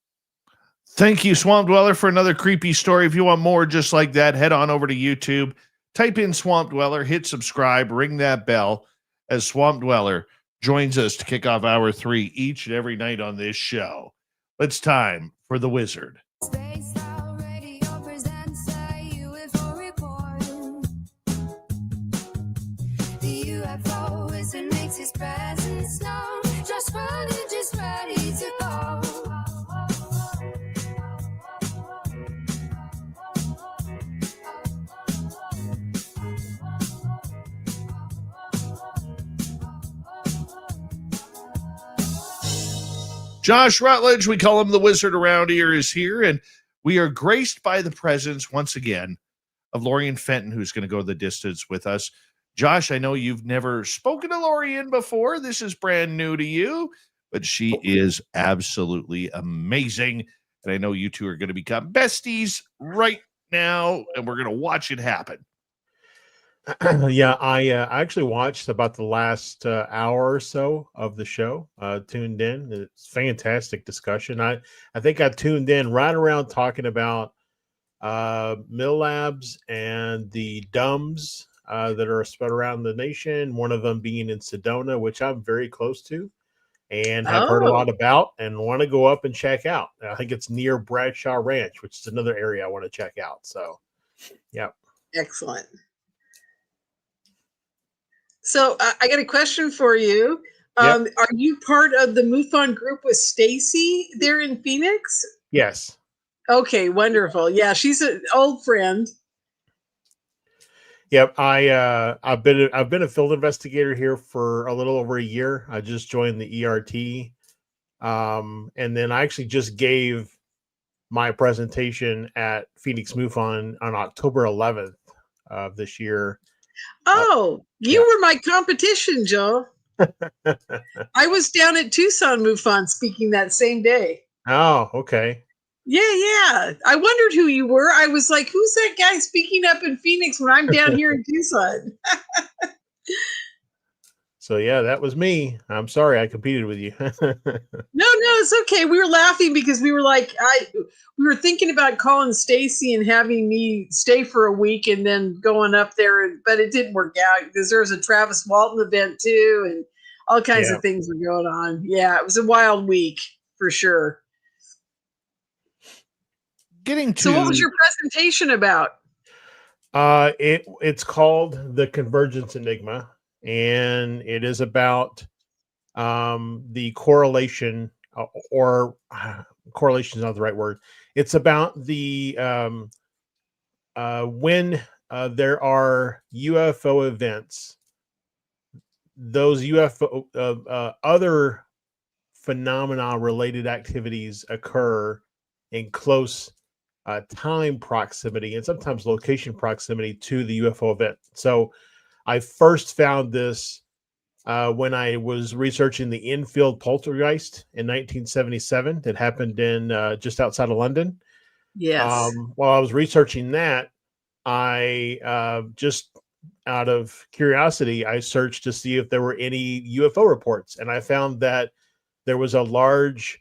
Thank you, Swamp Dweller, for another creepy story. If you want more just like that, head on over to YouTube, type in Swamp Dweller, hit subscribe, ring that bell as Swamp Dweller joins us to kick off hour 3 each and every night on this show. It's time for The Wizard. Space Out Radio presents a UFO report. The UFO wizard makes his presence known. Just ready to go. Josh Rutledge, we call him the Wizard around here, is here, and we are graced by the presence once again of Lorien Fenton, who's going to go the distance with us. Josh, I know you've never spoken to Lorien before. This is brand new to you, but she is absolutely amazing, and I know you two are going to become besties right now, and we're going to watch it happen. Yeah, I actually watched about the last hour or so of the show. Tuned in. It's fantastic discussion. I think I tuned in right around talking about Milabs and the DUMBs that are spread around the nation. One of them being in Sedona, which I'm very close to and have heard a lot about and want to go up and check out. I think it's near Bradshaw Ranch, which is another area I want to check out. So, yeah. Excellent. So I got a question for you. Are you part of the MUFON group with Stacy there in Phoenix? Yes. Okay, wonderful. Yeah, she's an old friend. Yep, I've been a field investigator here for a little over a year. I just joined the ERT, and then I actually just gave my presentation at Phoenix MUFON on October 11th of this year. Oh, you were my competition, Joe. I was down at Tucson MUFON speaking that same day. Oh, okay. Yeah. I wondered who you were. I was like, who's that guy speaking up in Phoenix when I'm down here in Tucson? So, yeah, that was me. I'm sorry I competed with you. No, it's okay. We were laughing because we were like, we were thinking about calling Stacy and having me stay for a week and then going up there, but it didn't work out because there was a Travis Walton event too, and all kinds of things were going on. Yeah, it was a wild week for sure. So what was your presentation about? It's called The Convergence Enigma, and it is about the correlation, or correlation is not the right word. It's about the when there are UFO events, those UFO other phenomena related activities occur in close time proximity and sometimes location proximity to the UFO event. So I first found this when I was researching the infield poltergeist in 1977 that happened in just outside of London. Yes. While I was researching that, I just out of curiosity, I searched to see if there were any UFO reports, and I found that there was a large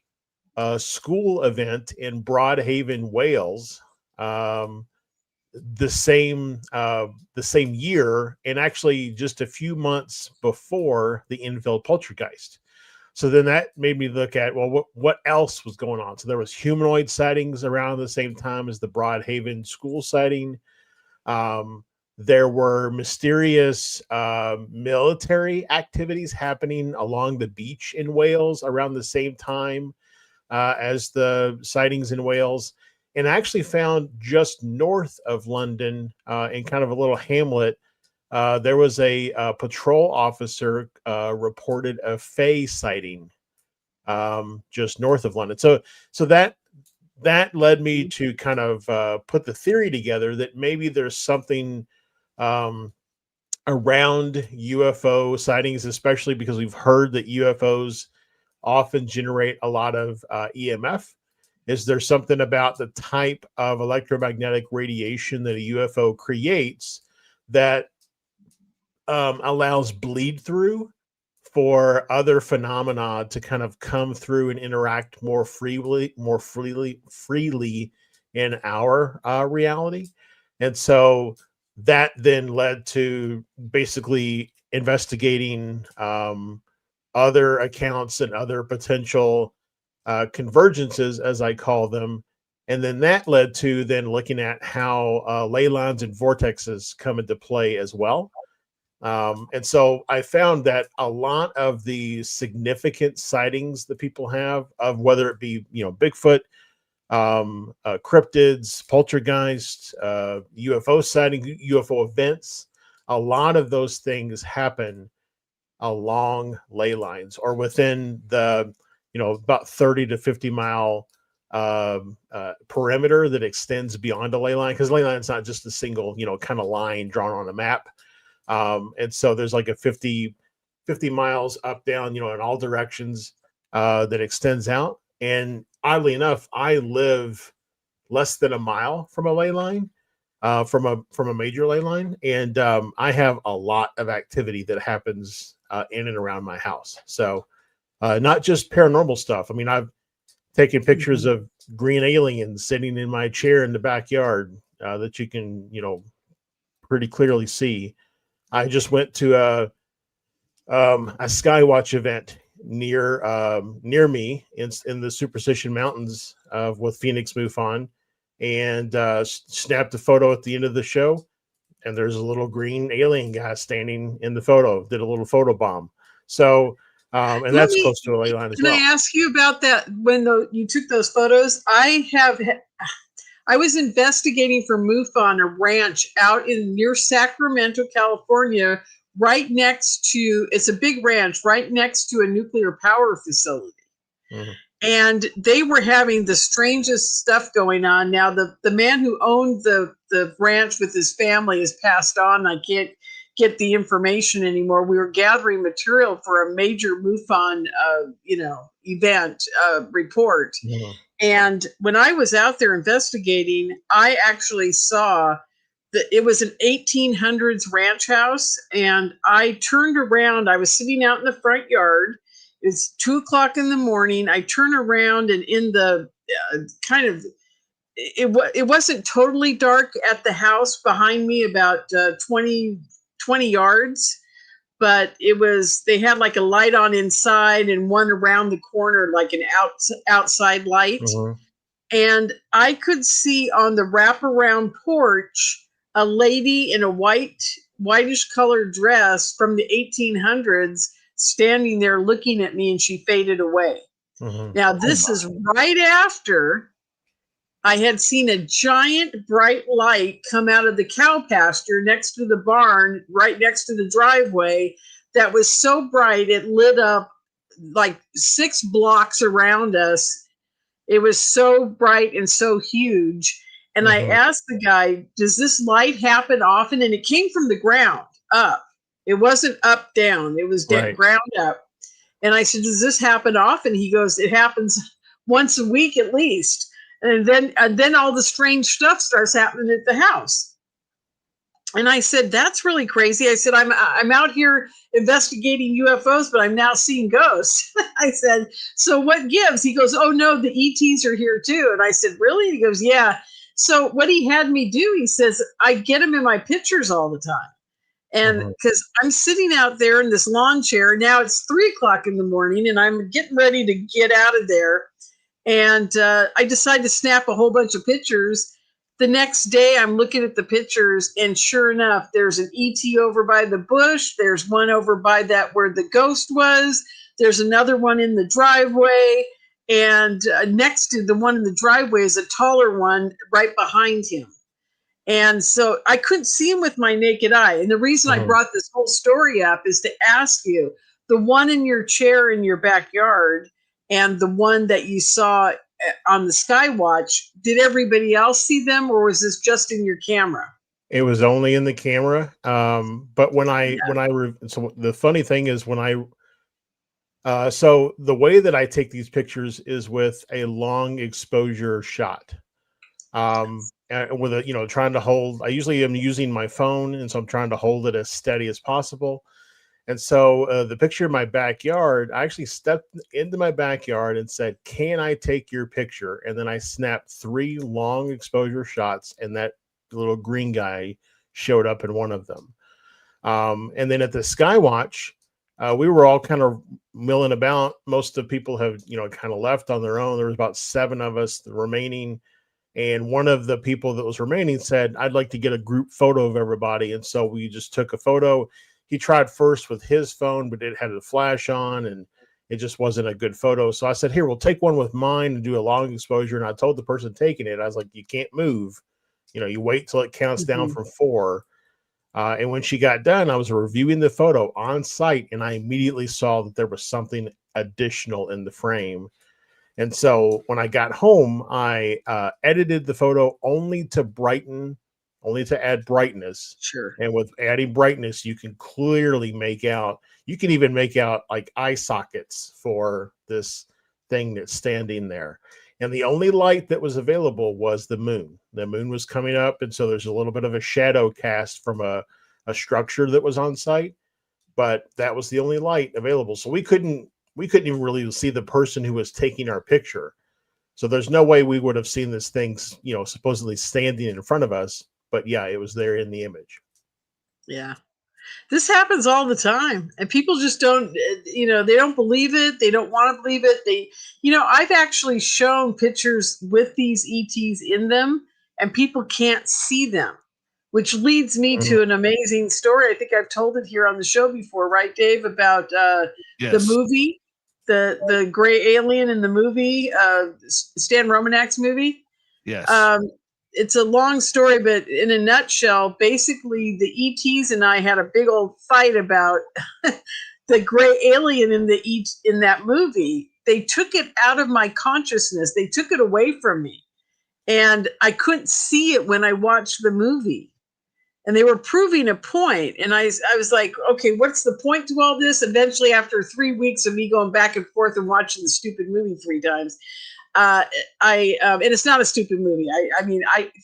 school event in Broadhaven, Wales, the same year, and actually just a few months before the infield poltergeist. So then that made me look at, well, what else was going on? So there was humanoid sightings around the same time as the Broadhaven school sighting. There were mysterious military activities happening along the beach in Wales around the same time as the sightings in Wales. And I actually found just north of London, in kind of a little hamlet, there was a patrol officer reported a Fae sighting just north of London. So that led me to kind of put the theory together that maybe there's something around UFO sightings, especially because we've heard that UFOs often generate a lot of EMF. Is there something about the type of electromagnetic radiation that a UFO creates that allows bleed through for other phenomena to kind of come through and interact more freely in our reality? And so that then led to basically investigating other accounts and other potential convergences, as I call them. And then that led to then looking at how ley lines and vortexes come into play as well. And so I found that a lot of the significant sightings that people have of whether it be, Bigfoot, cryptids, poltergeists, UFO sighting, UFO events, a lot of those things happen along ley lines or within the, about 30 to 50 mile perimeter that extends beyond a ley line, because ley line is not just a single, kind of line drawn on a map. And so there's like a 50 miles up, down, in all directions that extends out. And oddly enough, I live less than a mile from a ley line, from a major ley line. And I have a lot of activity that happens in and around my house. So not just paranormal stuff. I mean, I've taken pictures of green aliens sitting in my chair in the backyard that you can, pretty clearly see. I just went to a Skywatch event near me in the Superstition Mountains with Phoenix MUFON, and snapped a photo at the end of the show. And there's a little green alien guy standing in the photo. Did a little photo bomb. So, and that's close to a ley line as well. Can I ask you about that? When you took those photos, I was investigating for MUFON, a ranch out near Sacramento, California, right next to, it's a big ranch right next to a nuclear power facility. Mm-hmm. And they were having the strangest stuff going on. Now, the man who owned the ranch with his family has passed on. I can't get the information anymore. We were gathering material for a major MUFON, event report. Mm-hmm. And when I was out there investigating, I actually saw that it was an 1800s ranch house. And I turned around. I was sitting out in the front yard. It's 2:00 in the morning. I turn around, and in the it wasn't totally dark at the house behind me, about 20 yards. But they had like a light on inside and one around the corner, like an outside light. Mm-hmm. And I could see on the wraparound porch a lady in a whitish colored dress from the 1800s standing there looking at me, and she faded away. Mm-hmm. Now, this is right after I had seen a giant bright light come out of the cow pasture next to the barn, right next to the driveway, that was so bright it lit up like 6 blocks around us. It was so bright and so huge. And I asked the guy, does this light happen often? And it came from the ground up. It wasn't up, down. It was ground up. And I said, does this happen often? He goes, it happens once a week at least. And then all the strange stuff starts happening at the house. And I said, that's really crazy. I said, I'm out here investigating UFOs, but I'm now seeing ghosts. I said, so what gives? He goes, oh no, the ETs are here too. And I said, really? He goes, yeah. So what he had me do, he says, I get them in my pictures all the time. And because I'm sitting out there in this lawn chair, now it's 3:00 in the morning, and I'm getting ready to get out of there. And I decided to snap a whole bunch of pictures. The next day, I'm looking at the pictures, and sure enough, there's an ET over by the bush. There's one over by that where the ghost was. There's another one in the driveway. And next to the one in the driveway is a taller one right behind him. And so I couldn't see him with my naked eye. And the reason I brought this whole story up is to ask you, the one in your chair in your backyard And the one that you saw on the Skywatch, did everybody else see them, or was this just in your camera? It was only in the camera. But so the funny thing is so the way that I take these pictures is with a long exposure shot. With a, trying to hold, I usually am using my phone, and so I'm trying to hold it as steady as possible. And so the picture of my backyard, I actually stepped into my backyard and said, "Can I take your picture?" And then I snapped 3 long exposure shots, and that little green guy showed up in one of them. And then at the Skywatch, we were all kind of milling about. Most of the people have, kind of left on their own. There was about 7 of us remaining. And one of the people that was remaining said, "I'd like to get a group photo of everybody." And so we just took a photo. He tried first with his phone, but it had a flash on and it just wasn't a good photo. So I said, "Here, we'll take one with mine and do a long exposure." And I told the person taking it, I was like, "You can't move. You wait till it counts down from 4. And when she got done, I was reviewing the photo on site, and I immediately saw that there was something additional in the frame. And so when I got home, I edited the photo only to add brightness. Sure. And with adding brightness, you can clearly you can even make out like eye sockets for this thing that's standing there. And the only light that was available was the moon. The moon was coming up, and so there's a little bit of a shadow cast from a structure that was on site, but that was the only light available. So we couldn't even really see the person who was taking our picture. So there's no way we would have seen this thing, supposedly standing in front of us. But yeah, it was there in the image. Yeah. This happens all the time, and people just don't, they don't believe it. They don't want to believe it. I've actually shown pictures with these ETs in them, and people can't see them, which leads me to an amazing story. I think I've told it here on the show before, right, Dave, about the movie, the gray alien in the movie, Stan Romanak's movie. Yes. It's a long story, but in a nutshell, basically the ETs and I had a big old fight about the gray alien in that movie. They took it out of my consciousness. They took it away from me, and I couldn't see it when I watched the movie. And they were proving a point, and I was like, okay, what's the point to all this? Eventually, after 3 weeks of me going back and forth and watching the stupid movie 3 times, and it's not a stupid movie.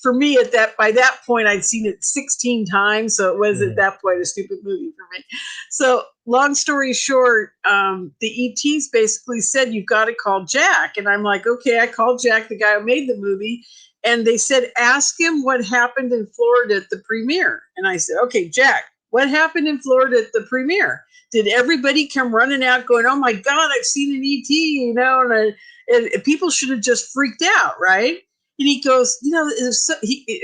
For me by that point, I'd seen it 16 times. So it was at that point a stupid movie for me. So long story short, the ETs basically said, "You've got to call Jack." And I'm like, okay, I called Jack, the guy who made the movie. And they said, "Ask him what happened in Florida at the premiere." And I said, "Okay, Jack, what happened in Florida at the premiere? Did everybody come running out going, 'Oh my God, I've seen an ET,' and people should have just freaked out, right?" And he goes,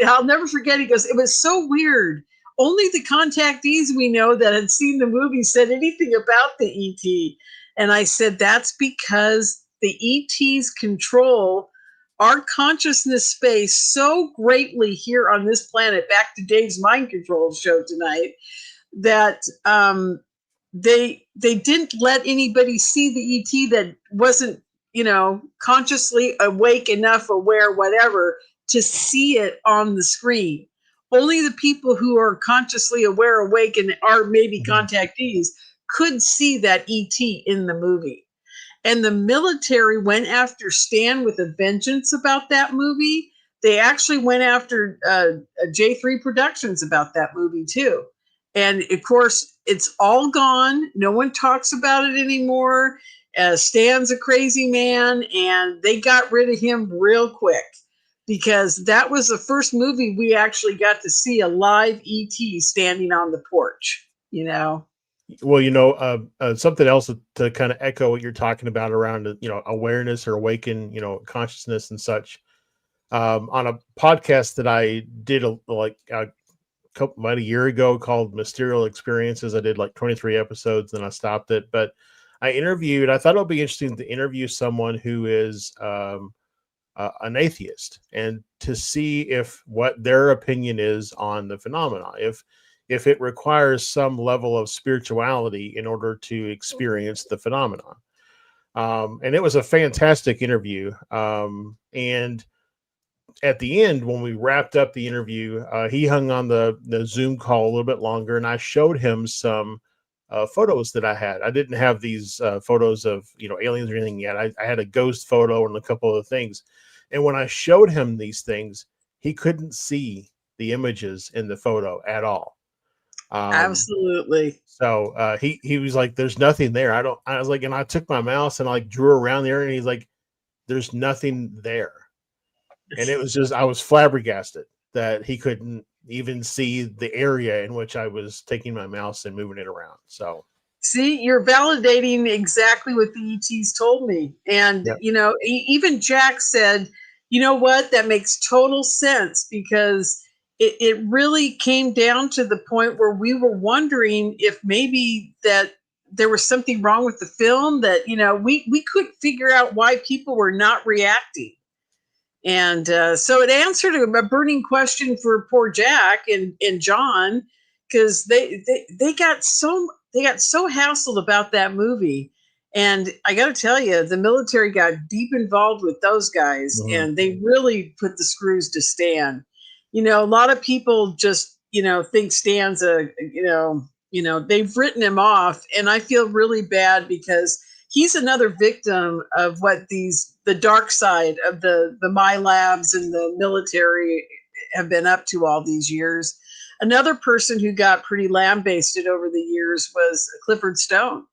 I'll never forget. He goes, "It was so weird. Only the contactees we know that had seen the movie said anything about the ET." And I said, "That's because the ETs control our consciousness space so greatly here on this planet," back to Dave's mind control show tonight, that they didn't let anybody see the ET that wasn't, consciously awake enough, aware, whatever, to see it on the screen. Only the people who are consciously aware, awake, and are maybe contactees could see that ET in the movie. And the military went after Stan with a vengeance about that movie. They actually went after J3 Productions about that movie too. And of course, it's all gone. No one talks about it anymore. Stan's a crazy man, and they got rid of him real quick, because that was the first movie we actually got to see a live ET standing on the porch, Well, something else to kind of echo what you're talking about around, awareness or awaken, consciousness and such. On a podcast that I did about a year ago called Mysterious Experiences, I did like 23 episodes, then I stopped it. But I thought it would be interesting to interview someone who is an atheist, and to see what their opinion is on the phenomena. If it requires some level of spirituality in order to experience the phenomenon. And it was a fantastic interview. And at the end, when we wrapped up the interview, he hung on the Zoom call a little bit longer, and I showed him some photos that I had. I didn't have these photos of aliens or anything yet. I had a ghost photo and a couple of things. And when I showed him these things, he couldn't see the images in the photo at all. Absolutely. So he was like, "There's nothing there." I was like, and I took my mouse and I like drew around there, and he's like, "There's nothing there." And it was just, I was flabbergasted that he couldn't even see the area in which I was taking my mouse and moving it around. So see, you're validating exactly what the ETs told me. And, Yep. Even Jack said, you know what, that makes total sense, because it really came down to the point where we were wondering if maybe that there was something wrong with the film, that, we couldn't figure out why people were not reacting. And so it answered a burning question for poor Jack and John, because they got so hassled about that movie. And I got to tell you, the military got deep involved with those guys, Mhm. and they really put the screws to Stan. A lot of people just think Stan's they've written him off, and I feel really bad, because he's another victim of what the dark side of the Milabs and the military have been up to all these years. Another person who got pretty lambasted over the years was Clifford Stone.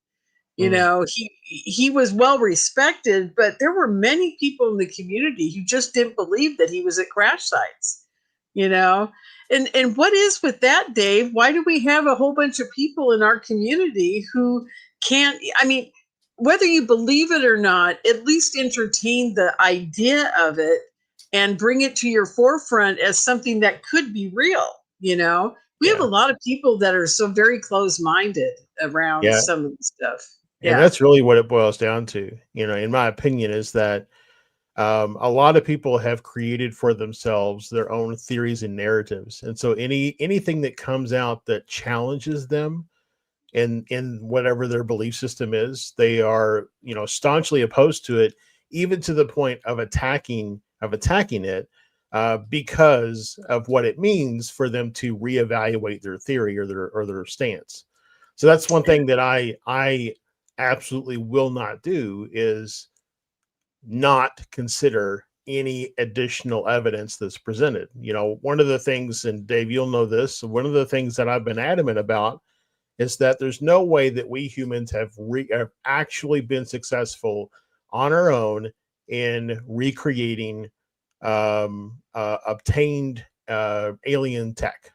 He was well respected, but there were many people in the community who just didn't believe that he was at crash sites. And what is with that, Dave? Why do we have a whole bunch of people in our community who can't, I mean, whether you believe it or not, at least entertain the idea of it and bring it to your forefront as something that could be real? We have a Yeah. lot of people that are so very close-minded around Yeah. some of the stuff. And Yeah. that's really what it boils down to, in my opinion, is that a lot of people have created for themselves their own theories and narratives. And so anything that comes out that challenges them in whatever their belief system is, they are, staunchly opposed to it, even to the point of attacking it, because of what it means for them to reevaluate their theory or their stance. So that's one thing that I absolutely will not do, is not consider any additional evidence that's presented. One of the things, and Dave, you'll know this, one of the things that I've been adamant about is that there's no way that we humans have actually been successful on our own in recreating obtained alien tech.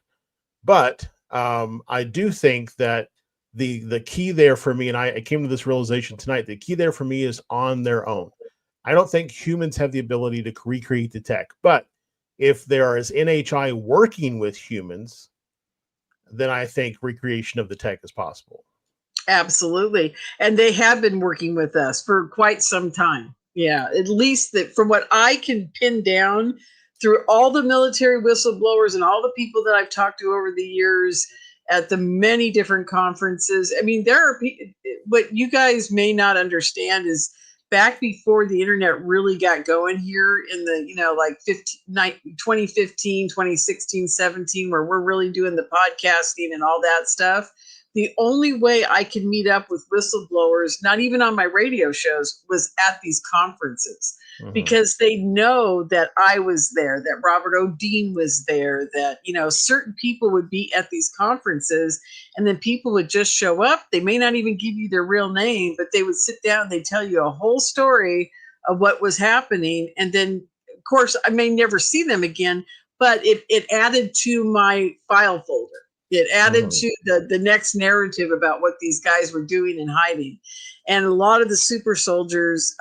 But I do think that the key there for me, and I came to this realization tonight, the key there for me is on their own. I don't think humans have the ability to recreate the tech, but if there is NHI working with humans, then I think recreation of the tech is possible. Absolutely. And they have been working with us for quite some time. Yeah, at least that from what I can pin down through all the military whistleblowers and all the people that I've talked to over the years at the many different conferences. I mean, there are what you guys may not understand is back before the internet really got going here in the, like 2015, 2016, 17, where we're really doing the podcasting and all that stuff. The only way I could meet up with whistleblowers, not even on my radio shows, was at these conferences, because they know that I was there, that Robert O'Dean was there, that, certain people would be at these conferences, and then people would just show up. They may not even give you their real name, but they would sit down, they'd tell you a whole story of what was happening. And then, of course, I may never see them again, but it added to my file folder. It added to the next narrative about what these guys were doing and hiding. And a lot of the super soldiers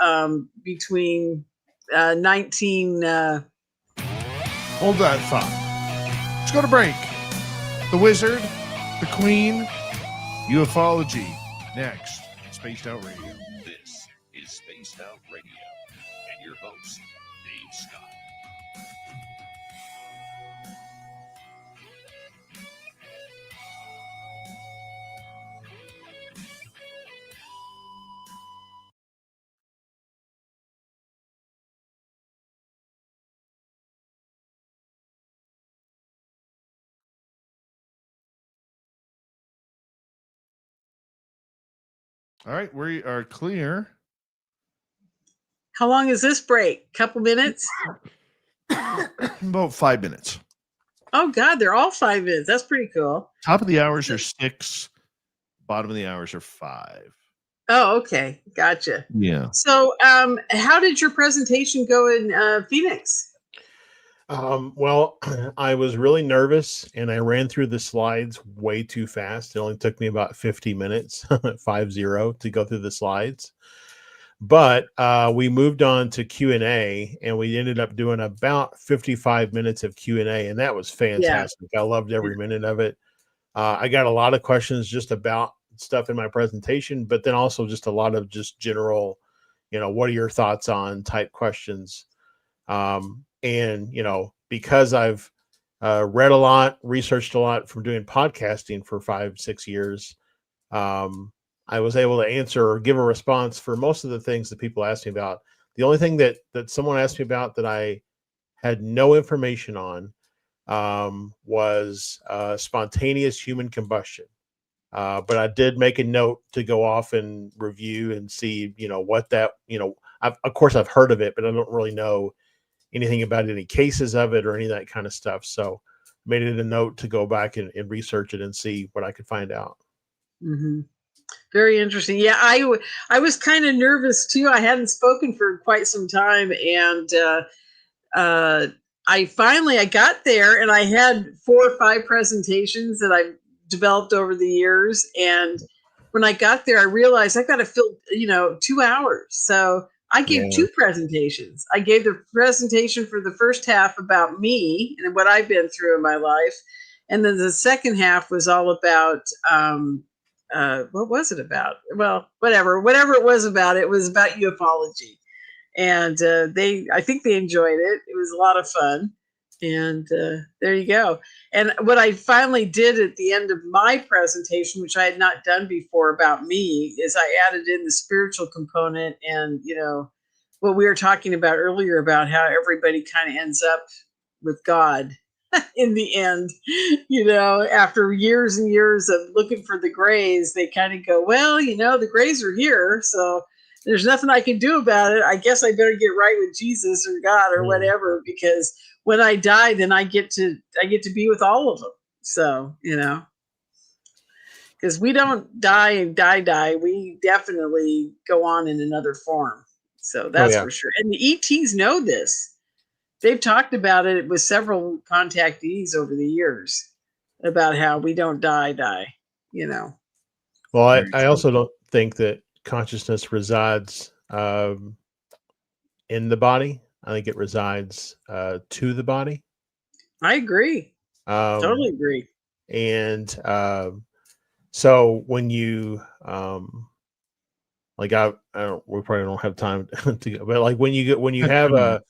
between 19... Hold that thought. Let's go to break. The Wizard, the Queen, ufology. Next, Spaced Out Radio. This is Spaced Out Radio and your host, Dave Scott. All right, we are clear. How long is this break? Couple minutes? About 5 minutes. Oh God, they're all 5 minutes. That's pretty cool. Top of the hours are 6. Bottom of the hours are 5. Oh, okay, gotcha. Yeah. So, how did your presentation go in Phoenix? Well, I was really nervous and I ran through the slides way too fast. It only took me about 50 minutes, 50, to go through the slides. But we moved on to Q&A and we ended up doing about 55 minutes of Q&A, and that was fantastic. I loved every minute of it. I got a lot of questions just about stuff in my presentation, but then also just a lot of just general, what are your thoughts on type questions. And, because I've read a lot, researched a lot from doing podcasting for 5-6 years, I was able to answer or give a response for most of the things that people asked me about. The only thing that someone asked me about that I had no information on was spontaneous human combustion. But I did make a note to go off and review and see, what that, of course I've heard of it, but I don't really know anything about any cases of it or any of that kind of stuff. So made it a note to go back and research it and see what I could find out. Mm-hmm. Very interesting. Yeah, I was kind of nervous too. I hadn't spoken for quite some time, and I got there, and I had 4 or 5 presentations that I developed over the years. And when I got there, I realized I got to fill 2 hours. So I gave 2 presentations. I gave the presentation for the first half about me and what I've been through in my life, and then the second half was all about what was it about? Well, whatever it was about ufology. And I think they enjoyed it. It was a lot of fun. And there you go. And what I finally did at the end of my presentation, which I had not done before about me, is I added in the spiritual component and, what we were talking about earlier about how everybody kind of ends up with God in the end. After years and years of looking for the grays, they kind of go, well, the grays are here. So there's nothing I can do about it. I guess I better get right with Jesus or God or whatever, because when I die, then I get to be with all of them. So, because we don't die and die. We definitely go on in another form. So that's for sure. And the ETs know this. They've talked about it with several contactees over the years about how we don't die. Well, I also don't think that consciousness resides in the body. I think it resides to the body. I agree. Totally agree. And so when you we probably don't have time to go, but like when you have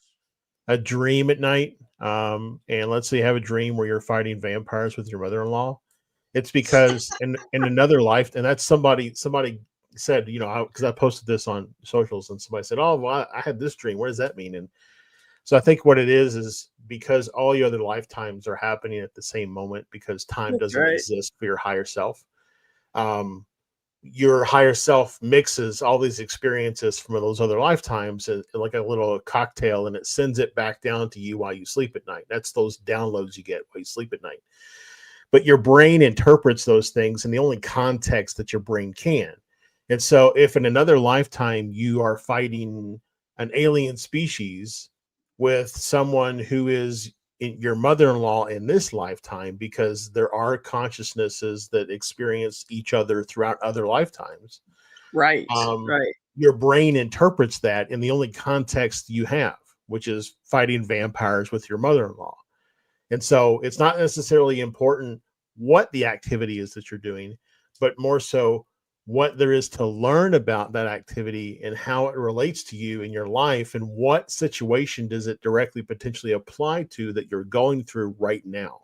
a dream at night, and let's say you have a dream where you're fighting vampires with your mother-in-law, it's because in another life, and that's somebody said, because I posted this on socials, and somebody said, oh, well, I had this dream. What does that mean? And so I think what it is because all your other lifetimes are happening at the same moment, because time doesn't exist for your higher self. Your higher self mixes all these experiences from those other lifetimes in like a little cocktail, and it sends it back down to you while you sleep at night. That's those downloads you get while you sleep at night. But your brain interprets those things in the only context that your brain can. And so if in another lifetime you are fighting an alien species with someone who is your mother-in-law in this lifetime, because there are consciousnesses that experience each other throughout other lifetimes. Right. Your brain interprets that in the only context you have, which is fighting vampires with your mother-in-law. And so it's not necessarily important what the activity is that you're doing, but more so what there is to learn about that activity and how it relates to you in your life, and what situation does it directly potentially apply to that you're going through right now.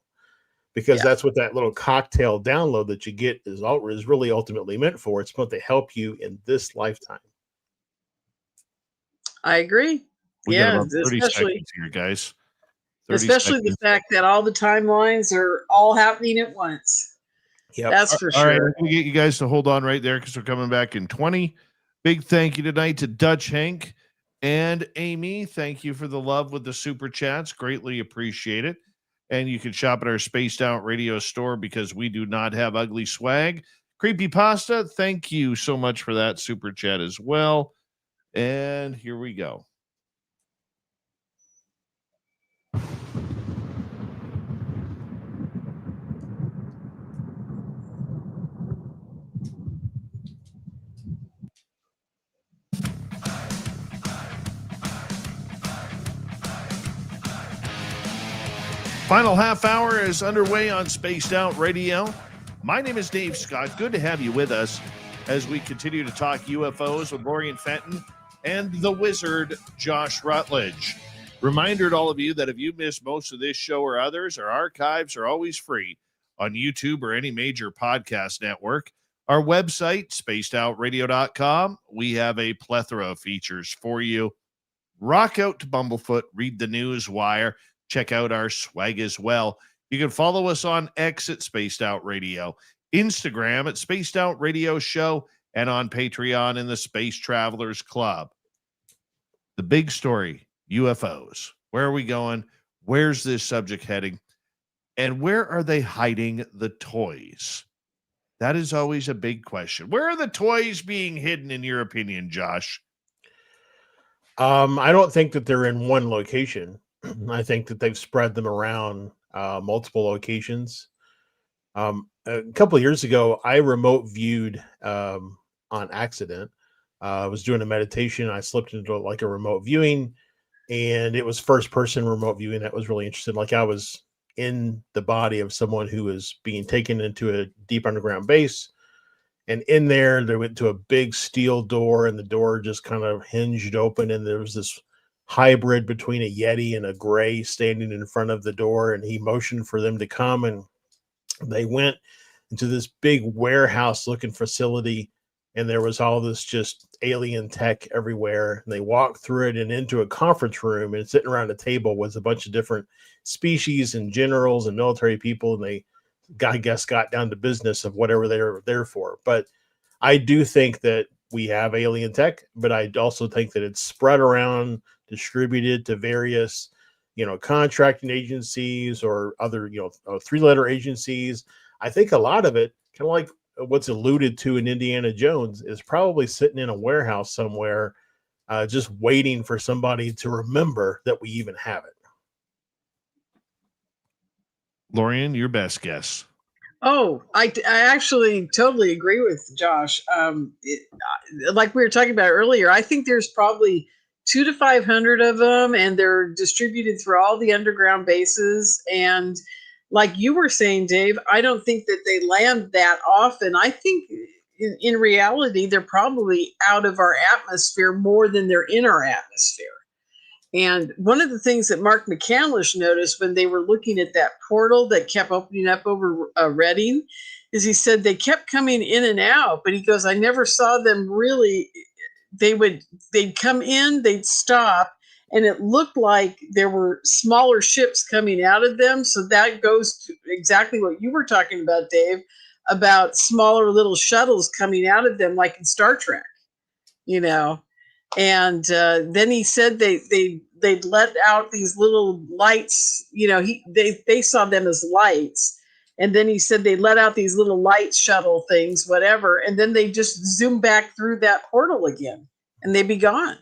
Because that's what that little cocktail download that you get is really ultimately meant for. It's supposed to help you in this lifetime. I agree. We got about 30 seconds here, guys. Especially the fact that all the timelines are all happening at once. Yep. That's for All right, sure. I'm going to get you guys to hold on right there because we're coming back in 20. Big thank you tonight to Dutch Hank and Amy. Thank you for the love with the super chats. Greatly appreciate it. And you can shop at our Spaced Out Radio store because we do not have ugly swag. Creepy Pasta, thank you so much for that super chat as well. And here we go. Final half hour is underway on Spaced Out Radio. My name is Dave Scott. Good to have you with us as we continue to talk UFOs with Lorien Fenton and the wizard, Josh Rutledge. Reminder to all of you that if you missed most of this show or others, our archives are always free on YouTube or any major podcast network. Our website, spacedoutradio.com, we have a plethora of features for you. Rock out to Bumblefoot, read the news wire. Check out our swag as well. You can follow us on X at Spaced Out Radio, Instagram at Spaced Out Radio Show, and on Patreon in the Space Travelers Club. The big story, UFOs. Where are we going? Where's this subject heading? And where are they hiding the toys? That is always a big question. Where are the toys being hidden, in your opinion, Josh? I don't think that they're in one location. I think that they've spread them around multiple locations. A couple of years ago, I remote viewed on accident. I was doing a meditation. I slipped into like a remote viewing, and it was first person remote viewing. That was really interesting. Like I was in the body of someone who was being taken into a deep underground base. And in there, they went to a big steel door, and the door just kind of hinged open. And there was this hybrid between a Yeti and a gray standing in front of the door. And he motioned for them to come. And they went into this big warehouse looking facility. And there was all this just alien tech everywhere. And they walked through it and into a conference room, and sitting around a table was a bunch of different species and generals and military people. And they, I guess, got down to business of whatever they were there for. But I do think that we have alien tech, but I also think that it's spread around, distributed to various, contracting agencies or other, 3-letter agencies. I think a lot of it, kind of like what's alluded to in Indiana Jones, is probably sitting in a warehouse somewhere, just waiting for somebody to remember that we even have it. Lorien, your best guess. Oh, I actually totally agree with Josh. Like we were talking about earlier, I think there's probably 200 to 500 of them, and they're distributed through all the underground bases. And like you were saying, Dave, I don't think that they land that often. I think in reality, they're probably out of our atmosphere more than they're in our atmosphere. And one of the things that Mark McCandlish noticed when they were looking at that portal that kept opening up over Reading is he said they kept coming in and out, but he goes, I never saw them really. They'd come in, they'd stop, and it looked like there were smaller ships coming out of them. So that goes to exactly what you were talking about, Dave, about smaller little shuttles coming out of them, like in Star Trek, And then he said they'd let out these little lights. They saw them as lights. And then he said they let out these little light shuttle things, whatever. And then they just zoom back through that portal again, and they'd be gone.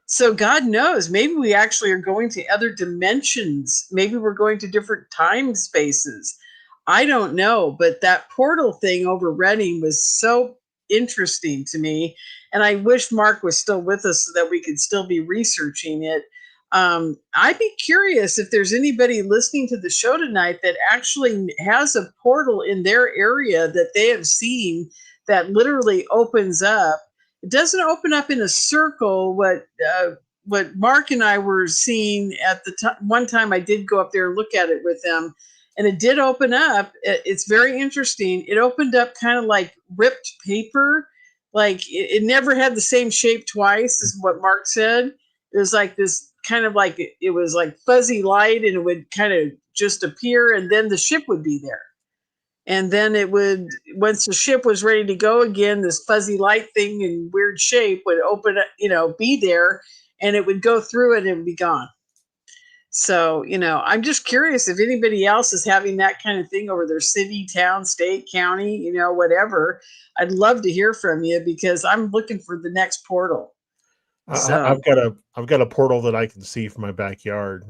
So God knows, maybe we actually are going to other dimensions. Maybe we're going to different time spaces. I don't know. But that portal thing over Reading was so interesting to me. And I wish Mark was still with us so that we could still be researching it. I'd be curious if there's anybody listening to the show tonight that actually has a portal in their area that they have seen that literally opens up. It doesn't open up in a circle. What Mark and I were seeing at the one time I did go up there and look at it with them, and it did open up. It's very interesting. It opened up kind of like ripped paper. Like it never had the same shape twice, is what Mark said. It was like this kind of like, it was like fuzzy light, and it would kind of just appear, and then the ship would be there. And then it would, once the ship was ready to go again, this fuzzy light thing in weird shape would open up, be there, and it would go through it and it would be gone. So, I'm just curious if anybody else is having that kind of thing over their city, town, state, county, whatever. I'd love to hear from you because I'm looking for the next portal. So, I've got a portal that I can see from my backyard.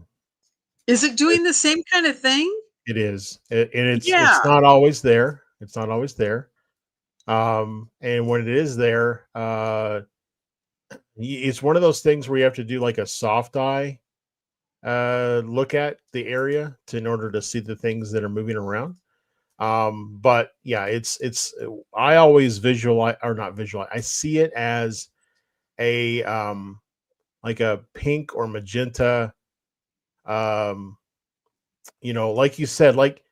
is it doing the same kind of thing? It is, and it's Yeah. not always there. It's not always there. And when it is there, it's one of those things where you have to do like a soft eye look at the area in order to see the things that are moving around. But yeah, it's I always visualize, or not visualize, I see it as a like a pink or magenta, like you said, like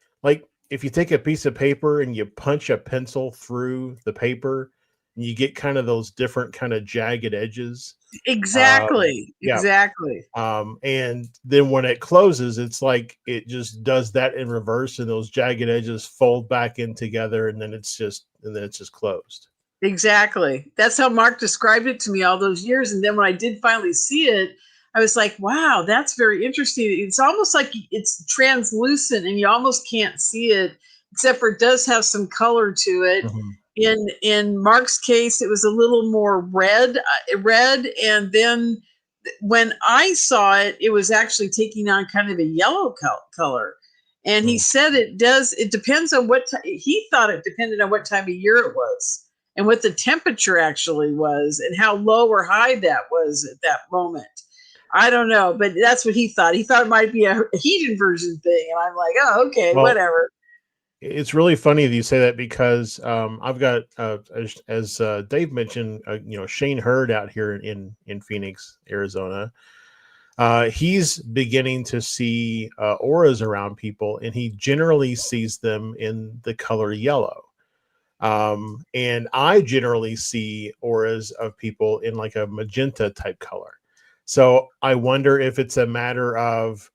if you take a piece of paper and you punch a pencil through the paper, and you get kind of those different kind of jagged edges. Exactly. Yeah. Exactly. And then when it closes, it's like it just does that in reverse, and those jagged edges fold back in together, and then it's just closed. Exactly. That's how Mark described it to me all those years. And then when I did finally see it, I was like, wow, that's very interesting. It's almost like it's translucent and you almost can't see it, except for it does have some color to it. Mhm. In Mark's case, it was a little more red, and then when I saw it, it was actually taking on kind of a yellow color. And he said it depends on he thought it depended on what time of year it was and what the temperature actually was and how low or high that was at that moment. I don't know, but that's what he thought. He thought it might be a heat inversion thing. And I'm like, oh, okay, Well, whatever. It's really funny that you say that because I've got, as Dave mentioned, Shane Hurd out here in Phoenix, Arizona. He's beginning to see auras around people, and he generally sees them in the color yellow. And I generally see auras of people in like a magenta type color. So I wonder if it's a matter of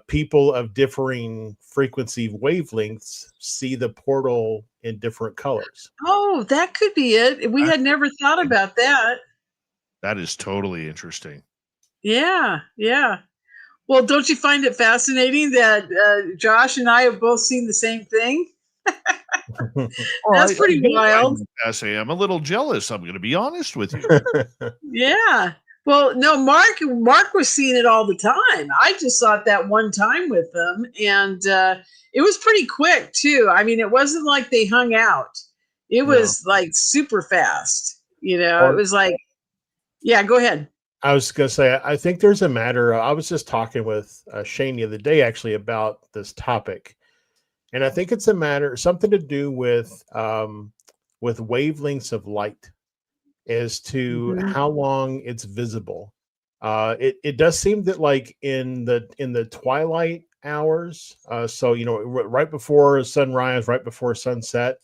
people of differing frequency wavelengths see the portal in different colors. Oh, that could be it. We had never thought about that. That is totally interesting. Yeah, yeah. Well, don't you find it fascinating that Josh and I have both seen the same thing? That's pretty wild. I'm a little jealous. I'm going to be honest with you. Yeah. Well, no, Mark was seeing it all the time. I just saw it that one time with them, and it was pretty quick too. I mean, it wasn't like they hung out. It was like super fast. It was like, yeah. Go ahead. I was going to say, I think there's a matter. I was just talking with Shane the other day actually about this topic, and I think it's a matter, something to do with wavelengths of light as to how long it's visible. It does seem that like in the twilight hours, so right before sunrise, right before sunset,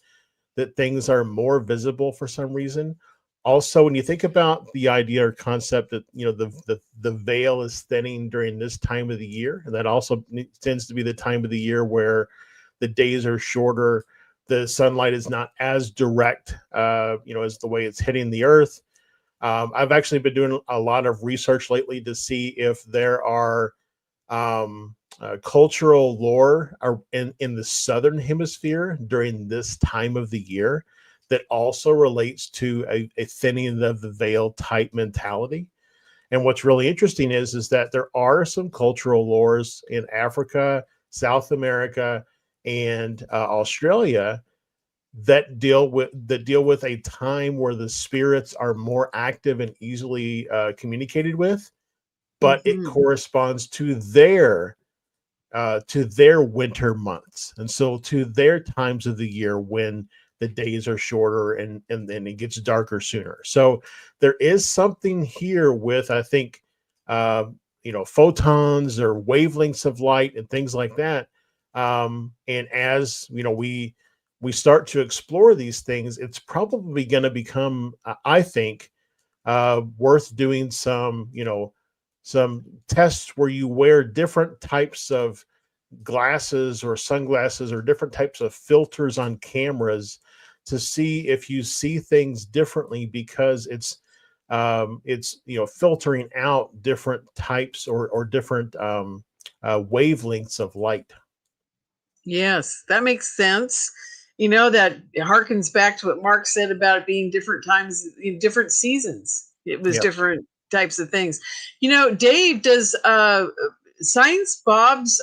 that things are more visible for some reason. Also, when you think about the idea or concept that the veil is thinning during this time of the year, and that also tends to be the time of the year where the days are shorter, the sunlight is not as direct, as the way it's hitting the earth. I've actually been doing a lot of research lately to see if there are cultural lore in the southern hemisphere during this time of the year that also relates to a thinning of the veil type mentality. And what's really interesting is that there are some cultural lores in Africa, South America, and Australia that deal with a time where the spirits are more active and easily communicated with, but it corresponds to their winter months, and so to their times of the year when the days are shorter and then it gets darker sooner. So there is something here with, I think, photons or wavelengths of light and things like that. And as we start to explore these things, it's probably going to become, I think, worth doing some tests where you wear different types of glasses or sunglasses or different types of filters on cameras to see if you see things differently, because it's filtering out different types or different wavelengths of light. Yes, that makes sense. That harkens back to what Mark said about it being different times in different seasons. It was Yep. different types of things. Dave, does Science Bob's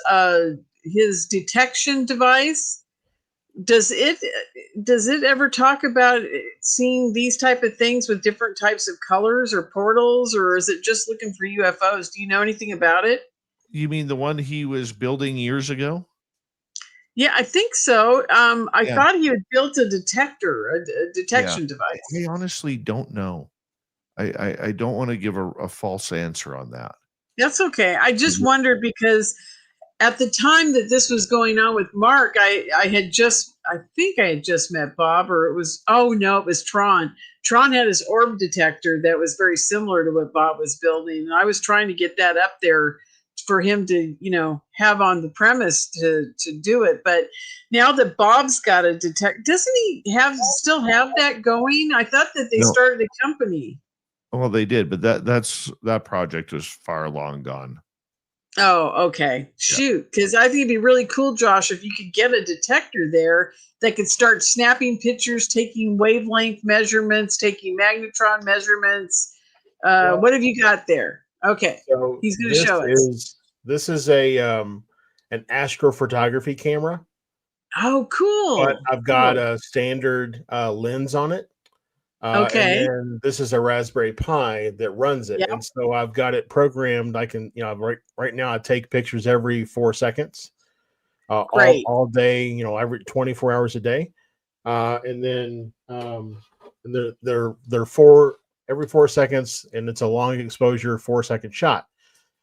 his detection device, does it ever talk about seeing these type of things with different types of colors or portals, or is it just looking for UFOs? Do you know anything about it? You mean the one he was building years ago? Yeah, I think so. I Yeah. thought he had built a detector, a detection I device. honestly don't know. I don't want to give a false answer on that. That's okay. I just wondered because at the time that this was going on with Mark, I think I had just met Bob, or it was Tron. Tron had his orb detector that was very similar to what Bob was building, and I was trying to get that up there for him to have on the premise to do it. But now that Bob's got a detector, doesn't he still have that going? I thought that they started a company. Well, they did, but that project was far long gone. Oh, okay. Shoot. Because I think it'd be really cool, Josh, if you could get a detector there that could start snapping pictures, taking wavelength measurements, taking magnetron measurements. What have you got there? Okay. So he's going to show us. This is an astrophotography camera. Oh, cool. But I've got a standard lens on it. Okay. And then this is a Raspberry Pi that runs it. Yep. And so I've got it programmed. I can, right now I take pictures every 4 seconds, all day, every 24 hours a day. And then they're every 4 seconds, and it's a long exposure 4-second shot.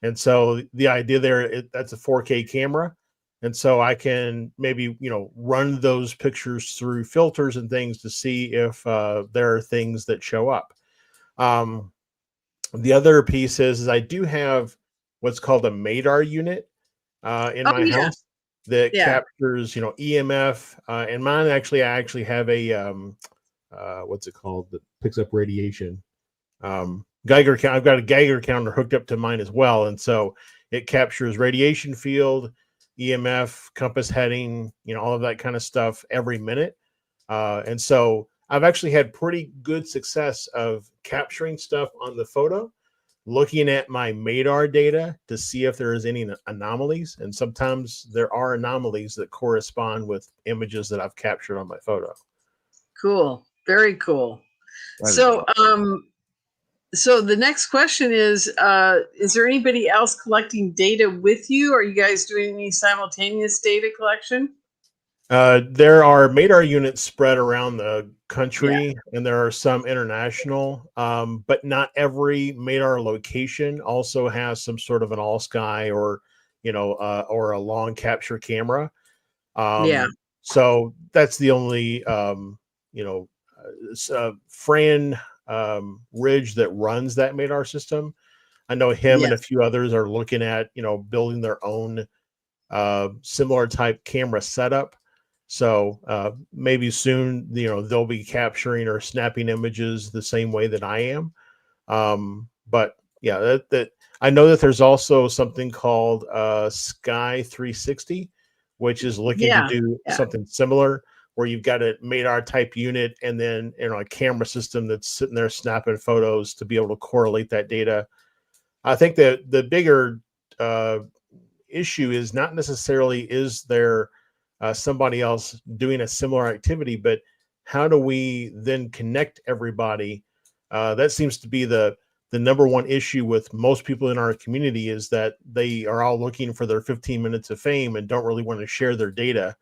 And so the idea there, that's a 4K camera. And so I can maybe, run those pictures through filters and things to see if there are things that show up. The other piece is I do have what's called a MADAR unit in my house that captures, EMF. And mine I actually have a, what's it called, that picks up radiation. Geiger count. I've got a Geiger counter hooked up to mine as well. And so it captures radiation field, EMF, compass heading, all of that kind of stuff every minute. And so I've actually had pretty good success of capturing stuff on the photo, looking at my MADAR data to see if there is any anomalies. And sometimes there are anomalies that correspond with images that I've captured on my photo. Cool. Very cool. So the next question is there anybody else collecting data with you? Are you guys doing any simultaneous data collection? There are MADAR units spread around the country, and there are some international, but not every MADAR location also has some sort of an all sky or a long capture camera. So that's the only Fran Ridge that runs that MADAR system. I know him and a few others are looking at building their own similar type camera setup. So maybe soon they'll be capturing or snapping images the same way that I am. But yeah, that I know that there's also something called Sky 360, which is looking to do something similar, where you've got a MADAR type unit and then a camera system that's sitting there snapping photos to be able to correlate that data. I think that the bigger issue is not necessarily is there somebody else doing a similar activity, but how do we then connect everybody? That seems to be the number one issue with most people in our community, is that they are all looking for their 15 minutes of fame and don't really want to share their data.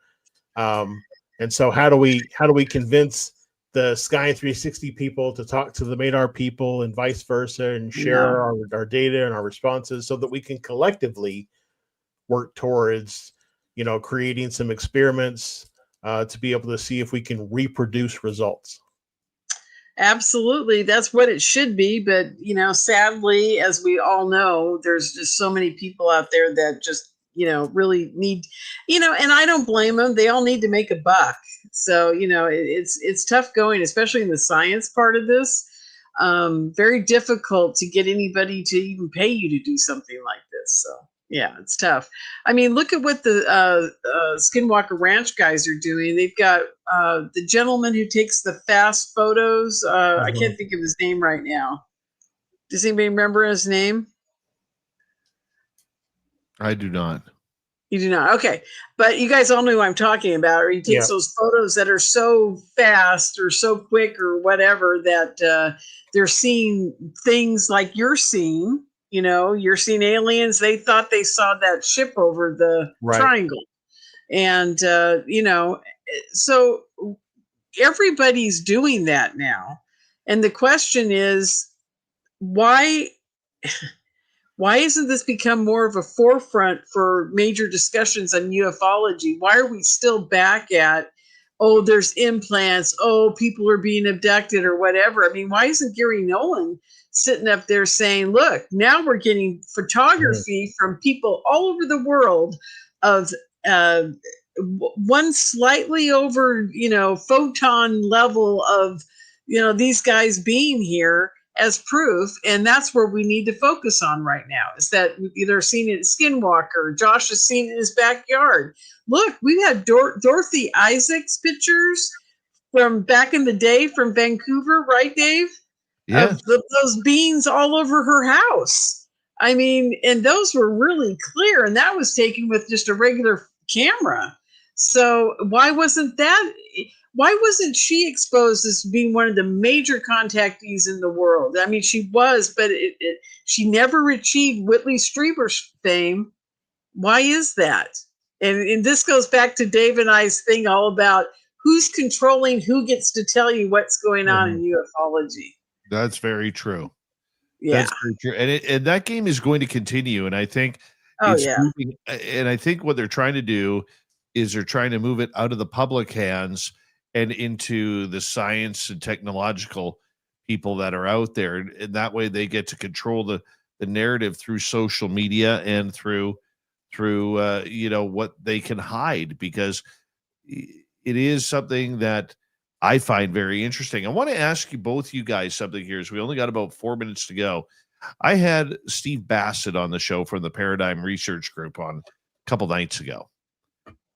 And so how do we convince the Sky 360 people to talk to the MADAR people and vice versa, and share our data and our responses so that we can collectively work towards, creating some experiments to be able to see if we can reproduce results? Absolutely. That's what it should be. But, sadly, as we all know, there's just so many people out there that just, really need, And I don't blame them. They all need to make a buck. So, it's tough going, especially in the science part of this. Very difficult to get anybody to even pay you to do something like this. So, yeah, it's tough. I mean, look at what the Skinwalker Ranch guys are doing. They've got the gentleman who takes the fast photos. I can't think of his name right now. Does anybody remember his name? I do not. You do not. Okay. But you guys all know who I'm talking about. Or he takes those photos that are so fast or so quick or whatever that they're seeing things like you're seeing. You're seeing aliens. They thought they saw that ship over the triangle. And, so everybody's doing that now. And the question is, why isn't this become more of a forefront for major discussions on ufology? Why are we still back at, there's implants, people are being abducted or whatever? I mean, why isn't Gary Nolan sitting up there saying, look, now we're getting photography from people all over the world of one slightly over, photon level of, these guys being here as proof, and that's where we need to focus on right now, is that they're seeing it at Skinwalker. Josh has seen it in his backyard. Look, we had Dorothy Isaacs pictures from back in the day from Vancouver, right, Dave? Yeah. Of those beings all over her house. I mean, and those were really clear, and that was taken with just a regular camera. So why wasn't she exposed as being one of the major contactees in the world? I mean, she was, but she never achieved Whitley Strieber's fame. Why is that? And this goes back to Dave and I's thing all about who's controlling who gets to tell you what's going on in ufology. That's very true. Yeah. That's very true. And that game is going to continue. And I think moving, and I think what they're trying to do is they're trying to move it out of the public hands and into the science and technological people that are out there. And that way they get to control the narrative through social media and through what they can hide, because it is something that I find very interesting. I want to ask you guys something here, as we only got about 4 minutes to go. I had Steve Bassett on the show from the Paradigm Research Group on a couple nights ago.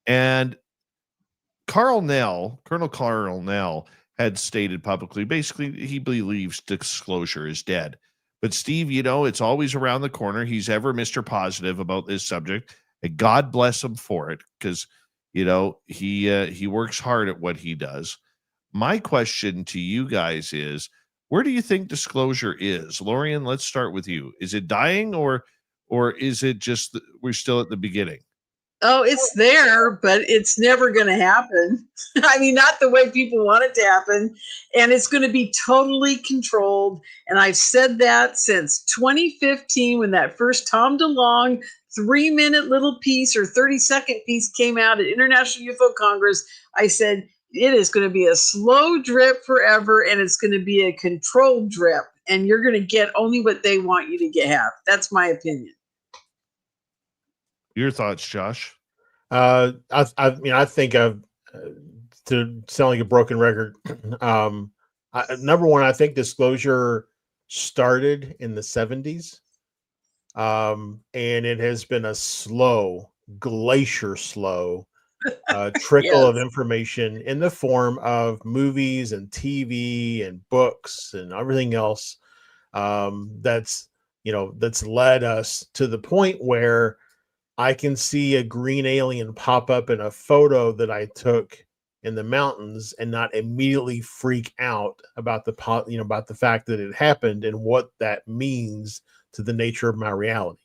And Colonel Carl Nell had stated publicly, basically, he believes disclosure is dead. But Steve, it's always around the corner. He's ever Mr. Positive about this subject. And God bless him for it, because, he works hard at what he does. My question to you guys is, where do you think disclosure is? Lorien, let's start with you. Is it dying, or is it just we're still at the beginning? Oh, it's there, but it's never going to happen. I mean, not the way people want it to happen. And it's going to be totally controlled. And I've said that since 2015, when that first Tom DeLonge 3-minute little piece or 30-second piece came out at International UFO Congress. I said, it is going to be a slow drip forever, and it's going to be a controlled drip. And you're going to get only what they want you to have. That's my opinion. Your thoughts, Josh? I think to sound like a broken record. Number one, I think disclosure started in the 70s, and it has been a glacier slow trickle of information in the form of movies and TV and books and everything else. That's led us to the point where I can see a green alien pop up in a photo that I took in the mountains and not immediately freak out about about the fact that it happened and what that means to the nature of my reality.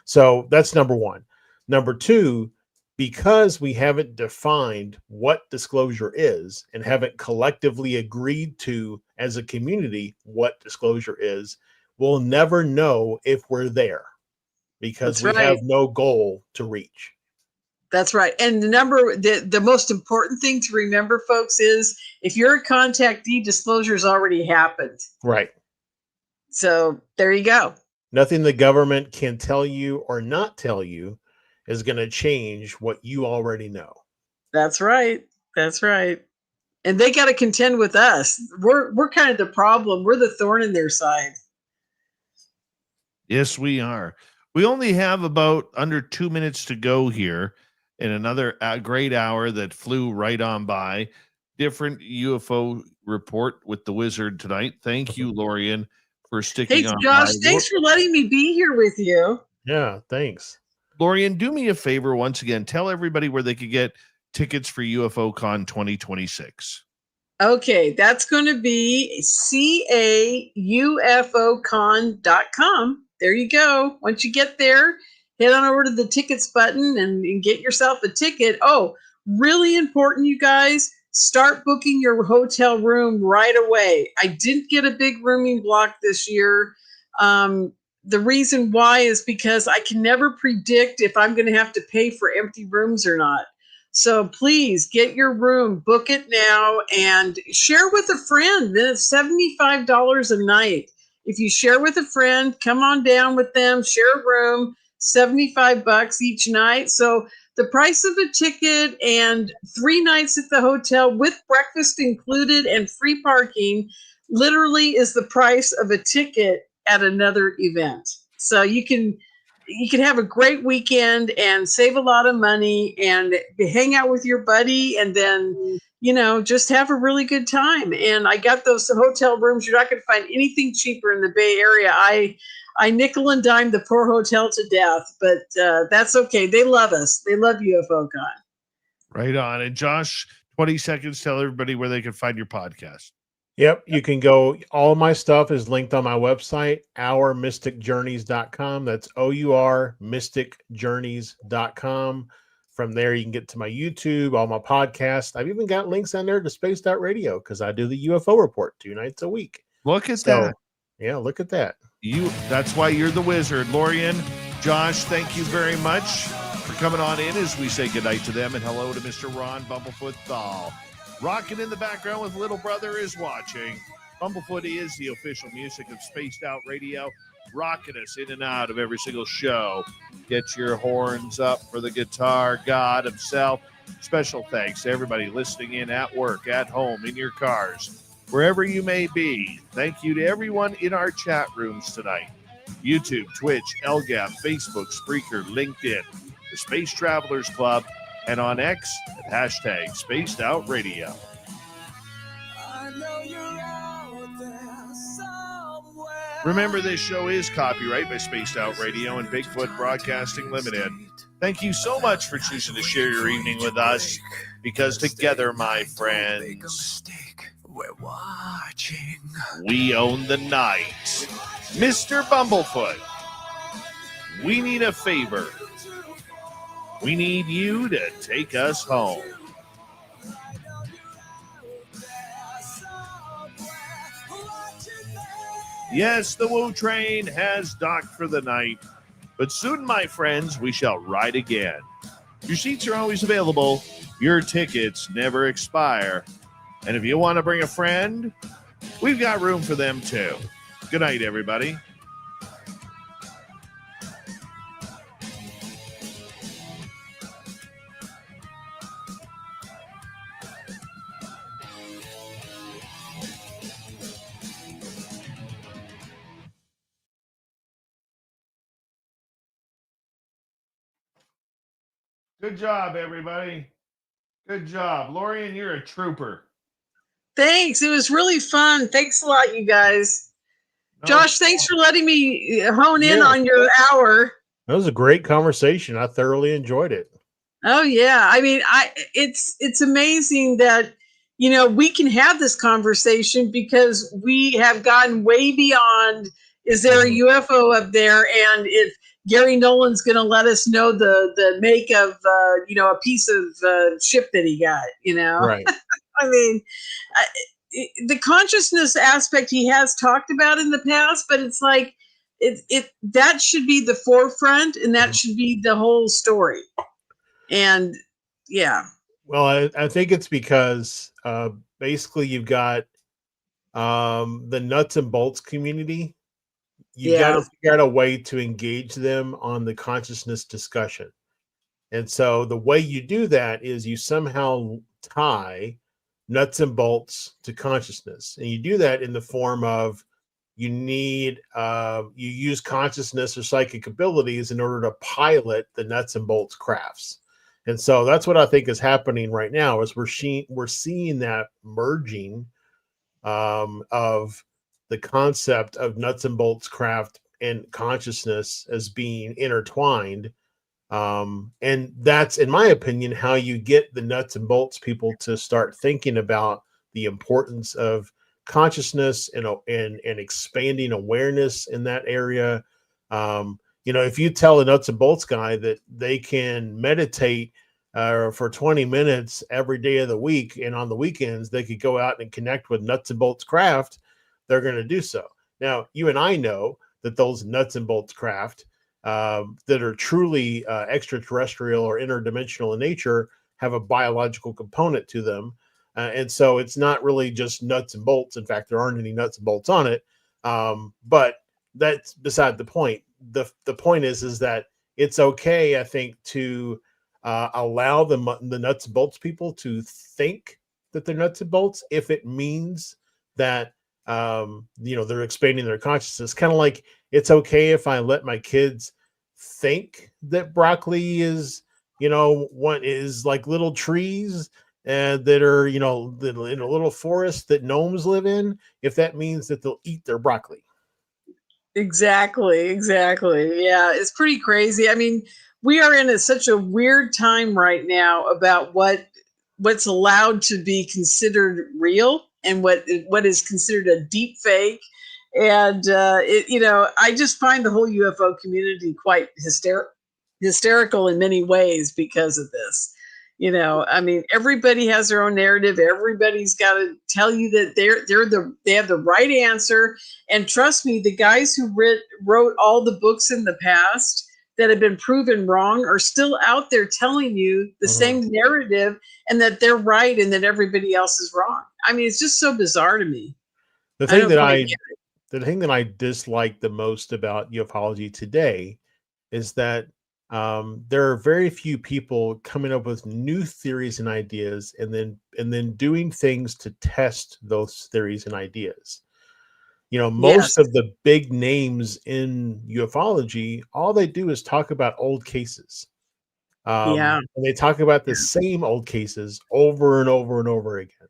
So that's number one. Number two, because we haven't defined what disclosure is and haven't collectively agreed to as a community what disclosure is, we'll never know if we're there, because we have no goal to reach. That's right. And the most important thing to remember, folks, is if you're a contactee, disclosure's already happened. Right. So there you go. Nothing the government can tell you or not tell you is going to change what you already know. That's right. That's right. And they got to contend with us. We're kind of the problem. We're the thorn in their side. Yes, we are. We only have about under 2 minutes to go here in another great hour that flew right on by. Different UFO report with the wizard tonight. Thank you, Lorien, for sticking Hey, on Josh, by. thanks for letting me be here with you. Yeah, thanks. Lorien, do me a favor once again. Tell everybody where they could get tickets for UFO Con 2026. Okay, that's going to be caufocon.com. There you go. Once you get there, head on over to the tickets button and get yourself a ticket. Oh, really important, you guys. Start booking your hotel room right away. I didn't get a big rooming block this year. The reason why is because I can never predict if I'm going to have to pay for empty rooms or not. So please get your room, book it now, and share with a friend. Then it's $75 a night. If you share with a friend, come on down with them, share a room, $75 each night. So the price of a ticket and 3 nights at the hotel with breakfast included and free parking literally is the price of a ticket at another event. So you can have a great weekend and save a lot of money and hang out with your buddy and then, just have a really good time. And I got those hotel rooms. You're not going to find anything cheaper in the Bay Area. I nickel and dime the poor hotel to death, but that's okay. They love us. They love UFO Con. Right on. And Josh, 20 seconds, tell everybody where they can find your podcast. Yep, you can go. All my stuff is linked on my website, ourmysticjourneys.com. That's ourmysticjourneys.com. From there, you can get to my YouTube, all my podcasts. I've even got links on there to Spaced Out Radio because I do the UFO report 2 nights a week. Look at that. Yeah, look at that. That's why you're the wizard. Lorien, Josh, thank you very much for coming on in as we say goodnight to them and hello to Mr. Ron Bumblefoot Thal. Rocking in the background with Little Brother is Watching. Bumblefoot is the official music of Spaced Out Radio, rocking us in and out of every single show. Get your horns up for the guitar god himself. Special thanks to everybody listening in at work, at home, in your cars, wherever you may be. Thank you to everyone in our chat rooms tonight. YouTube, Twitch, LGAP, Facebook, Spreaker, LinkedIn, the Space Travelers Club, and on X at hashtag Spaced Out Radio. Remember, this show is copyright by Spaced Out Radio and Bigfoot Broadcasting Limited. Thank you so much for choosing to share your evening with us, because together, my friends, we're watching. We own the night. Mr. Bumblefoot, we need a favor. We need you to take us home. Yes, the Woo train has docked for the night, but soon, my friends, we shall ride again. Your seats are always available. Your tickets never expire. And if you want to bring a friend, we've got room for them too. Good night, everybody. Good job, everybody. Good job. Lorien, you're a trooper. Thanks. It was really fun. Thanks a lot, you guys. Josh, thanks for letting me hone in on your hour. That was a great conversation. I thoroughly enjoyed it. Oh yeah. I mean, it's amazing that, we can have this conversation because we have gotten way beyond, is there a UFO up there? And if Gary Nolan's going to let us know the make of, a piece of ship that he got, Right. I mean, the consciousness aspect he has talked about in the past, but it's like, that should be the forefront and that should be the whole story. And yeah. Well, I think it's because basically you've got the nuts and bolts community. You got to figure out a way to engage them on the consciousness discussion. And so the way you do that is you somehow tie nuts and bolts to consciousness. And you do that in the form of you use consciousness or psychic abilities in order to pilot the nuts and bolts crafts. And so that's what I think is happening right now is we're seeing that merging of the concept of nuts and bolts craft and consciousness as being intertwined. And that's, in my opinion, how you get the nuts and bolts people to start thinking about the importance of consciousness and expanding awareness in that area. If you tell a nuts and bolts guy that they can meditate for 20 minutes every day of the week, and on the weekends they could go out and connect with nuts and bolts craft, they're going to do so. Now, you and I know that those nuts and bolts craft that are truly extraterrestrial or interdimensional in nature have a biological component to them. And so it's not really just nuts and bolts. In fact, there aren't any nuts and bolts on it. But that's beside the point. The point is that it's okay, I think, to allow the nuts and bolts people to think that they're nuts and bolts if it means that they're expanding their consciousness. Kind of like it's okay if I let my kids think that broccoli is, what is like little trees that are, in a little forest that gnomes live in, if that means that they'll eat their broccoli. Exactly. Yeah, it's pretty crazy. I mean, we are in such a weird time right now about what's allowed to be considered real and what is considered a deep fake. And I just find the whole UFO community quite hysterical in many ways because of this. I mean, everybody has their own narrative. Everybody's got to tell you that they have the right answer. And trust me, the guys who wrote all the books in the past that have been proven wrong are still out there telling you the same narrative and that they're right and that everybody else is wrong. I mean, it's just so bizarre to me. The thing that I dislike the most about ufology today is that there are very few people coming up with new theories and ideas and then doing things to test those theories and ideas. Most of the big names in ufology, all they do is talk about old cases. And they talk about the same old cases over and over and over again.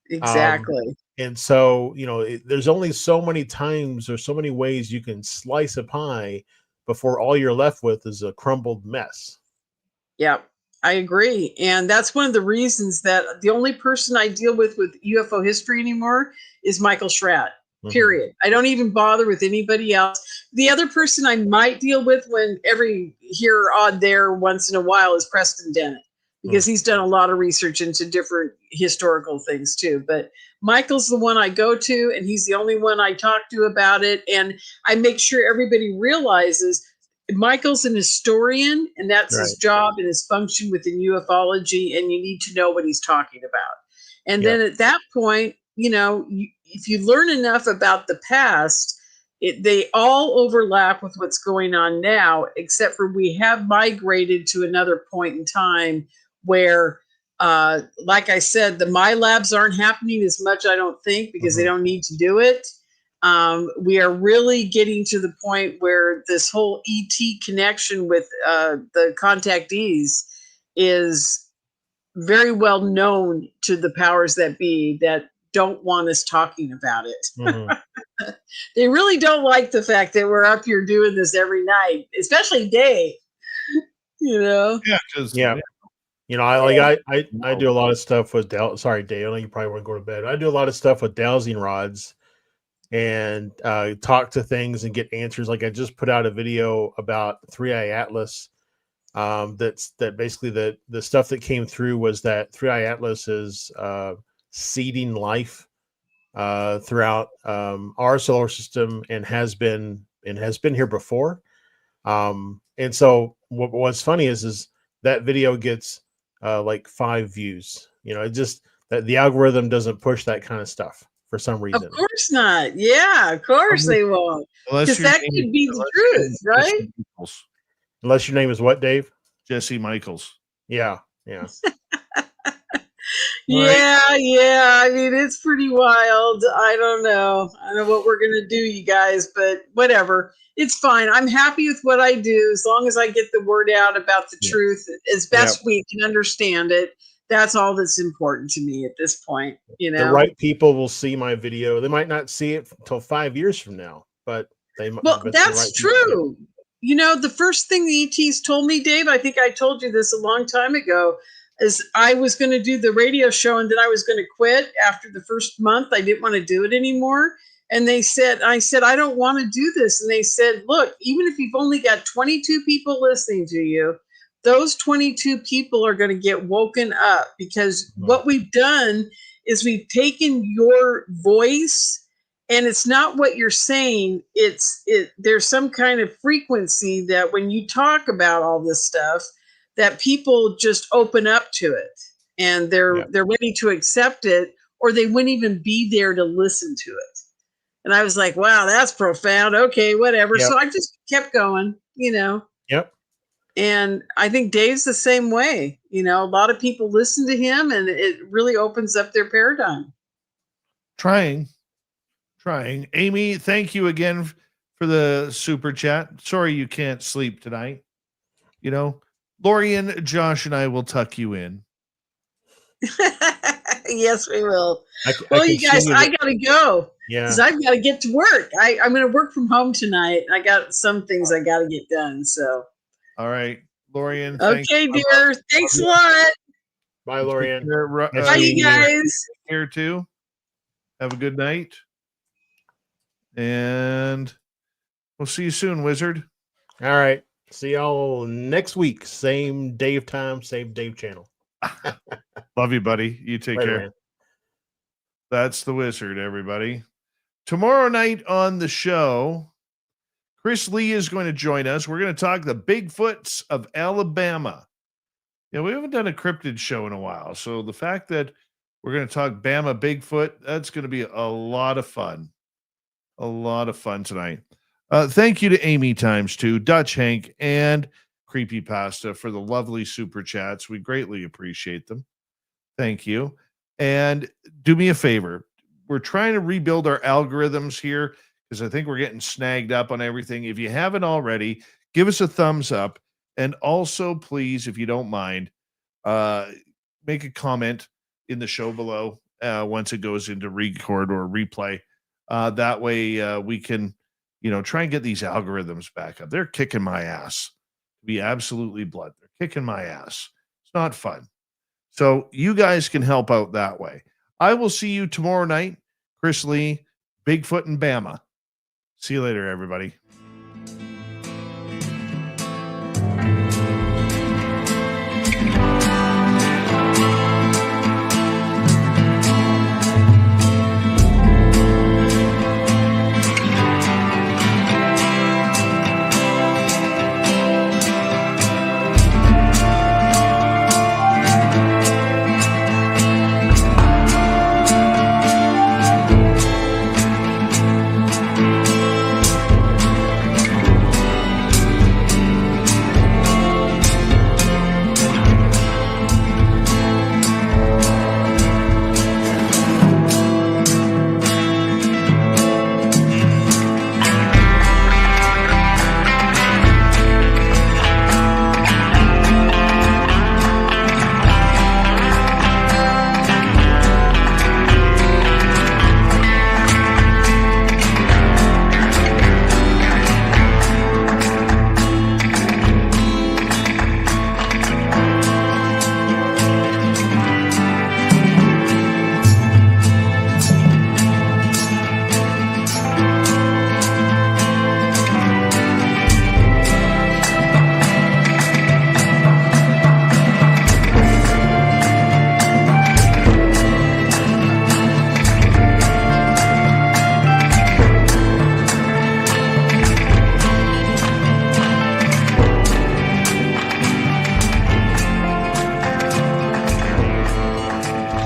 Exactly. And so, there's only so many times or so many ways you can slice a pie before all you're left with is a crumbled mess. Yeah, I agree. And that's one of the reasons that the only person I deal with UFO history anymore is Michael Schratt, period. I don't even bother with anybody else. The other person I might deal with here on there once in a while is Preston Dennett, because he's done a lot of research into different historical things too. But Michael's the one I go to, and he's the only one I talk to about it. And I make sure everybody realizes Michael's an historian, and that's his job and his function within ufology, and you need to know what he's talking about. And then at that point, if you learn enough about the past, they all overlap with what's going on now, except for we have migrated to another point in time where, like I said, the Milabs aren't happening as much, I don't think, because they don't need to do it. We are really getting to the point where this whole ET connection with the contactees is very well known to the powers that be that don't want us talking about it. They really don't like the fact that we're up here doing this every night, especially Dave. Yeah. I do a lot of stuff with sorry, Dave, I know you probably want to go to bed. I do a lot of stuff with dowsing rods and talk to things and get answers. Like I just put out a video about 3i Atlas. That basically the stuff that came through was that 3i Atlas is seeding life throughout our solar system and has been here before. And so what's funny is that video gets like 5 views. It just that the algorithm doesn't push that kind of stuff for some reason. Of course not. Yeah, of course they won't. Because that could be the truth, right? Unless your name is what, Dave? Jesse Michaels. Yeah. Yeah. I mean, it's pretty wild. I don't know what we're going to do, you guys, but whatever. It's fine. I'm happy with what I do as long as I get the word out about the truth as best we can understand it. That's all that's important to me at this point. You know, the right people will see my video. They might not see it until 5 years from now, but they might. Well, that's true. You know, the first thing the ETs told me, Dave, I think I told you this a long time ago, is I was going to do the radio show and then I was going to quit after the first month. I didn't want to do it anymore. And I said, I don't want to do this. And they said, look, even if you've only got 22 people listening to you, those 22 people are going to get woken up, because what we've done is we've taken your voice, and it's not what you're saying. There's some kind of frequency that when you talk about all this stuff, that people just open up to it, and they're ready to accept it, or they wouldn't even be there to listen to it. And I was like, wow, that's profound. Okay, whatever. So I just kept going, you know. Yep. And I think Dave's the same way. You know, a lot of people listen to him, and it really opens up their paradigm. Trying. Amy, thank you again for the super chat. Sorry you can't sleep tonight. You know, Lorien, Josh, and I will tuck you in. Yes, we will. Well, you guys, I got to go. Yeah. Because I've got to get to work. I'm going to work from home tonight. I got some things I got to get done. So. All right, Lorien. Okay, dear. Thanks a lot. Bye, Lorien. Bye, you guys. Here too. Have a good night. And we'll see you soon, Wizard. All right. See y'all next week. Same Dave time, same Dave channel. Love you, buddy. You take care. Man. That's the Wizard, everybody. Tomorrow night on the show, Chris Lee is going to join us. We're going to talk the Bigfoots of Alabama. Yeah, we haven't done a cryptid show in a while. So the fact that we're going to talk Bama Bigfoot, that's going to be a lot of fun. A lot of fun tonight. Thank you to Amy ×2, Dutch Hank, and Creepypasta for the lovely super chats. We greatly appreciate them. Thank you. And do me a favor. We're trying to rebuild our algorithms here, because I think we're getting snagged up on everything. If you haven't already, give us a thumbs up. And also, please, if you don't mind, make a comment in the show below once it goes into record or replay. That way we can, try and get these algorithms back up. They're kicking my ass. To be absolutely blunt. They're kicking my ass. It's not fun. So you guys can help out that way. I will see you tomorrow night. Chris Lee, Bigfoot and Bama. See you later, everybody.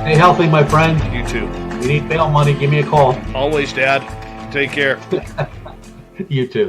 Stay healthy, my friend. You too. You need bail money, give me a call. Always, Dad. Take care. You too.